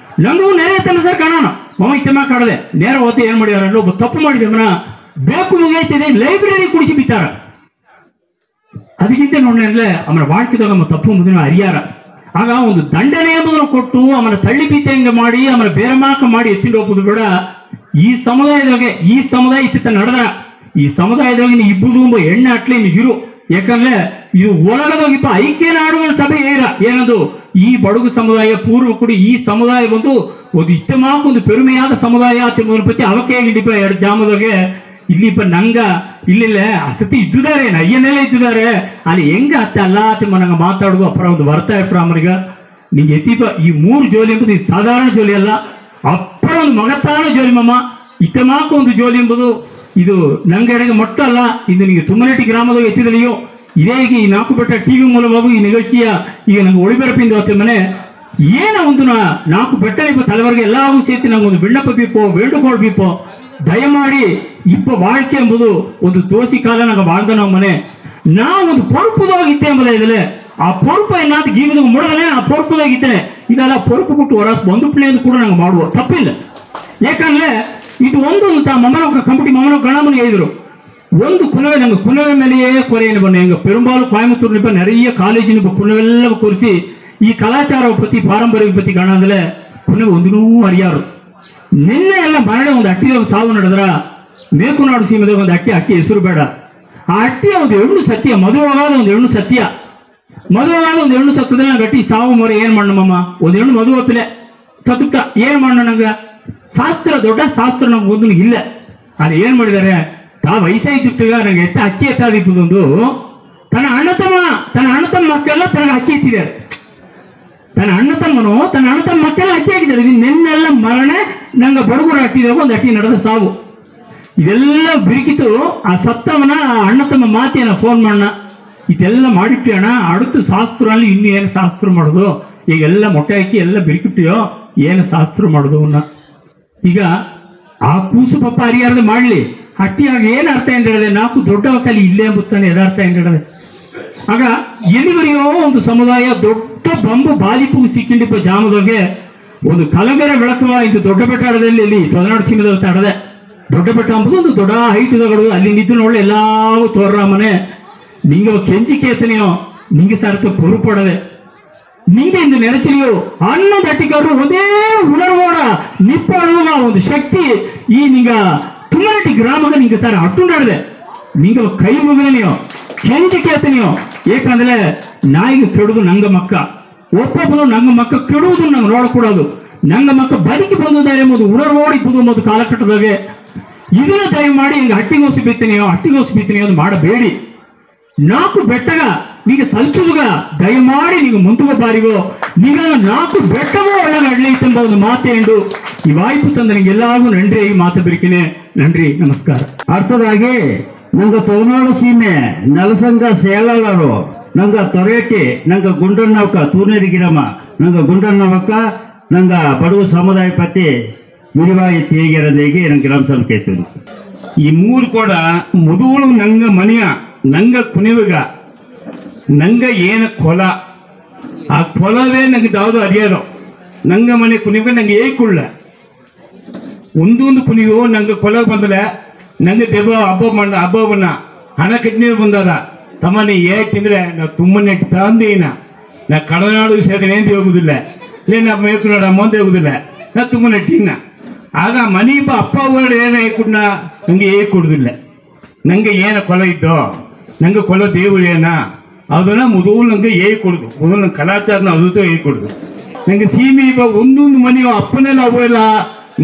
ನಂಗೂ ನೆರೆ ತನ್ನ ಸರ್ ಗಣನ ಮಮ್ಮ ಇತ್ತಮ್ಮ ಕಾಡದೆ ನೇರ ಓದಿ ಏನ್ ಮಾಡಿದಾರ ಒಬ್ಬ ತಪ್ಪು ಮಾಡಿದೆ ಮನ ಬೇಕು ಮುಗಿಯುತ್ತಿದೆ ಲೈಬ್ರರಿ ಕುಡಿಸಿ ಬಿತ್ತಾರ ಅದಕ್ಕಿಂತ ನೋಡಿದ್ರೆ ಅವನ வாழ்க்கைದಾಗ ನಮ್ಮ ತಪ್ಪು ಮುಂದಿನ ಅರಿಯಾರ ಆಗ ಒಂದು ದಂಡನೆ ಎಂಬುದನ್ನು ಕೊಟ್ಟು ಅವನ ತಳ್ಳಿ ಬೀತೆಂಗ ಮಾಡಿ ಅವನ ಬೇರಮಾಕ ಮಾಡಿ ಎತ್ತಿಂಡು ಹೋಗುದು ಬೇಡ ಈ ಸಮುದಾಯ ಇತ್ತ ನಡೆದ ಈ ಸಮುದಾಯದಾಗ ಇಬ್ಬುದು ಎಣ್ಣೆ ಅಟ್ಲಿ ಇರು ಯಾಕಂದ್ರೆ ಇದು ಒಳಗದೋಗಿಪ್ಪ ಐಕ್ಯ ನಾಡುಗಳ ಸಭೆ ಏನದು ಈ ಬಡಗು ಸಮುದಾಯ ಪೂರ್ವ ಕೂಡಿ ಈ ಸಮುದಾಯ ಒಂದು ಇಷ್ಟಮಾಕ ಒಂದು ಪೆರುಮೆಯಾದ ಸಮುದಾಯ ತಿಂಬುದರ ಪತಿ ಅವಕ್ಕೆ ಇಲ್ಲಿಪ್ಪ 2 ಜಾಮದಾಗೆ ಇಲ್ಲಿಪ್ಪ ನಂಗ ಇಲ್ಲಿಲ್ಲ ಅಷ್ಟತಿ ಇದ್ದಿದ್ದಾರೆ ಅಯ್ಯನೆಲ್ಲ ಇದ್ದಿದ್ದಾರೆ ಅಲ್ಲಿ ಹೆಂಗ ಅತ್ತೆ ಅಲ್ಲ ತಿಂಬ ನಂಗೆ ಮಾತಾಡುದು ಅಪ್ಪರ ಒಂದು ಬರ್ತಾ ಇಪ್ಪ ಅಮ್ಮನಿಗ ನಿಂಗೆ ಎತ್ತಿಪ್ಪ ಈ 3 ಜೋಲಿ ಎಂಬುದು ಈ ಸಾಧಾರಣ ಜೋಲಿ ಅಲ್ಲ ಅಪ್ಪರ ಒಂದು ಮಗತಾನ ಜೋಲಿ ಮಮ್ಮ ಇತ್ತಮಾಕ ಒಂದು ಜೋಲಿ ಎಂಬುದು ಇದು ನಂಗೆಡೆಗೆ ಮೊಟ್ಟ ಅಲ್ಲ ಇದು ನಿಮಗೆ ತುಮ್ಮನಟ್ಟಿ ಗ್ರಾಮದಾಗ ಎತ್ತಿದಲಿಯೋ ಇದೇ ಈಗ ಈ 4 ಬೆಟ್ಟ ಟಿವಿ ಮೂಲವಾಗೂ ಈ ನಿಗಚಿಯ ಈಗ ನಂಗೆ ಒಳಿಬೆರಪಿಂದ ಹೊತ್ತ ಮನೆ ಏನ ಒಂದು 4 ಬೆಟ್ಟ ತಲೆವರೆಗೆ ಎಲ್ಲವೂ ಸೇರಿ ನಂಗೆ ಒಂದು ಬಿಣ್ಣಪ್ಪ ಬೀಪೋ ವೇಣುಗೋಳ್ ಬೀಪೋ ದಯಮಾಡಿ வாழ்க்கை ಎಂಬುದು ಒಂದು ದೋಸಿ ಕಾಲ ನಂಗೆ ಬಾಳ್ದ ನಾವು ಮನೆ ನಾವೊಂದು ಪೊರ್ಪುದಾಗಿತ್ತೆ ಎಂಬುದೇ ಇದಲೆ ಆ ಪೊರ್ಪ ಏನಾದ ಗೀವಿದ ಮುಡದನೆ ಆ ಪೊರ್ಪುದಾಗಿದ್ದೇನೆ ಇದೆಲ್ಲ ಪೊರ್ಪು ಬಿಟ್ಟು ಹೊರಸ್ ಬಂದುಪ್ಲೆ ಅಂತ ಕೂಡ ನಂಗೆ ಮಾಡುವ ತಪ್ಪಿಲ್ಲ ಯಾಕಂದ್ರೆ ಇದು ಒಂದು ಮಮ್ಮನ ಕಂಪನಿ ಮಮ್ಮನ ಗಣಮನ ಹೇಳಿದ್ರು ಒಂದು ಕುನವೆ ನಂಗೆ ಕುನವೆ ಮೇಲೆಯೇ ಕೊರೆಯನ್ನು ಬನ್ನಿ ಹೆಂಗ ಪೆರುಂಬಾಲು ಕೊಯಮತ್ತೂರಿನ ನೆರೆಯ ಕಾಲೇಜಿನ ಕುನವೆಲ್ಲ ಕೂರಿಸಿ ಈ ಕಲಾಚಾರ ಪತಿ ಪಾರಂಪರಿಕ ಪತಿ ಗಣ ಅಂದ್ರೆ ಕುನವೆ ಒಂದೂ ಅರಿಯಾರು ನಿನ್ನೆ ಎಲ್ಲ ಮರಳಿ ಒಂದು ಅಟ್ಟಿದಾಗ ಸಾವು ನಡೆದ್ರ ಮೇಕುನಾಡು ಸೀಮೆದಾಗ ಒಂದು ಅಟ್ಟಿ ಹೆಸರು ಬೇಡ. ಆ ಅಟ್ಟಿ ಒಂದು ಹೆಣ್ಣು ಸತ್ಯ, ಮದುವಾದ ಒಂದು ಹೆಣ್ಣು ಸತ್ಯ, ಮದುವಾದ ಒಂದು ಹೆಣ್ಣು ಸತ್ತದ ಗಟ್ಟಿ ಸಾವು ಮೊರೆ ಏನ್ ಮಾಡಮ್ಮ, ಒಂದು ಹೆಣ್ಣು ಮದುವೆ ಹೊತ್ತಲೆ ಸತ್ತುಟ್ಟ ಏನ್ ಮಾಡೋಣ, ನಂಗೆ ಶಾಸ್ತ್ರ ದೊಡ್ಡ ಶಾಸ್ತ್ರ ನಮ್ಗೆ ಒಂದು ಇಲ್ಲ. ಅದು ಏನ್ ಮಾಡಿದ್ದಾರೆ, ತಾ ವಯಸ್ಸಾಗಿ ಸುಟ್ಟಿಗ ನಂಗೆ ಎಷ್ಟು ಅಕ್ಕಿ ಎತ್ತಾದಿಪ್ಪದೊಂದು ತನ್ನ ಅಣ್ಣ ತಮ್ಮ ಮಕ್ಕಳೆಲ್ಲ ತನಗೆ ಅಕ್ಕಿ ಎತ್ತಿದ್ದಾರೆ. ತನ್ನ ಅಣ್ಣ ತಮ್ಮ ಮಕ್ಕಳೆಲ್ಲ ಅಕ್ಕಿ ಹಾಕಿದ್ದಾರೆ. ಇದು ನೆನ್ನೆಲ್ಲ ಮರಣ ನಂಗೆ ಬಡಗುರು ಹಾಕಿದಾಗ ಒಂದು ಅಕ್ಕಿ ನಡೆದ ಸಾವು. ಇದೆಲ್ಲ ಬಿರುಕಿತು. ಆ ಸತ್ತವನ ಅಣ್ಣ ತಮ್ಮ ಮಾತೇನ ಫೋನ್ ಮಾಡೋಣ, ಇದೆಲ್ಲ ಮಾಡಿಟ್ಟಿ ಅಣ್ಣ, அடுத்து ಶಾಸ್ತ್ರ ಅಲ್ಲಿ ಇನ್ನು ಏನು ಶಾಸ್ತ್ರ ಮಾಡೋದು, ಈಗೆಲ್ಲ ಮೊಟ್ಟೆ ಹಾಕಿ ಎಲ್ಲ ಬಿರುಕಿಟ್ಟಿಯೋ ಏನು ಶಾಸ್ತ್ರ ಮಾಡೋದು ಅವನ್ನ. ಈಗ ಆ ಕೂಸು ಪಪ್ಪ ಹರಿಯಾರದು ಮಾಡ್ಲಿ, ಹಟ್ಟಿಯಾಗ ಏನು ಅರ್ಥ ಏನು ಹೇಳಿದೆ, ನಾಲ್ಕು ದೊಡ್ಡ ಮಕ್ಕಳು ಇಲ್ಲೇ ಬುತ್ತಾನೆ ಯದಾರ್ಥ ಏನು ಹೇಳಿದೆ. ಆಗ ಎಲ್ಲಿವರೆಯೋ ಒಂದು ಸಮುದಾಯ ದೊಡ್ಡ ಬಂಬು ಬಾಲಿಪು ಸಿಕ್ಕಿಂಡಿಪ್ಪ ಜಾಮದೊಳಗೆ ಒಂದು ಕಲಗರ ಬೆಳಕುವ ಇದು ದೊಡ್ಡ ಬೆಟ್ಟಾಡದಲ್ಲಿ ಇಲ್ಲಿ ತೊದನಾಡು ಸೀಮೆದಲ್ಲಿ ತಾಡದೆ ದೊಡ್ಡ ಬೆಟ್ಟ ಅಂಬುದು ಒಂದು ದೊಡ್ಡ ಹೈಟುದಗಳು ಅಲ್ಲಿ ನಿದ್ದು ನೋಡಲಿ ಎಲ್ಲವೂ ತೋರ್ರಾಮನೆ ನಿಂಗೆ ಕೆಂಚಿ ಕೇತನೆಯೋ ನಿಂಗೆ ಸಾರ್ಥ பொறுப்படದೆ ನಿಂಗೆ ಇಂದು ನೆರಚಲಿಯೋ ಅನ್ನದ ಅಟ್ಟಿಕಾರರು ಒಂದೇ ಉಣರ್ವೋಡ ನಿಪ್ಪಾಡುವ ಒಂದು ಶಕ್ತಿ ಈ ನಿಂಗ ತುಮರಟಿ ಗ್ರಾಮದ ನಿಂಗೆ ಸಾರ ಅಟ್ಟುಂಡಾಡದೆ ನಿಂಗೆ ಕೈ ಮುಗಿದನೆಯೋ ಕೆಂಚಿ ಕೇತನೆಯೋ. ಏಕಂದ್ರೆ ನಾಯಿಗೆ ಕೆಡುದು ನಂಗ ಮಕ್ಕ, ಒಬ್ಬೊಬ್ಬನು ನಂಗ ಮಕ್ಕ ಕೆಡುವುದು ನಂಗೆ ನೋಡಕೂಡದು, ನಂಗ ಮಕ್ಕ ಬದುಕಿ ಬಂದಿದ್ದಾರೆ ಎಂಬುದು ಉಣರ್ವೋಡಿಪುದು ಎಂಬುದು ಕಾಲಘಟ್ಟದಾಗೆ ಇದನ್ನ ದಯಮಾಡಿ ಹಿಂಗೆ ಹಟ್ಟಿಗೋಸಿ ಬಿತ್ತನೆಯೋ ಅದು ಮಾಡಬೇಡಿ. ನಾಲ್ಕು ಬೆಟ್ಟಗ ನೀಗ ಸಲ್ಚುಗ ದಯಮಾಡಿ ನೀವು ಮುಂತುವ ಬಾರಿಗೋ ನೀಗ ನಾಲ್ಕು ಬೆಟ್ಟವೋ ಒಳಗೆ ಅಡ್ಲೈತೆಂಬ ಒಂದು ಮಾತೇಂಡು ಈ ವಾಯ್ಪು ತಂದ ನಿಂಗೆಲ್ಲಾಗೂ ನನ್ರಿ ಈ ಮಾತು ಬಿರಿಕಿನೆ. ನನ್ರಿ, ನಮಸ್ಕಾರ. ಅರ್ಥದಾಗಿ ನಂಗೆ ತೊಗನಾಡು ಸೀಮೆ ನೆಲಸಂಗ ಸೇಳಾಳರು ನಂಗೆ ತೊರೆಯಟ್ಟಿ ನಂಗೆ ಗುಂಡಣ್ಣವಕ್ಕ ತೂನೇರಿ ಗಿರಮ ನಂಗೆ ಗುಂಡಣ್ಣವಕ್ಕ ನಂಗೆ ಬಡವ ಸಮುದಾಯ ಪತಿ ವಿರಿವಾಯಿ ತೇಗಿರದೇಗಿ ನಂಗೆ ಗ್ರಾಮ ಸಭೆ ಕೇಳ್ತೀನಿ. ಈ ಮೂರು ಕೂಡ ಮುದುವಳು ನಂಗ ಮನೆಯ ನಂಗ ಕುಣಿವಾಗ ನಂಗ ಏನ ಕೊಲ, ಆ ಕೊಲವೇ ನಂಗೆ ಯಾವುದು ಅರಿಯಾರೋ ನಂಗ ಮನೆ ಕುಣಿವಾಗ ನಂಗೆ ಏಕುಳ್ಳ ಒಂದೊಂದು ಕುಣಿಯೋ ನಂಗೆ ಕೊಲ ಬಂದಲೆ ನಂಗೆ ದೆವ್ವ ಹಬ್ಬವನ್ನ ಹಣ ಕಟ್ನಿ ಬಂದಾರ ತಮ್ಮ ನೀ ಏಕೆಂದ್ರೆ ನಾ ತುಂಬನೆ ತಂದೇನ ನಾ ಕಡನಾಡು ಸೇದನೆ ಅಂತ ಹೋಗುದಿಲ್ಲ, ಇಲ್ಲ ನಾ ಮೇಕುನಾಡು ಅಮ್ಮ ಅಂತ ಹೋಗುದಿಲ್ಲ, ನಾ ತುಂಬನೆ ಟೀನ. ಆಗ ಮನಿ ಅಪ್ಪ ವರ್ಡ್ ಏನ ಕುಡ್ನ ನಂಗೆ ಕೊಡುದಿಲ್ಲ. ನಂಗೆ ಏನ ಕೊಲ ಇದ್ದೋ ನಂಗೆ ಕೊಲ ದೇವರು ಏನ ಅದನ್ನ ಮೊದಲು ನಂಗೆ ಕೊಡುದು, ಮೊದಲು ನಂಗೆ ಕಲಾಚಾರನ ಅದು ಕೊಡುದು. ನಂಗೆ ಸೀಮೆ ಒಂದೊಂದು ಮನೆಯೋ ಅಪ್ಪನೆಲ್ಲ ಅವೆಲ್ಲ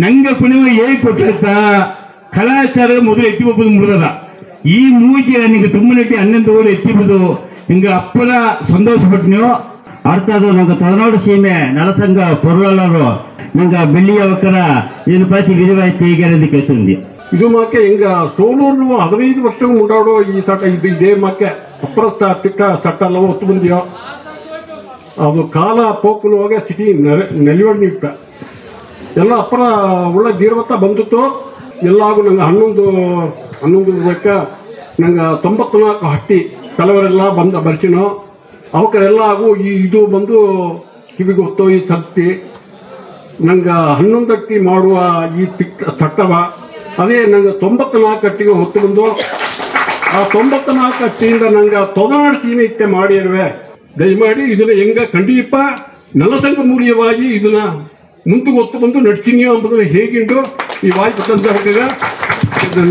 ನಂಗೆ ಕುಣಿವ ಕೊಟ್ಟಿರ್ತ ಕಲಾಚಾರ ಮೊದಲು ಎತ್ತಿ ಹೋಗ್ಬೋದು ಮುರಿದದ. ಈ ಮೂಜೆ ನಿಂಗೆ ತುಂಬನಟ್ಟಿ 11 ಓಡಿ ಎತ್ತಿಬೋದು ನಿಂಗೆ ಅಪ್ಪನ ಸಂತೋಷ ಪಟ್ನಿಯೋ. ಅರ್ಥದು ನಂಗೆ ತೊಗನಾಡು ಸೀಮೆ ನೆಲಸಂಗ ಪೊರ್ಲರು ನಂಗೆ ಬೆಳ್ಳಿಯವಕ್ಕರ ಏನು ಪತಿ ವಿರಿವಾಯಿ ತೇಗಿರದಿ ಕೇಳ್ತೀನಿ. ಇದು ಮಾಕೆ ಹಿಂಗ ಸೋಲೂರು 15 ವರ್ಷ ಮುಂಡಾಡೋ ಈ ಸಟ ಇದು ಇದೇ ಮಾಕೆ ಅಪ್ರಸ್ತ ತಿಟ್ಟ ಸಟ್ಟ ಎಲ್ಲ ಹೊತ್ತು ಬಂದಿಯೋ ಅದು ಕಾಲ ಪೋಕುಲು ಹೋಗಿ ಸಿಟಿ ನೆಲೆಯೋಡ್ ನಿಟ್ಟ ಎಲ್ಲ ಅಪ್ಪರ ಒಳ್ಳೆ ದೀರ್ವತ್ತ ಬಂದಿತ್ತು. ಎಲ್ಲಾಗೂ ನಂಗೆ 11 ರೂಪಾಯಿಕ ನಂಗೆ 94 ಹಟ್ಟಿ ಕೆಲವರೆಲ್ಲ ಬರ್ಸಿನೋ ಅವಕರೆಲ್ಲ ಆಗು ಇದು ಬಂದು ಕಿವಿಗೆ ಹೊತ್ತು ಈ ಸತ್ತಿ ನಂಗೆ 11 ಅಟ್ಟಿ ಮಾಡುವ ಈ ತಟ್ಟವ ಅದೇ ನಂಗೆ 94 ಅಟ್ಟಿಗೆ ಹೊತ್ತು ಬಂದು ಆ 94 ಅಟ್ಟಿಯಿಂದ ನಂಗೆ ತೊಗನಾಡು ಸೀಮೆ ಇತ್ತೆ ಮಾಡಿರುವೆ. ದಯಮಾಡಿ ಇದನ್ನ ಹೆಂಗ ಖಂಡಿಪ ನೆಲಸಂಗ ಮೂಲವಾಗಿ ಇದನ್ನ ಮುಂದೆ ಹೊತ್ತು ಬಂದು ನಡ್ತೀನಿಯೋ ಎಂಬುದನ್ನು ಹೇಗಿಂಡು ಈ ವಾಯ್ಪು ತಂದವರಿಗೆ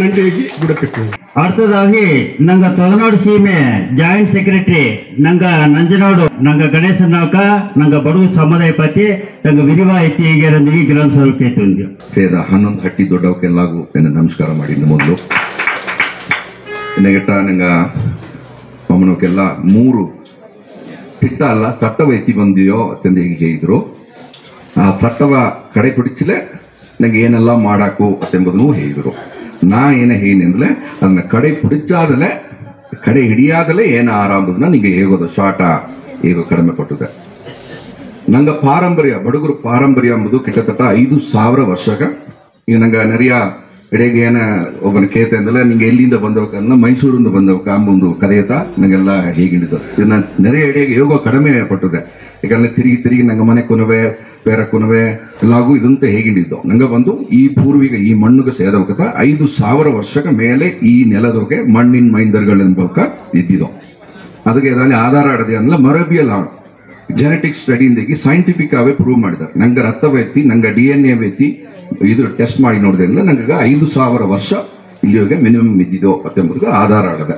ನಂದಿಗೆ ಬಿಡಬೇಕು. ಅರ್ಥದಾಗಿ ನಂಗೆ ತೊಗನಾಡು ಸೀಮೆ ಜಾಯಿಂಟ್ ಸೆಕ್ರೆಟರಿ ನಂಗೆ ನಂಜನಾಡು ನಂಗೆ ಗಣೇಶನವಕ ನಂಗೆ ಬಡವ ಸಮುದಾಯ ಪತಿ ನಂಗೆ ವಿರಿವಾಯಿ ತೇಗಿರದಿ ಗ್ರಾಮ ಸಭೆ ಕೇಳ್ತೀನಿ. ಸೇದ 11 ಹಟ್ಟಿ ದೊಡ್ಡವಕ್ಕೆಲ್ಲಾಗೂ ನಮಸ್ಕಾರ ಮಾಡಿದ್ದು ಮೊದಲು ನೆಗಟ್ಟ ನಂಗೆ ಮಮ್ಮನವಕ್ಕೆಲ್ಲ 3 ಪಿಟ್ಟ ಅಲ್ಲ ಸಟ್ಟವ ಎತ್ತಿ ಬಂದಿಯೋ ತಂದೆ ಹೇಳಿದ್ರು. ಆ ಸಟ್ಟವ ಕಡೆ ಪಿಡಿಚಲೆ ನಂಗೆ ಏನೆಲ್ಲ ಮಾಡಾಕು ಎಂಬುದನ್ನು ಹೇಳಿದ್ರು. ನಾ ಏನ ಹೇಳಿದ್ರೆ ಅದನ್ನ ಕಡೆ ಪಿಡಿಚಾದಲೆ ಕಡೆ ಹಿಡಿಯಾದಲೆ ಏನ ಆರಂಭದನ್ನ ನಿಂಗೆ ಹೇಗೋದು ಶಾಟ ಹೇಗೋ ಕಡಿಮೆ ಕೊಟ್ಟಿದೆ. ನಂಗೆ ಪಾರಂಪರ್ಯ ಬಡಗರು ಪಾರಂಪರ್ಯ ಎಂಬುದು ಕಿಟ್ಟತಟ್ಟ 5000 ವರ್ಷಗ. ಈಗ ನಂಗೆ ನೆರೆಯ ಎಡೆಗೆ ಏನ ಒಬ್ಬನ ಕೇತೆ ಅಂದ್ರೆ ನಿಂಗೆ ಎಲ್ಲಿಂದ ಬಂದವಕನ್ನ ಮೈಸೂರಿಂದ ಬಂದವಕ ಎಂಬ ಒಂದು ಕಥೆಯತ ನಂಗೆಲ್ಲ ಹೇಗಿಡಿದ್ದು. ಇದನ್ನ ನೆರೆಯ ಎಡೆಗೆ ಹೇಗೋ ಕಡಿಮೆ ಪಟ್ಟಿದೆ. ಯಾಕಂದ್ರೆ ತಿರುಗಿ ನಂಗೆ ಮನೆ ಕೊನವೆ ಬೇರೆ ಕೊನವೆ ಎಲ್ಲಾಗೂ ಇದಂತ ಹೇಗಿಡಿದ್ದು ನಂಗೆ ಬಂದು ಈ ಪೂರ್ವಿಕ ಈ ಮಣ್ಣುಗೆ ಸೇದವಕತ 5000 ವರ್ಷಕ ಮೇಲೆ ಈ ನೆಲದೊಳಗೆ ಮಣ್ಣಿನ ಮೈಂದರ್ಗಳೆಂಬಕ ಇದ್ದಿದ್ದು. ಅದಕ್ಕೆ ಅದರಲ್ಲಿ ಆಧಾರ ಆಡದೆ ಅಂದ್ರೆ ಮರಬಿಯಲ್ಲ ಜೆನೆಟಿಕ್ ಸ್ಟಡಿಯಿಂದಾಗಿ ಸೈಂಟಿಫಿಕ್ ಅವೇ ಪ್ರೂವ್ ಮಾಡಿದ್ದಾರೆ. ನಂಗೆ ರಕ್ತವ ಎತ್ತಿ, ನಂಗೆ DNA ಎತ್ತಿ ಇದು ಟೆಸ್ಟ್ ಮಾಡಿ ನೋಡಿದ್ರಿಂದ ನಂಗೆ 5,000 ವರ್ಷ ಇಲ್ಲಿಯೋಗೆ ಮಿನಿಮಮ್ ಇದ್ದಿದ್ದು ಎಂಬುದಕ್ಕೆ ಆಧಾರ ಆಡದೆ.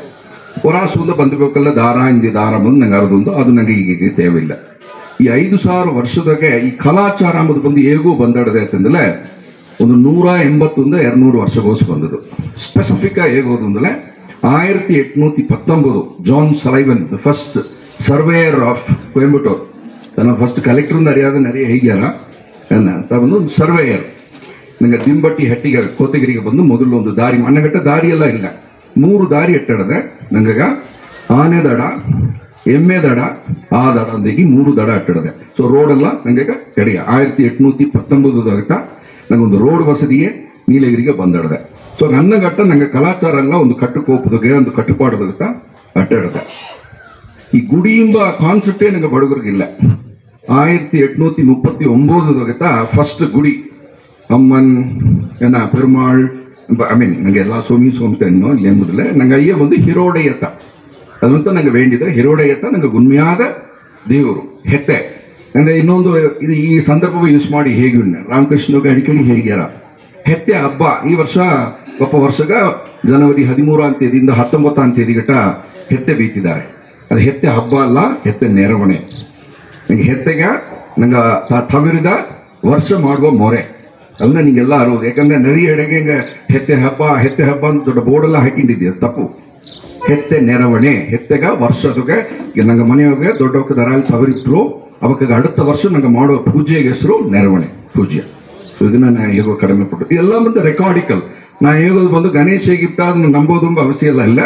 ಹೊರಾಸುಂದ ಬಂದಬೇಕಲ್ಲ ದಾರ ಹಿಂದೆ ದಾರ ಬಂದು ನಂಗೆ ಅರದೊಂದು ಅದು ನಂಗೆ ಈಗ ತೇವಿಲ್ಲ. ಈ 5,000 ವರ್ಷದಾಗೆ ಈ ಕಲಾಚಾರ ಅಂಬುದು ಬಂದು ಹೇಗೂ ಬಂದಾಡದೆ ಅಂತಂದ್ರೆ ಒಂದು 180-200 ವರ್ಷಗೋಸ್ ಬಂದದು. ಸ್ಪೆಸಿಫಿಕ್ ಆಗಿ ಹೇಗೋದು ಅಂದ್ರೆ 1819 John Sullivan the first surveyor of Coimbatore, ತನ್ನ ಫಸ್ಟ್ ಕಲೆಕ್ಟರ್ ಅರಿಯಾದ ನರಿಯ ಹೇಗ್ಯಾರ ಅಂತ ಒಂದು ಸರ್ವೇಯರ್ ನಂಗೆ ದಿಂಬಟ್ಟಿ ಹಟ್ಟಿಗೆ ಕೋತಗಿರಿಗೆ ಬಂದು ಮೊದಲು ಒಂದು ದಾರಿ ಮಣ್ಣಗಟ್ಟ ದಾರಿ ಎಲ್ಲ ಇಲ್ಲ, 3 ದಾರಿ ಎಟ್ಟಡದೆ ನಂಗಗ ಆನೆ ದಡ, ಎಮ್ಮೆ ದಡ, ಆ ದಡ ಅಂದಾಗಿ 3 ದಡ ಅಟ್ಟಡದೆ. ಸೊ ರೋಡ್ ಎಲ್ಲ ನಂಗೆ ಕಡೆಗೆ 1819 ನಂಗೊಂದು ರೋಡ್ ವಸತಿಯೇ ನೀಲಗಿರಿಗೆ ಬಂದಡದೆ. ಸೊ ನನ್ನ ಗಟ್ಟ ನಂಗೆ ಕಲಾಚಾರ ಎಲ್ಲ ಒಂದು ಕಟ್ಟುಕೋಪದಾಗೆ ಒಂದು ಕಟ್ಟುಪಾಡೋದಕ್ಕ ಅಟ್ಟಾಡದೆ. ಈ ಗುಡಿ ಎಂಬ ಕಾನ್ಸೆಪ್ಟೇ ನಂಗೆ ಬಡಗರಿಗಿಲ್ಲ. 1839 ಫಸ್ಟ್ ಗುಡಿ ಅಮ್ಮನ್ ಏನ ಪೆರುಮಾಳ್ ನಂಗೆ ಎಲ್ಲ ಸೋಮಿ ಸೋಮತೆನ್ನೋ ಇಲ್ಲಿ ಎಂಬುದಿಲ್ಲ. ನಂಗೆ ಅಯ್ಯ ಒಂದು ಹಿರೋಡೆಯತ್ತ ಅದಂತ ನಂಗೆ ವೇಂಡಿದೆ. ಹಿರೋಡೆಯತ್ತ ನಂಗೆ ಗುಣ್ಮ್ಯಾದ ದೇವರು ಹೆತ್ತೆ ಅಂದ್ರೆ ಇನ್ನೊಂದು ಇದು ಈ ಸಂದರ್ಭ ಯೂಸ್ ಮಾಡಿ ಹೇಗೆ ರಾಮಕೃಷ್ಣಗೆ ಅಡಿಕಡಿ ಹೇಗ್ಯಾರ ಹೆತ್ತೆ ಹಬ್ಬ ಈ ವರ್ಷ ವರ್ಷಗ ಜನವರಿ 13 ತೇದಿಯಿಂದ 19 ತೇದಿಗಟ ಹೆತ್ತೆ ಬೀತಿದ್ದಾರೆ. ಅದು ಹೆತ್ತೆ ಹಬ್ಬ ಅಲ್ಲ, ಹೆತ್ತೆ ನೆರವಣೆ. ನಂಗೆ ಹೆತ್ತೆಗ ನಂಗೆ ತವಿರಿದ ವರ್ಷ ಮಾಡುವ ಮೊರೆ ಅದನ್ನ ನಿಂಗೆಲ್ಲ ಅರೋದು. ಯಾಕಂದ್ರೆ ನರಿ ಎಡೆಗೆ ಹೆತ್ತೆ ಹಬ್ಬ ಅಂತ ದೊಡ್ಡ ಬೋರ್ಡೆಲ್ಲ ಹಾಕೊಂಡಿದ್ದೀಯ, ತಪ್ಪು. ಹೆತ್ತೆ ನೆರವಣೆ, ಹೆತ್ತೆಗ ವರ್ಷದಗೆ ನಂಗೆ ಮನೆಯೊಳಗೆ ದೊಡ್ಡ ದರಾಲಿ ತವರಿಟ್ರು ಅವಕ್ಕೆ அடுத்த ವರ್ಷ ನಂಗೆ ಮಾಡೋ ಪೂಜೆಗೆ ಹೆಸರು ನೆರವಣೆ ಪೂಜೆ. ಇದನ್ನ ನಾ ಹೇಗೋ ಕಡಿಮೆ ಪಟ್ಟು ಇದೆಲ್ಲ ಬಂದು ರೆಕಾರ್ಡಿಕಲ್. ನಾ ಹೇಗೋದು ಬಂದು ಗಣೇಶ ಹೇಗಿಟ್ಟ ಅದನ್ನ ನಂಬೋದು ಅವಶ್ಯ ಇಲ್ಲ.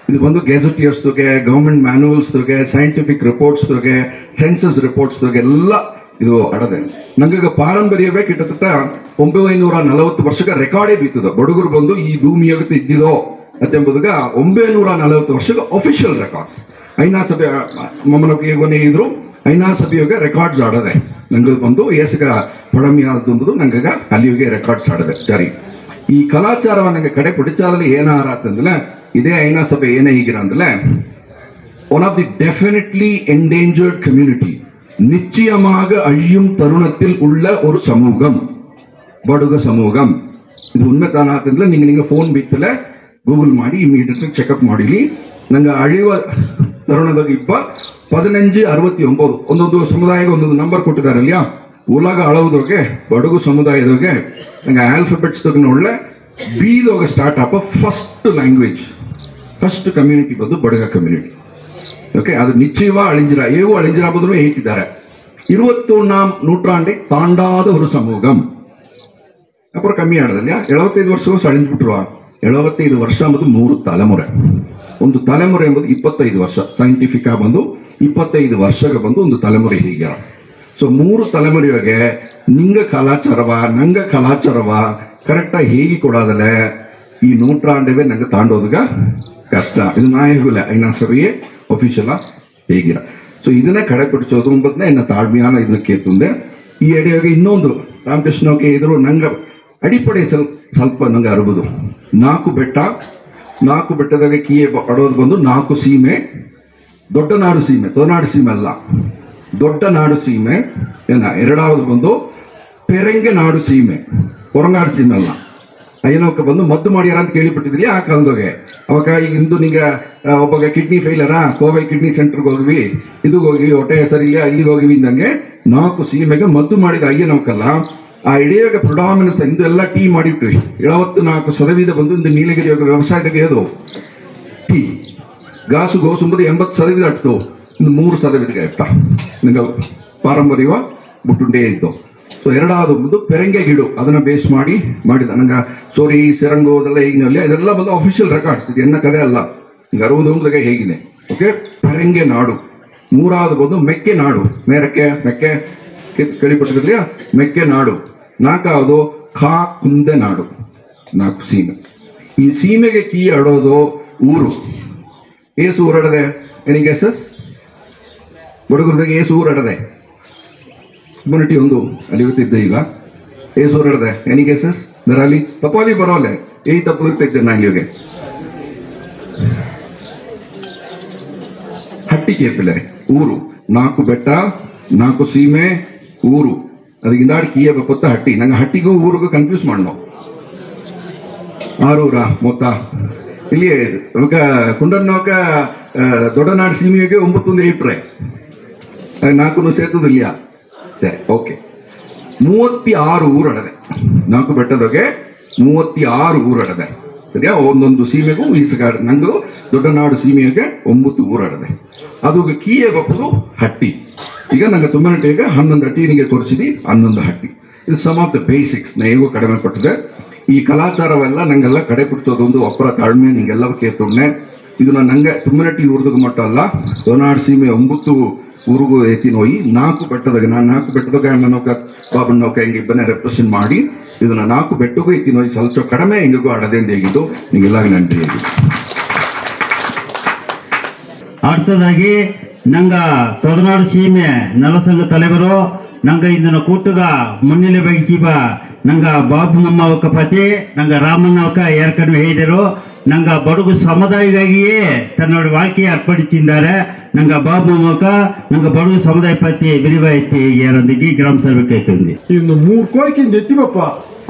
ಇದು ಬಂದು ಗೆಜೆಟಿಯರ್ಸ್ಗೆ, ಗವರ್ಮೆಂಟ್ ಮ್ಯಾನ್ಯುವಲ್ಸ್ಗೆ, ಸೈಂಟಿಫಿಕ್ ರಿಪೋರ್ಟ್ಸ್ಗೆ, ಸೆನ್ಸಸ್ ರಿಪೋರ್ಟ್ಸ್ಗೆ ಎಲ್ಲ ಇದು ಅಡದೆ. ನಂಗೆ ಪಾರಂಪರ್ಯವೇ ಕಿಟ್ಟತ್ತ 940 ವರ್ಷಕ್ಕೆ ರೆಕಾರ್ಡೇ ಬೀತದ. ಬಡುಗರು ಬಂದು ಈ ಭೂಮಿಯಾಗ ಇದ್ದಿದೋ ಎಂಬುದಾಗ 940 ವರ್ಷಕ್ಕೆ ಅಫಿಷಿಯಲ್ ರೆಕಾರ್ಡ್ಸ್ ಐನಾ ಸಭೆ ಮಮ್ಮನಕ್ಕೆ ಹೇಗೋನೇ ಇದ್ರು. ಐನಾ ಸಭೆಯೋಗೆ ರೆಕಾರ್ಡ್ಸ್ ಆಡದೆ. ನಂಗೆ ಬಂದು ಏಸಗ ಪಡಮಿ ಆದಂಬುದು ನಂಗೆ ಅಲ್ಲಿಯೋಗೆ ರೆಕಾರ್ಡ್ಸ್ ಆಡದೆ. ಸರಿ, ಈ ಕಲಾಚಾರವ ನಂಗೆ ಕಡೆ ಪಿಡಿಚಾದಲ್ಲಿ ಏನಾರ ಅಂತಂದ್ರೆ ಇದೇ ಐನಾ ಸಭೆ ಏನೇ ಹೀಗಿರ ಅಂದ್ರೆ one of the definitely endangered community, நிச்சயமாக அழியும் தருணத்தில் உள்ள ஒரு சமூகம் ಬಡುಗ ಸಮೂಹಂ. ಇದು ಉண்மை ತಾನ ಅಂತಂದ್ರೆ ನಿಂಗೆ ಫೋನ್ ಬಿತ್ತಲೆ ಗೂಗಲ್ ಮಾಡಿ ಇಮಿಡಿಯೇಟ್ಲಿ ಚೆಕಪ್ ಮಾಡಿಲಿ. ನಂಗೆ ಅಳಿಯುವ ತರುಣದಾಗ 1569 ಒಂದೊಂದು ಸಮುದಾಯಕ್ಕೆ ಒಂದೊಂದು ನಂಬರ್ ಕೊಟ್ಟಿದ್ದಾರೆ ಅಲ್ಯಾ. ಉಲಗ ಅಳವುದೋಗೆ ಬಡುಗು ಸಮುದಾಯದೋಗೆ ನಂಗೆ ಆಲ್ಫಾಬೆಟ್ಸ್ ಒಳ್ಳೆ ಬಿದೋಗ ಸ್ಟಾರ್ಟ್ ಆಪ ಫಸ್ಟ್ ಲ್ಯಾಂಗ್ವೇಜ್ ಫಸ್ಟ್ ಕಮ್ಯುನಿಟಿ ಬಂದು ಬಡುಗ ಕಮ್ಯುನಿಟಿ. ಓಕೆ, ಅದು ನಿಶ್ಚಯವಾ ಅಳಿಂಜಿರ ಏವು ಅಳಿಂಜಿರ ಬದಲು ಹೇಳ್ತಿದ್ದಾರೆ. 21ஆம் நூற்றாண்டை தாண்டாத ஒரு சமூகம். அப்புறம் கம்மி ஆனதில்லையா. 75 ವರ್ಷವೂ ಅಳಿಂದ್ಬಿಟ್ರು. 75 ವರ್ಷ ಎಂಬುದು 3 ತಲೆಮುರೆ. ಒಂದು ತಲೆಮುರೆ ಎಂಬುದು 25 ವರ್ಷ. ಸೈಂಟಿಫಿಕ್ ಆಗಿ ಬಂದು 25 ವರ್ಷಕ್ಕೆ ಬಂದು ಒಂದು ತಲೆಮುರೆ ಹೀಗೆ. ಸೊ 3 ತಲೆಮುರೆಗೆ ನಿಂಗ ಕಲಾಚಾರವ ನಂಗ ಕಲಾಚಾರವ ಕರೆಕ್ಟಾಗಿ ಹೇಗೆ ಕೊಡೋದಲ್ಲ ಈ ನೂಟ್ರಾಂಡವೇ ನಂಗೆ ತಾಂಡೋದಾಗ ಕಷ್ಟ. ಇದು ನಾ ಹೇಗಿಲ್ಲ ಐನಾ ಸಭೆಯೇ ಅಫಿಷಿಯಲ್ ಹೇಗಿರ. ಸೊ ಇದನ್ನೇ ಕಡೆಪಿಡಿಸೋದು ಎಂಬುದನ್ನ ಇನ್ನು ತಾಳ್ಮೆಯಾನ ಇದನ್ನ ಕೇಳ್ತುಂದೆ. ಈ ಅಡಿಯಾಗ ಇನ್ನೊಂದು ರಾಮಕೃಷ್ಣಕ್ಕೆ ಇದ್ರು ನಂಗೆ ಅಡಿಪಡೆ ಸ್ವಲ್ಪ ನಂಗೆ ಅರಬುದು. 4 ಬೆಟ್ಟ, 4 ಬೆಟ್ಟದಾಗ ಕೀಯೆ ಅಡೋದು ಬಂದು 4 ಸೀಮೆ. ದೊಡ್ಡ ನಾಡು ಸೀಮೆ, ತೊನಾಡು ಸೀಮೆ ಅಲ್ಲ, ದೊಡ್ಡ ನಾಡು ಸೀಮೆ. ಎರಡಾவது ಬಂದು ಪೆರಂಗೆ ನಾಡು ಸೀಮೆ, ಹೊರನಾಡು ಸೀಮೆ ಅಲ್ಲ. ಏನೋಕೆ ಬಂದು ಮದ್ದು ಮಾಡ್ಯಾರ ಅಂತ ಕೇಳಿಬಿಟ್ಟಿದ್ರಿ ಆ ಕಾಲದಾಗೆ. ಅವಾಗ ಈಗ ಇಂದು ನಿಂಗೆ ಒಬ್ಬ ಕಿಡ್ನಿ ಫೇಲರಾ ಕೋವೈ ಕಿಡ್ನಿ ಸೆಂಟರ್ಗೆ ಹೋಗ್ವಿ, ಇದು ಹೋಗಿ ಹೊಟ್ಟೆ ಸರಿಯಿಲ್ಲ ಇಲ್ಲಿಗೆ ಹೋಗಿವಿ ಇಂದಂಗೆ 4 ಸೀಮೆಗೆ ಮದ್ದು ಮಾಡಿದ ಅಯ್ಯನೋಕಲ್ಲ. ಆ ಇಡಿಯಾಗ ಪ್ರೊಡಾಮಿನೆನ್ಸ್ ಇಂದು ಎಲ್ಲ ಟೀ ಮಾಡಿಬಿಟ್ವಿ. 74% ಬಂದು ಇಂದು ನೀಲಗಿರಿ ವ್ಯವಸಾಯದಾಗೆ ಅದು ಟೀ ಗಾಸು ಗೋಸುಂಬುದು 80% ಅಟ್ಟು, ಇನ್ನು 3% ಇಟ್ಟ ನಿಂಗೆ ಪಾರಂಪರ್ಯವ ಬುಟ್ಟುಂಡೇ ಇದ್ದು. ಸೊ ಎರಡಾவது ಬಂದು ಪೆರಂಗೆ ಗಿಡು ಅದನ್ನ ಬೇಸ್ ಮಾಡಿದ ನಂಗೆ ಸೋರಿ ಸೆರಂಗು ಅದೆಲ್ಲ ಹೇಗಿನಲ್ಲಿ ಇದೆಲ್ಲ ಬಂದು ಅಫಿಷಿಯಲ್ ರೆಕಾರ್ಡ್ಸ್. ಇದು ಎನ್ನ ಕಥೆ ಅಲ್ಲ. ಈಗ 60 ಹೇಗಿದೆ. ಓಕೆ, ಪೆರಂಗೆ ನಾಡು. 3வது ಬಂದು ಮೆಕ್ಕೆ ನಾಡು, ಮೆಕ್ಕೆ ಕೇಳಿಪಟ್ಟಿದ್ರಿ ಮೆಕ್ಕೆ ನಾಡು. 4வது ಖಾ ಕುಂದೆ ನಾಡು. 4 ಸೀಮೆ. ಈ ಸೀಮೆಗೆ ಕೀ ಆಡೋದು ಊರು. ಏಸು ಊರಡದೆ ಎನಿಗೆ ಸರ್ ಬಡಗುರ್ದಾಗೆ ಏಸು ಊರಡದೆ ಕಮ್ಯುನಿಟಿ ಒಂದು ಅಲ್ಲಿ ಗೊತ್ತಿದ್ದೆ. ಈಗ ಏಸು ಊರಡದೆ ಎನಿಗೆ ಸರ್ ಬರಲಿ ತಪಾಲಿ ಬರೋಲೆ ಈ ತಪ್ಪು ತೆಗ್ದೆ ನಂಗೆ ಹಟ್ಟಿ ಕೇಪಿಲೆ ಊರು. 4 ಬೆಟ್ಟ, ನಾಲ್ಕು ಸೀಮೆ ಊರು ಅದಕ್ಕಿಂತ ಕೀಯ ಗೊತ್ತ ಹಟ್ಟಿ ನಂಗೆ ಹಟ್ಟಿಗೂ ಊರಿಗೂ ಕನ್ಫ್ಯೂಸ್ ಮಾಡೋ ಆರೂರ ಮೊತ್ತ ಇಲ್ಲಿ ಕುಂಡನ್ನೋಕ ದೊಡ್ಡನಾಡು ಸೀಮೆಗೆ 9 ಇಟ್ರೆ 4 ಸೇತುದಿಲ್ಲ ಸರಿ ಓಕೆ 36 ಊರಡದೆ 4 ಬೆಟ್ಟದೊಗೆ 36 ಊರಡದೆ ಸರಿಯಾ ಒಂದೊಂದು ಸೀಮೆಗೂ ಈಸಗಾಡ ನಂದು ದೊಡ್ಡನಾಡು ಸೀಮೆಗೆ 9 ಊರಡದೆ ಅದು ಕೀಯ ಗೊಪ್ಪದು ಹಟ್ಟಿ ಈಗ ನಂಗೆ ತುಮ್ಮನಟ್ಟಿಗೆ 11 ಹಟ್ಟಿ ನಿಮಗೆ ತೋರಿಸಿದಿ 11 ಹಟ್ಟಿ ಇದು ಸಮ್ ಆಫ್ ದ ಬೇಸಿಕ್ಸ್ ನಾ ಹೇಗೋ ಕಡಿಮೆ ಪಟ್ಟಿದೆ ಈ ಕಲಾಚಾರವೆಲ್ಲ ನಂಗೆಲ್ಲ ಕಡೆ ಬಿಡ್ಸೋದೊಂದು ಒಪ್ಪರ ತಾಳ್ಮೆ ನಿಂಗೆಲ್ಲ ಕೇಳ್ಕೊಂಡೆ ಇದನ್ನ ನಂಗೆ ತುಮ್ಮನಟ್ಟಿ ಊರ್ದಾಗ ಮಟ್ಟ ಅಲ್ಲ ದೊಡ್ಡನಾಡು ಸೀಮೆ 9 ಊರಿಗೂ ಎತ್ತಿನೋಯಿ 4 ಬೆಟ್ಟದಾಗ ನಾನು 4 ಬೆಟ್ಟದಾಗ ನನ್ನೋಕ ಬಾಬಣ್ಣೋಕ ಹಿಂಗೆ ಇಬ್ಬನೇ ರೆಪ್ರೆಸೆಂಟ್ ಮಾಡಿ ಇದನ್ನ 4 ಬೆಟ್ಟಗೂ ಎತ್ತಿನೋಯಿ ಸ್ವಲ್ಪ ಕಡಿಮೆ ಹಿಂಗಿಗೂ ಅಡದೆಂದು ಹೇಗಿದ್ದು ನಿಂಗೆಲ್ಲ ನನ್ರಿ ಹೇಗಿದ್ದು அடுத்ததாகி நாங்க தொதநாடு சீமை நலசங்க தலைவரு நாங்க இந்த கூட்டுக முன்னிலை ವಹಿಸಿಬ ನಂಗ ಬಾಬು ನಮ್ಮವಕ ಪತಿ ನಂಗ ರಾಮಣ್ಣವಕ ಏರ್ಕಡೆ ಹೇಳಿದರು ನಂಗ ಬಡುಗು ಸಮುದಾಯಕ್ಕಾಗಿಯೇ ತನ್ನೋட வாழ்க்கையை ಅರ್ಪಡಿಸಿದ್ದಾರೆ ನಂಗ ಬಾಬು ನಮ್ಮವಕ ನಂಗ ಬಡುಗು ಸಮುದಾಯ ಪತಿ ವಿರಿವಾಯಿತಿ ಏರಂದಿಗೆ ಗ್ರಾಮ ಸೇವಕೈತಂದಿ ಇನ್ನು 3 ಕೋರಿಕೆಯಿಂದ ಎತ್ತಿವಪ್ಪ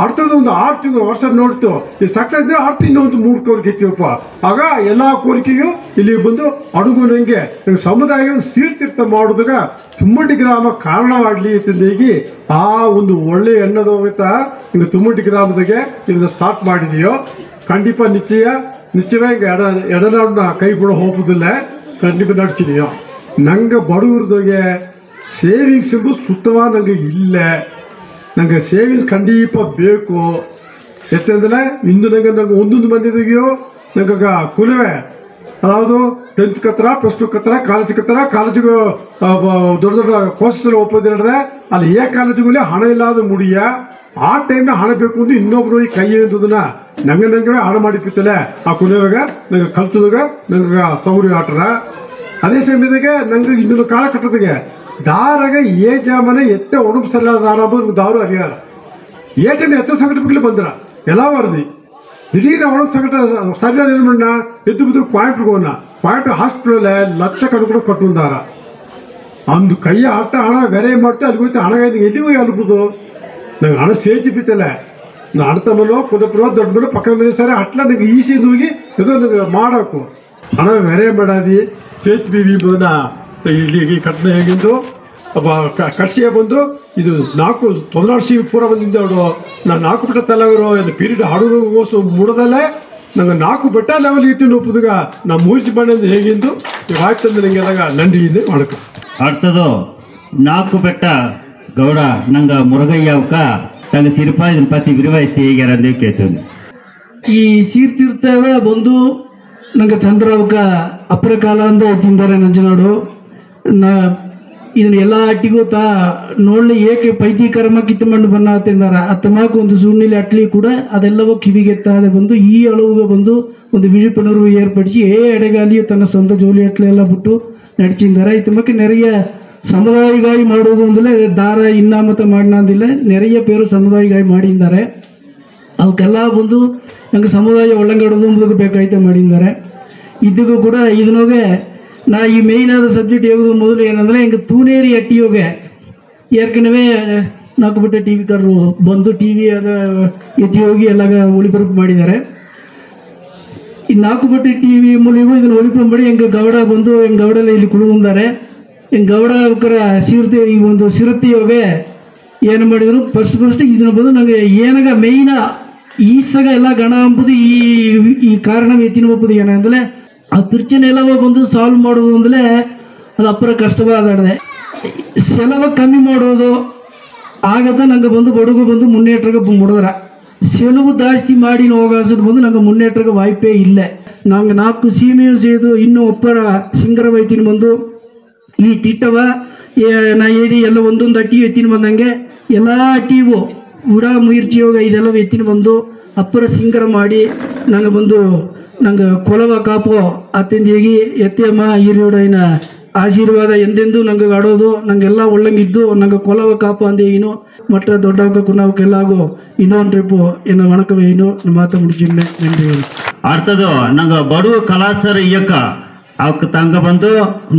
அடுத்தது ಒಂದು 6 ತಿಂಗಳು ವರ್ಷ ನೋಡ್ತು ಈ ಸಕ್ಸಸ್ 6 ತಿಂಗಳು ಒಂದು 3 ಕೋರಿಕೆ ಎತ್ತಿವಪ್ಪ ಆಗ ಎಲ್ಲಾ ಕೋರಿಕೆಯು ಇಲ್ಲಿ ಬಂದು ಅಡುಗು ನಂಗೆ ಸಮುದಾಯ ಸೀರ್ತೀರ್ಥ ಮಾಡೋದಾಗ ತುಮ್ಮಟಿ ಗ್ರಾಮ ಕಾರಣವಾಡ್ಲಿ ಅಂತಂದೇಗಿ ಆ ಒಂದು ಒಳ್ಳೆ ಎಣ್ಣದ ಹೋಗುತ್ತಾ ಹಿಂಗೆ ತುಮ್ಮಟಿ ಗ್ರಾಮದಾಗೆ ಇದನ್ನ ಸ್ಟಾರ್ಟ್ ಮಾಡಿದೆಯೋ ಖಂಡಿತ ನಿಶ್ಚಯವೇ ಹಿಂಗೆ ಎಡನಾಡನ್ನ ಕೈ ಕೂಡ ಹೋಗುದಿಲ್ಲ ಖಂಡಿತ ನಡ್ಸಿದೆಯೋ ನಂಗೆ ಬಡವ್ರದಾಗೆ ಸೇವಿಂಗ್ಸ್ ಸುತ್ತವ ನಂಗೆ ಇಲ್ಲ ನಂಗೆ ಸೇವಿಂಗ್ಸ್ ಖಂಡಿತ ಬೇಕು ಯಾಕೆಂದ್ರೆ ಇಂದು ನಂಗೆ ಒಂದೊಂದು ಮಂದಿದಾಗಿಯೋ ನಂಗೆ ಕುಲವೇ ಅದಾವುದು 10th ಕತ್ರ +2 ಕತ್ರ ಕಾಲೇಜಿಗೂ ದೊಡ್ಡ ದೊಡ್ಡ ಕೋರ್ಸಸ್ ಒಪ್ಪೋದು ನಡೆದೆ ಅಲ್ಲಿ ಕಾಲೇಜಿಗೂ ಹಣ ಇಲ್ಲದ ಮುಡಿಯ ಆ ಟೈಮ್ನ ಹಣ ಬೇಕು ಅಂದ್ರೆ ಇನ್ನೊಬ್ರು ಈ ಕೈ ಎಂದದನ್ನ ನಂಗೆ ಹಣ ಮಾಡಿಪಿತ್ತಲೆ ಆ ಕುಲವಾಗ ನಂಗೆ ಕಲ್ತದಾಗ ನಂಗೆ ಸೌರಿ ಆಟರ ಅದೇ ಸಮಯದಾಗೆ ನಂಗೆ ಇಂದಿನ ಕಾಲಘಟ್ಟದಾಗೆ ದಾರಾಗ ಜಾಮನೆ ಎತ್ತೆ ಒಣಬ ಸಲ್ಲ ದಾರ ದಾರು ಅರಿಯಾರ ಏಟನ್ನು ಎತ್ತ ಸಂಘಟನೆಗಳು ಬಂದ್ರ ಎಲ್ಲ ವರದಿ ದಿಢೀರ್ ಒಣಬ ಸಂಘಟ ಸರಿಯಾದ ಏನು ಮಾಡಣ ಎದ್ದು ಬಿದ್ದು ಪಾಯಿಂಟ್ ಹಾಸ್ಪಿಟಲ್ ಲಕ್ಷ ಕೂಡ ಕಟ್ಟುಂದಾರ ಅಂದು ಕೈಯ ಆಟ ಹಣ ಬೇರೆ ಮಾಡ್ತಾ ಅಲ್ಲಿ ಹೋಯ್ತು ಹಣ ಎಲ್ಲಿಗೂ ಅಲ್ಬೋದು ನಂಗೆ ಹಣ ಸೇತಿ ಬಿತ್ತಲ್ಲ ನಾ ಅಣ್ತಮ್ಮನೋ ಕುಟುಂಬನೋ ದೊಡ್ಡ ಪಕ್ಕದ ಮನೆ ಸರಿ ಅಟ್ಲ ನಂಗೆ ಈಸಿಂದ ಹೋಗಿ ಇದು ನಂಗೆ ಮಾಡಬೇಕು ಹಣ ಬೇರೆ ಮಾಡಾದಿ ಸೇತಿ ಬೀವಿ ಬದನ ಇಲ್ಲಿ ಕಟ್ಟಣ ಹೇಗಿದ್ದು ಕಟ್ಸಿಯ ಬಂದು ಇದು 4 ತೊದನಾಡು ಸೀಮೆ ಪೂರ ಬಂದಿದ್ದೆ ಅವಳು ನಾನು 4 ಬೆಟ್ಟ ತಲೆವರು ಪೀರಿಯಡ್ ಹಾಡೋದು ಓಸು ಮುಡದಲ್ಲೇ ನಂಗೆ 4 ಬೆಟ್ಟ ಲೆವೆಲ್ ಇತ್ತು ಒಪ್ಪದಾಗ ನಾ ಮೂರ್ತಿ ಬಂದು ಹೇಗಿದ್ದು ಆಯ್ತಂದ್ರೆ ನಂಗೆಲ್ಲ ನಂದಿಯಿಂದ ಮಾಡಬೇಕು அடுத்தது 4 ಬೆಟ್ಟ ಗೌಡ ನಂಗ ಮುರುಗಯ್ಯವಕ ನಂಗೆ ಸಿರಿಪಾ ಇದನ್ನ ಪತಿ ವಿರಿವಾಯ್ತಿ ಹೇಗೆ ಕೇಳ್ತೀನಿ ಈ ಸೀರ್ತಿರ್ತೇವೆ ಬಂದು ನಂಗೆ ಚಂದ್ರವಕ ಅಪ್ಪರ ಕಾಲ ಅಂತ ತಿಂತಾರೆ ನಂಜನಾಡು ನಾ ಇದನ್ನ ಎಲ್ಲ ಅಟ್ಟಿಗೂ ನೋಡ್ಲಿ ಏಕೆ ಪೈತಿ ಕರ್ಮ ಕಿತ್ತು ಮಣ್ಣು ಬಣ್ಣ ತಿಂದಾರ ಅತ್ತಮಾಕು ಒಂದು ಸುಣ್ಣಿಲಿ ಅಟ್ಲಿ ಕೂಡ ಅದೆಲ್ಲವೂ ಕಿವಿಗೆತ್ತಾದೆ ಬಂದು ಈ ಅಳುವಿಗೆ ಬಂದು ಒಂದು ವಿழிப்புணர்வு ಏರ್ಪಡಿಸಿ ಎಡೆಗಾಲಿಯು ತನ್ನ ಸ್ವಂತ ಜೋಲಿ ಅಟ್ಲೆಲ್ಲ ಬಿಟ್ಟು ನಡ್ಚಿದ್ದಾರೆ ಇತ್ತಮಕ್ಕೆ ನೆರೆಯ ಸಮುದಾಯಗಾಯಿ ಮಾಡೋದು ಅಂದ್ರೆ ದಾರ ಇನ್ನಾಮತ ಮಾಡಿನಂದಿಲ್ಲ ನೆರೆಯ ಪೇರು ಸಮುದಾಯಗಾಯಿ ಮಾಡಿದ್ದಾರೆ ಅವಕ್ಕೆಲ್ಲ ಬಂದು ನಂಗೆ ಸಮುದಾಯ ಒಳ್ಳಂಗಡೋದು ಮುಂದಕ್ಕೆ ಬೇಕಾಯ್ತು ಮಾಡಿದ್ದಾರೆ ಇದಿಗೂ ಕೂಡ ಇದನ್ನೋಗೆ ನಾ ಈ ಮೇಯ್ನ್ ಆದ ಸಬ್ಜೆಕ್ಟ್ ಹೇಗೋದು ಮೊದಲು ಏನಂದರೆ ಹಿಂಗೆ ತೂನೇರಿ ಅಟ್ಟಿಯೋಗೆ ಏರ್ಕನವೇ 4 ಬೆಟ್ಟ ಟಿ ವಿ ಕಾರರು ಬಂದು ಟಿ ವಿ ಅದ ಎತ್ತಿ ಹೋಗಿ ಎಲ್ಲ ಒಳಿಬರಪು ಮಾಡಿದ್ದಾರೆ ಈ 4 ಬೆಟ್ಟ ಟಿ ವಿ ಮೂಲಕ ಇದನ್ನು ಒಳಿಪು ಮಾಡಿ ಹೆಂಗೆ ಗೌಡ ಬಂದು ಹೆಂಗೆ ಗೌಡೆಲ್ಲ ಇಲ್ಲಿ ಕುಳಿದಾರೆ ಹೆಂಗೆ ಗೌಡ ಅವಕರ ಸಿರ್ತಿ ಈ ಒಂದು ಸಿರತಿಯೋಗೆ ಏನು ಮಾಡಿದ್ರು ಫಸ್ಟ್ ಇದನ್ನು ಬಂದು ನನಗೆ ಏನಾಗ ಮೇಯ್ನ ಈಸಗ ಎಲ್ಲ ಗಣ ಅಂಬುದು ಈ ಕಾರಣ ಎತ್ತಿನ ಒಪ್ಪುದು ಏನಂದ್ರೆ ಆ ಪಿರ್ಚನೆ ಎಲ್ಲವ ಬಂದು ಸಾಲ್ವ್ ಮಾಡೋದು ಅಂದ್ರೆ ಅದು ಅಪ್ಪರ ಕಷ್ಟವಾದಾಡದೆ ಸೆಲವ ಕಮ್ಮಿ ಮಾಡೋದು ಆಗದ ನಂಗೆ ಬಂದು ಬಡುಗು ಬಂದು ಮುನ್ನೇಟ್ರಗ ಮುಡಿದ್ರ ಸೆಲವು ಜಾಸ್ತಿ ಮಾಡಿ ಹೋಗೋದು ಬಂದು ನಂಗೆ ಮುನ್ನೇಟ್ರಗ ವಾಯ್ಪೇ ಇಲ್ಲ ನಂಗೆ 4 ಸೀಮೆಯು ಸೇದು ಇನ್ನೂ ಒಪ್ಪರ ಸಿಂಗರ ವೈತಿನ ಬಂದು ಈ ತಿಟ್ಟವ ನಾ ಏದಿ ಎಲ್ಲ ಒಂದೊಂದು ಅಟ್ಟಿ ಎತ್ತಿನ ಬಂದಂಗೆ ಎಲ್ಲ ಅಟ್ಟಿವು ಉಡ ಮುಯಿರ್ಚಿ ಹೋಗ ಇದೆಲ್ಲ ಎತ್ತಿನ ಬಂದು ಅಪ್ಪರ ಸಿಂಗರ ಮಾಡಿ ನಂಗೆ ಬಂದು ನಂಗೆ ಕೊಲವ ಕಾಪು ಅತ್ತಿಂದಿಗಿ ಎತ್ತಿಯಮ್ಮ ಹಿರಿಯೋಡೈನ ಆಶೀರ್ವಾದ ಎಂದೆಂದು ನಂಗೆ ಆಡೋದು ನಂಗೆಲ್ಲ ಒಳ್ಳಂಗಿದ್ದು ನಂಗೆ ಕೊಲವ ಕಾಪು ಅಂದೇಗಿನು ಮಟ್ಟ ದೊಡ್ಡವಕ ಕುನ್ನವಕ್ಕೆಲ್ಲಾಗು ಇನ್ನೊಂದು ಟ್ರಿಪ್ಪು ಏನು ವಣಕವೇ ಇನ್ನು ನಮ್ಮ ಮಾತ ಮುಡಿಚಿನ್ನೆ ನன்றி அடுத்தது நாங்கள் படுவ கலாச்சார இயக்க ಅವಕ್ಕೆ ತಂಗ ಬಂದು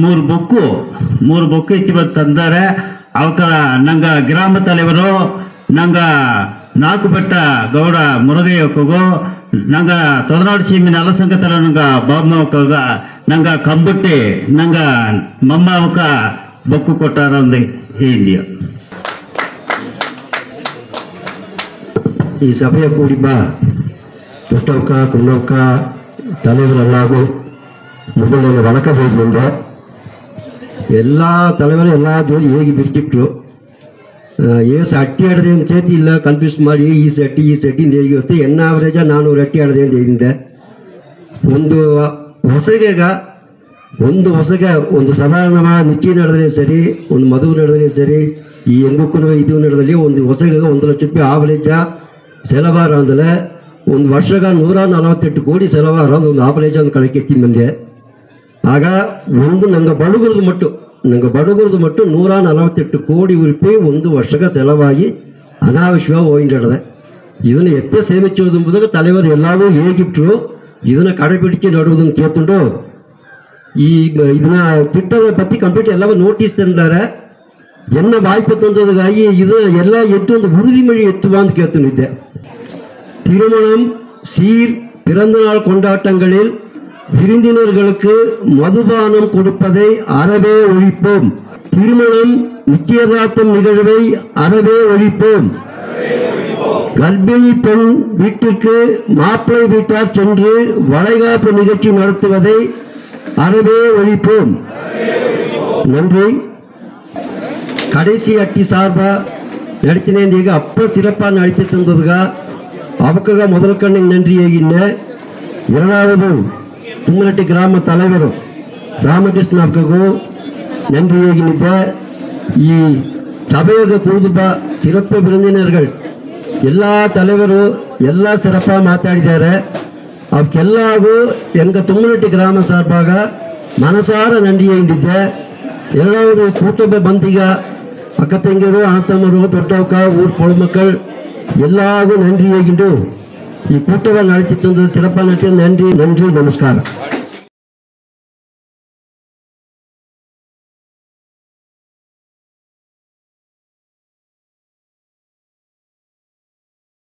3 ಬೊಕ್ಕು ಇತ್ತಿ ಬಂದು ತಂದಾರೆ. ಅವಕ್ಕ ನಂಗ ಗ್ರಾಮ ತಲೆವರು ನಂಗ 4 ಬೆಟ್ಟ ಗೌಡ ಮುರುಗಯ್ಯಕ್ಕಗೂ ನಂಗ ತೊದನಾಡು ಸೀಮಿನ ಅಲಸಂಗ ತಲೆ ನಂಗ ಬಾಬಮ್ಮಕ್ಕ ನಂಗ ಕಂಬುಟ್ಟಿ ನಂಗ ಮಮ್ಮಕ್ಕ ಬೊಕ್ಕು ಕೊಟ್ಟಾರ ಒಂದು ಇಂಡಿಯಾ. ಈ ಸಭೆಯ ಕೂಡಿ ಬಾ ದೊಡ್ಡವಕ್ಕ ಕುಣ್ಣವಕ್ಕ தலைவரெல்லாಗೂ ಮೊದಲನೇ ಒಳಕ ಹೋಗ್ಬಂದೆ ಎಲ್ಲ தலைவர் ಎಲ್ಲ ಜೋಡಿ ಹೇಗೆ ಬಿಟ್ಟಿಟ್ರು ಏಸು ಅಟ್ಟಿ ಆಡದೆ ಅಂತ ಸೇತಿ ಇಲ್ಲ ಕನ್ಫ್ಯೂಸ್ ಮಾಡಿ ಈ ಸೆಟ್ಟಿಂದ ಹೇಗಿರುತ್ತೆ ಎನ್ನ ಅವರೇಜ 400 ಅಟ್ಟಿ ಆಡದೆ ಅಂತ ಹೇಳಿದೆ. ಒಂದು ಹೊಸಗೆ ಒಂದು ಸಾಧಾರಣ ನಿಶ್ಚಯ ನಡೆದ್ರೆ ಸರಿ, ಒಂದು ಮದುವೆ ನಡೆದ್ರೆ ಸರಿ, ಈ ಹೆಂಗಕ್ಕೂ ಇದು ನಡೆದಲ್ಲಿ ಒಂದು ಹೊಸಗೆ 1 ಲಕ್ಷ ರೂಪಾಯಿ ಆವರೇಜ ಸೆಲವಾರ ಅಂದರೆ ಒಂದು ವರ್ಷಗ 148 ಕೋಟಿ ಸೆಲವಾರ ಒಂದು ಆವರೇಜ್ ಒಂದು ಕಳಕೆತ್ತಿ ಮಂದೆ. ಆಗ ಒಂದು ನಂಗೆ ಬಡುಗುರದು ಮಟ್ಟು 148 ಕೋಟಿ ರೂಪಾಯಿ ಒಂದು ವರ್ಷಗ ಸೆಲವಾಗಿ ಅನಾವಶ್ಯವಾಗಿ ಹೋಗಿಡದೆ. ಇದನ್ನು ಎತ್ತೆ ಸೇಮಿಸುವುದು ಎಂಬುದಾಗ தலைவர் ಎಲ್ಲವೂ ಹೇಗಿಟ್ಟರು ಇದನ್ನು ಕಡೆಪಿಡಿಕೆ ನಡುವುದನ್ನು ಕೇಳ್ಕೊಂಡು ಇದನ್ನ ತಿಟ್ಟದ ಪತ್ತಿ ಕಂಪ್ಲೀಟ್ ಎಲ್ಲವೂ ನೋಟಿಸ್ ತಂದಾರೆ. என்ன வாய்ப்பு தந்ததுக்காகி இது எல்லாம் ಒಂದು உறுதிமொழி எத்துவா ಅಂತ கேட்டுனிದ್ದೆ. திருமணம் சீர் பிறந்த நாள் கொண்டாட்டங்களில் விருந்தினர்களுக்கு மதுபானம் கொடுப்பதை அறவே ஒழிப்போம். திருமணம் நிச்சயதார்த்தம் நிகழ்வை அறவே ஒழிப்போம். கர்ப்பிணி பெண் வீட்டிற்கு மாப்பிள்ளை வீட்டார் சென்று வளைகாப்பு நிகழ்ச்சி நடத்துவதை அறவே ஒழிப்போம். நன்றி. கடைசி அட்டி சார்பா நடத்தினேன். ಈಗ ಅಪ್ಪ ಸಿರಪ್ಪ ನಡೀತಿತ್ತಂದದ್ಗ ಅವಕಾಗ ಮೊದಲ ಕಣ್ಣಿಗೆ ನன்றಿ ಹೇಗಿನ್ನ. ಎರಡಾவது ತುಮ್ಮನಟ್ಟಿ ಗ್ರಾಮ தலைವರು ರಾಮಕೃಷ್ಣ ಅವಕಾಗೂ நன்றி ಹೇಗಿನಿದ್ದೆ. ಈ ಸಭೆಯಾಗ ಕೂದುಬ ಸಿರಪ್ಪ ವಿರುಂದಿನர்கள் ಎಲ್ಲ தலைವರು ಎಲ್ಲ ಸಿರಪ್ಪ ಮಾತಾಡಿದ್ದಾರೆ. ಅವಕ್ಕೆಲ್ಲಗೂ ಎಂಗ ತುಮ್ಮನಟ್ಟಿ ಗ್ರಾಮ ಸಾರ್ಬಾಗ ಮನಸಾರ நன்றி ಹೇಳಿದ್ದೆ. ಎರಡಾவது ಕೂಟುಂಬ ಬಂದಿಗ ಅಕ್ಕ ತಂಗಿಯರು ಅಣ್ಣತಮ್ಮರು ದೊಡ್ಡವಕ ಊರ್ பொழுமக்கள் ಎಲ್ಲಾಗೂ நன்றி ಹೇಗಿದ್ದು ಈ ಕೂಟವ ನಡೆಸಿತ್ತು ಸಿರಪ್ಪ ನಟಿ ನன்றಿ ನಮಸ್ಕಾರ.